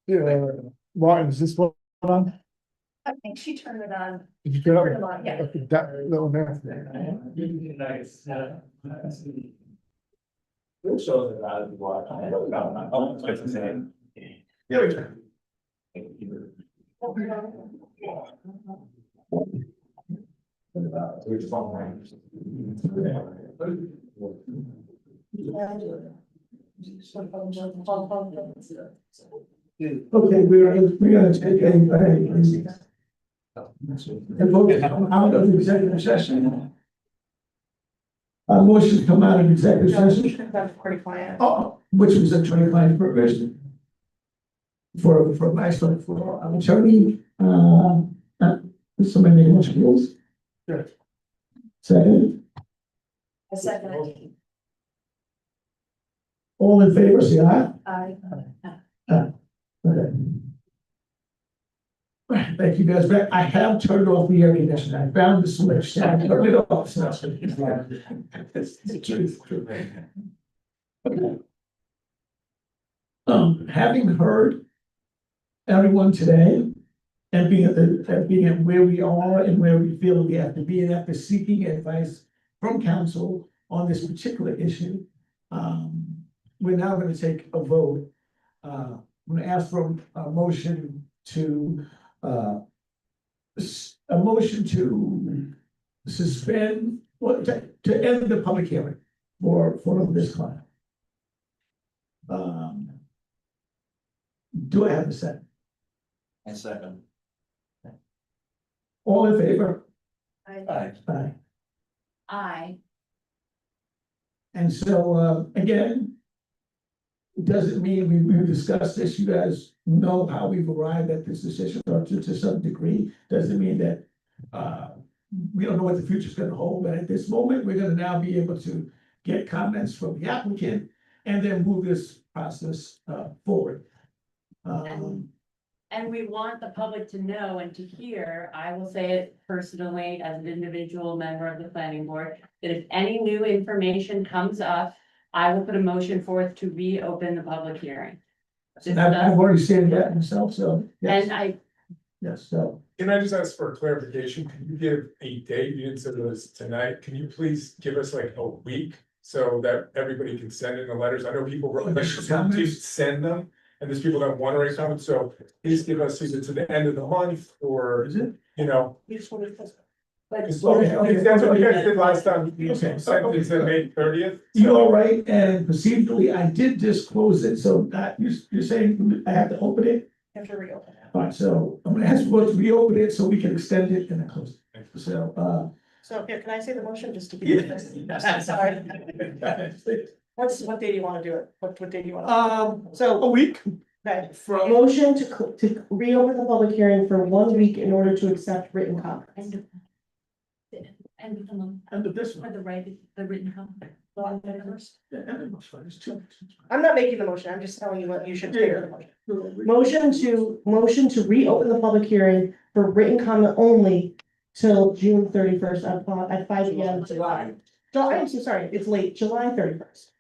Martin, is this one on? I think she turned it on. Did you turn Turn it it on? on, yeah. Okay, that little there. Nice, yeah. It shows it out of the water. Oh, it's good to say. Yeah, we do. Okay, we're gonna take a vote to come out of executive session. Motion to come out of executive session, which was a attorney-client provision. For advice for an attorney, somebody make a motion, please. Sure. Second, A second. all in favor, say aye. Okay. Thank you guys, but I have turned off the air conditioner, I found the switch, so I turned it off. So. It's the truth. Okay. Having heard everyone today, and being at where we are and where we feel we have to be, and after seeking advice from council on this particular issue, we're now going to take a vote. I'm going to ask for a motion to suspend, well, to end the public hearing for this client. Do I have a second? And second. All in favor? Aye. Aye. Aye. And so, again, it doesn't mean we discussed this, you guys know how we've arrived at this decision, or to some degree, doesn't mean that, we don't know what the future's gonna hold, but at this moment, we're gonna now be able to get comments from the applicant and then move this process, forward. And we want the public to know and to hear, I will say it personally as an individual member of the planning board, that if any new information comes up, I will put a motion forth to reopen the public hearing. And I've already stated that myself, so, And I, yes, so. Can I just ask for clarification? Can you give a date? You didn't say it was tonight. Can you please give us like a week so that everybody can send in the letters? I know people were to send them, and there's people that want to write comments, so please give us either to the end of the month or, Is it? you know. You just wanted to. Because Okay. that's what you guys did last time. You Okay. sent it to May 30th. You're right, and procedurally, I did disclose it, so that, you're saying I have to open it? You have to reopen it. All right, so I'm gonna ask you to reopen it so we can extend it and then close it. So, So here, can I say the motion just to be? Yes. I'm sorry. What day do you want to do it? What day do you want? So a week Okay. from. Motion to reopen the public hearing for 1 week in order to accept written comments. And End of this one. the written comment. Yeah, end of this one. It's 2 weeks. I'm not making the motion, I'm just telling you what you should take the motion. Motion to reopen the public hearing for written comment only till June 31st at 5 p.m. July. I'm so sorry, it's late, July 31st.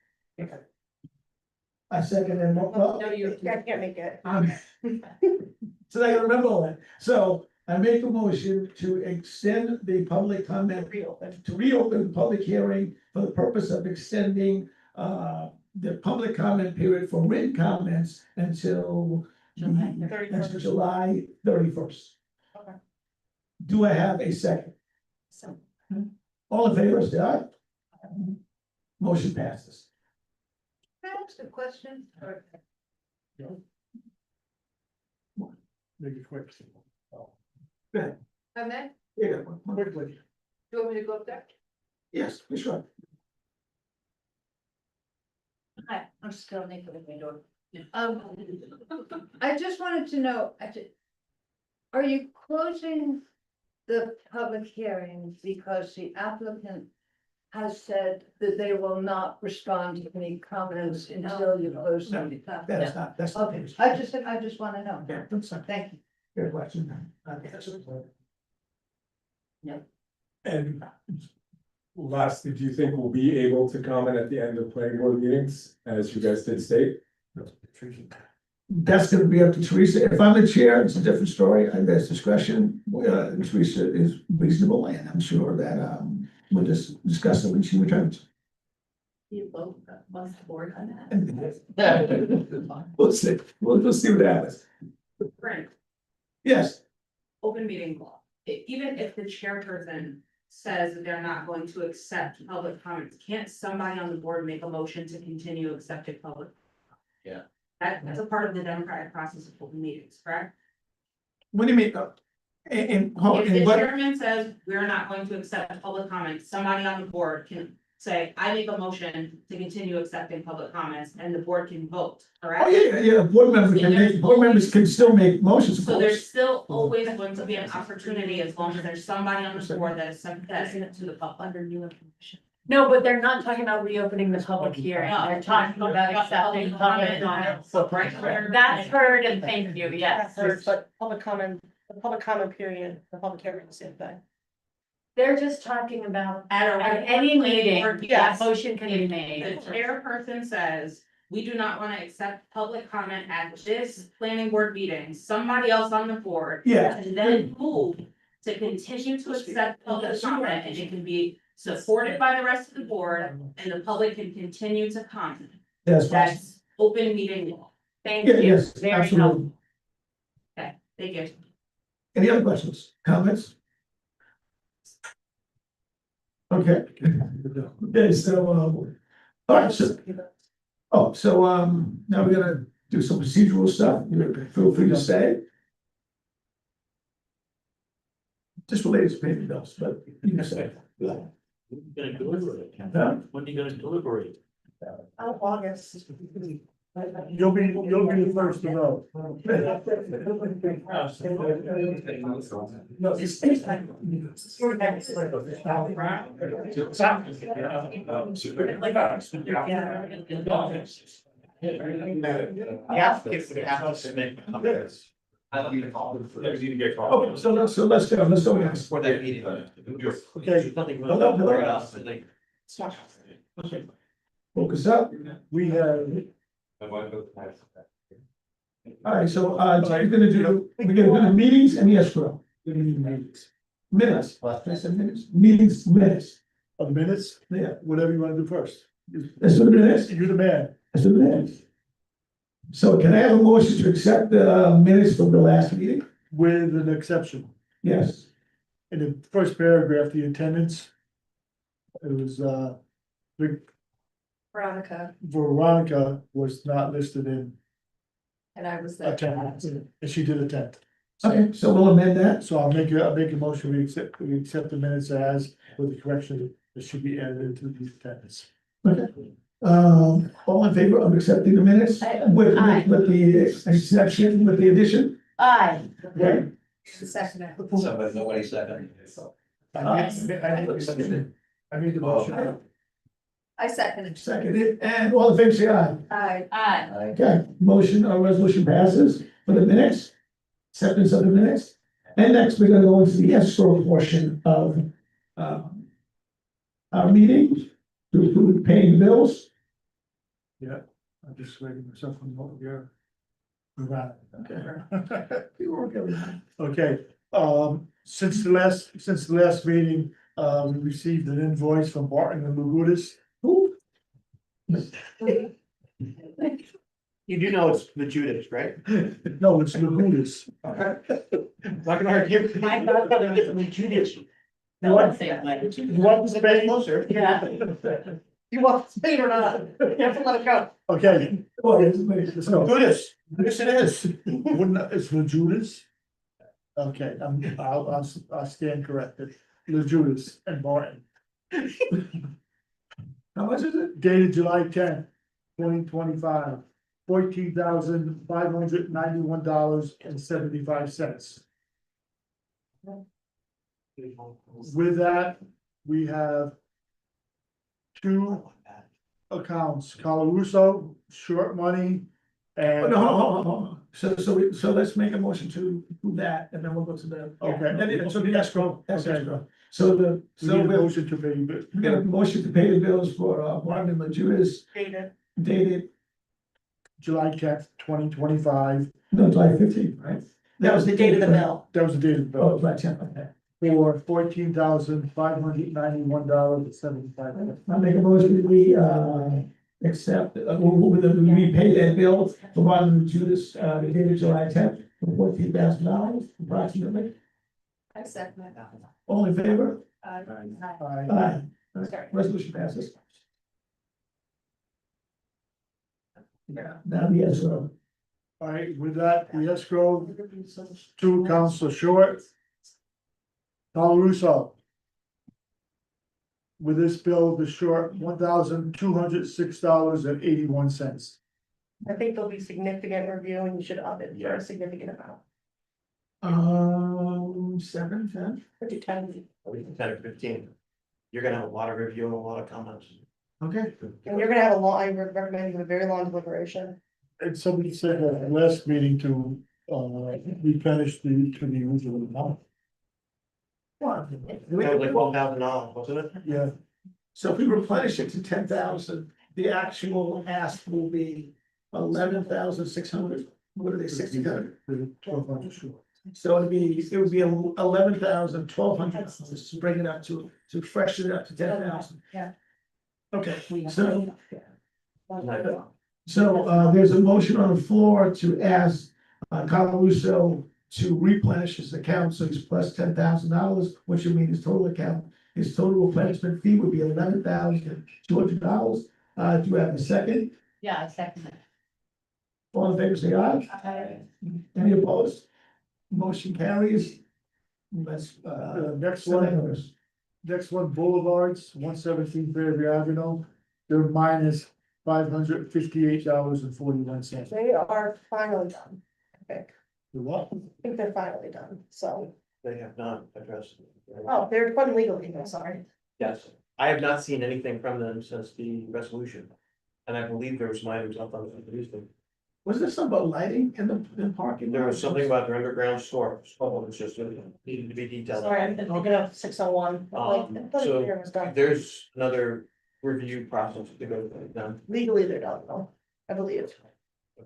I second and, well, No, I can't make it. so I gotta remember all that. So I make a motion to extend the public comment, to reopen the public hearing for the purpose of extending the public comment period for written comments until July 31st. Okay. Do I have a second? All in favor, say aye. Motion passes. Can I ask a question? Make it quick. Go ahead. Come in? Yeah, one quickly. Do you want me to go up there? Yes, for sure. Hi, I'm still naked with my door. I just wanted to know, are you closing the public hearing because the applicant has said that they will not respond to any comments until you close No, the. that's not, that's not. Okay, I just want to know. Yeah, that's not. Thank you. Good question. And lastly, do you think we'll be able to comment at the end of planning board meetings, as you guys did state? That's gonna be up to Teresa. If I'm the chair, it's a different story. I there's discretion. Teresa is reasonable, and I'm sure that, we'll just discuss it when she returns. You both, once the board on that. We'll see. We'll see what happens. Frank, Yes. open meeting law, even if the chairperson says that they're not going to accept public comments, can't somebody on the board make a motion to continue accepting public? Yeah. That's a part of the democratic process of open meetings, correct? What do you mean? And If the chairman says we're not going to accept public comments, somebody on the board can say, I make a motion to continue accepting public comments, and the board can vote, correct? Oh, yeah. Board members can still make motions, of So course. there's still always going to be an opportunity, as long as there's somebody on the board that is sympathetic to the public. Under new information. No, but they're not talking about reopening the public hearing, they're talking about accepting public comments. That's heard and thank you, yes. But public comment, the public comment period, the public hearing, is the same thing. They're just talking about At at any meeting, that Yes. motion can be The made. chairperson says, we do not want to accept public comment at this planning board meeting, somebody else on the board. Yeah. And then move to continue to accept public comment, and it can be supported by the rest of the board, and the public can continue to comment. Yes, That's open meeting law. Thank Yeah, you, yes, very absolutely. helpful. Okay, thank you. Any other questions, comments? Okay. Okay, so, all right, so, now we're gonna do some procedural stuff. You feel free to stay. Just related to paying bills, but you can say. Gonna deliberate. Huh? When are you gonna deliberate? August. You'll be the first to know. No, it's. Okay, so let's go, guys. For that meeting. Okay. Hello. Focus up. We have, All right, so, we're gonna do the meetings and the escrow. Minutes. I said minutes, meetings, minutes. of minutes, Yeah, whatever you wanna do first. let's do the minutes. You're the man. Let's do the minutes. So can I have a motion to accept the minutes from the last meeting? With an exception. Yes. In the first paragraph, the attendance. It was, Veronica was not listed in And I was there. attendance, and she did attend. Okay, so we'll amend that. So I'll make a motion, we accept the minutes as with the correction that should be added into the attendance. Okay. All in favor of accepting the minutes with the exception, with the addition? Aye. Okay. Somebody, nobody second. I made the motion. I seconded. Seconded, and all in favor, say aye. Aye. Okay, motion or resolution passes for the minutes, acceptance of the minutes. And next, we're gonna go into the escrow portion of, our meeting to approve paying bills. Yeah, I'm just waiting for something over here. Right. Okay. You work everything. Okay, since the last meeting, we received an invoice from Barton and Lugudas. Who? You do know it's the Judas, right? No, it's Lugudas. Not gonna argue. I thought that it was the Judas. You want to Spain? Closer. Yeah. You want Spain or not? You have to let it go. Okay. Well, it's- no. Judas, yes it is. Wouldn't, it's Lugudas? Okay, I'll stand corrected. Lugudas and Barton. How much is it? Dated July 10th, 2025, $14,591.75. With that, we have two accounts, Colarusso, short money, Oh, and. no, hold on. So let's make a motion to do that, and then we'll go to the, Okay. so the escrow, that's Okay. escrow. So We need a we'll, motion to pay, but. we got a motion to pay the bills for, Martin and Judas Dated. dated July 10th, 2025. No, July 15th, right? That was the date of the bill. That was the date of the Oh, bill. right, yeah, okay. For $14,591.75. I make a motion, we, accept, we pay that bill for Martin Judas, the date of July 10th, for $14,000 approximately. I second that. All in favor? Aye. Aye. Resolution passes. Yeah, now the escrow. All right, with that, the escrow to Council Short. Tom Russo. With this bill, the short $1,206.81. I think there'll be significant review and you should up it for a significant amount. 7, 10. Or do 10. Or 10 or 15. You're gonna have a lot of review and a lot of comments. Okay. And you're gonna have a long, I recommend you have a very long deliberation. And somebody said at the last meeting to replenish the original amount. What? It was like $12,000, wasn't it? Yeah. So if we replenish it to 10,000, the actual ask will be 11,600. What are they, 1,600? 1,200 short. So it would be 11,000, 1,200 to bring it up to freshen it up to 10,000. Yeah. Okay, so there's a motion on the floor to ask Carl Russo to replenish his account, so he's plus $10,000, which would mean his total account, his total replenishment fee would be $11,200. Do you have a second? Yeah, I second that. All in favor, say aye. Any opposed? Motion carries. Let's, Next one, Boulevards, 117 Fairview Avenue. They're minus $558.41. They are finally done. I think. The what? I think they're finally done, so, They have not addressed. oh, they're done legally, I'm sorry. Yes, I have not seen anything from them since the resolution. And I believe there was some items up on the resolution. was there something about lighting in the parking? There was something about their underground store, oh, it's just needed to be detailed. Sorry, I'm thinking of 601. So It was done. there's another review process to go through them. Legally, they're done, though, I believe.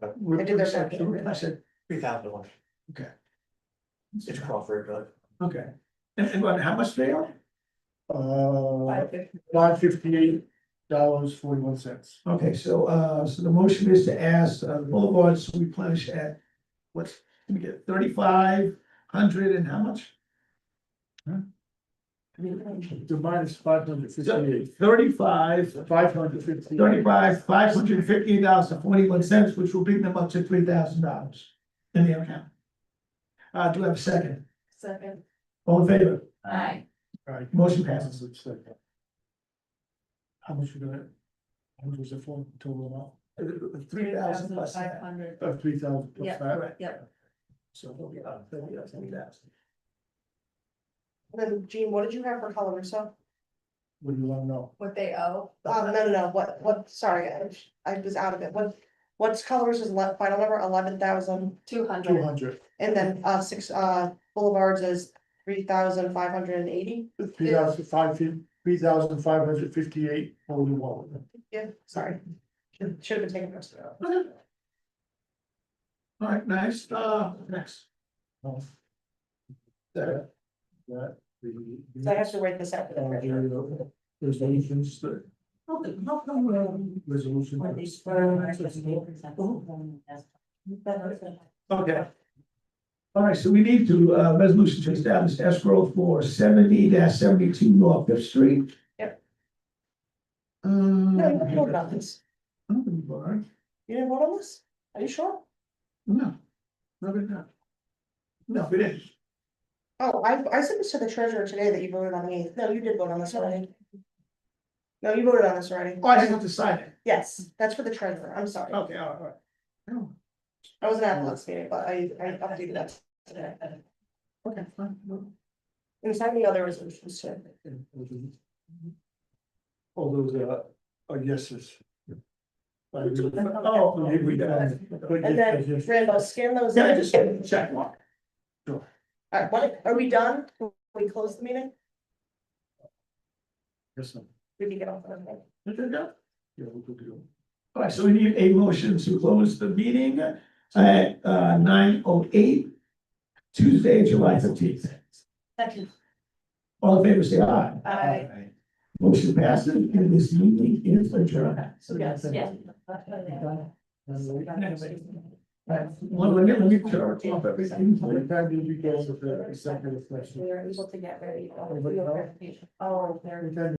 Okay. They did their I section. said, $3,000. okay, It's Crawford, but okay. And what, how much they are? $558.41. Okay, so the motion is to ask Boulevards to replenish at, what's, let me get 3,500 and how much? The minus 558. 35, 558. 558.41, which will bring them up to $3,000 in the account. Do I have a second? Second. All in favor? Aye. All right. Motion passes. How much was it for total amount? 3,000 plus that. 500. 3,000 plus Yeah, that. Correct. Yep. So they'll be up 3,000. Then Jean, what did you have for color Russo? What do you want to know? What they owe? No, what, sorry, I was out of it, what's colors is final number 11,200, 200. and then, Boulevards is 3,580. 3,558.41. Yeah, sorry. Should have been taken first. All right, nice, next. That. So I have to write this out for the treasurer. Resolutions that. Resolution. Okay. All right, so we need to, resolution to establish escrow for 70-72 North Fifth Street. Yep. No, No, you didn't vote on this. No, You didn't vote on this? Are you sure? we did not. No, we didn't. Oh, I sent this to the treasurer today that you voted on the 8th. No, you did vote on this already. No, you voted on this already. Oh, I didn't have to sign it. Yes, that's for the treasurer. I'm sorry. Okay, all right. Oh, I wasn't at the last meeting, but I updated that today. okay, fine. And sign the other resolutions too. All those are yeses. Oh, we done. And then Randall, scan those. Can I in. just get a check mark? Sure. All right, are we done? Can we close the meeting? Yes, sir. We can get off. Okay. Is it done? Yeah, we'll do. All right, so we need a motion to close the meeting at 9:08, Tuesday, July 15th. Second. All in favor, say aye. Aye. Motion passes, and this meeting is adjourned. Yes, yeah. Well, let me turn off everything. What time did you go with the executive session? We are able to get ready. Everybody know? Oh, there.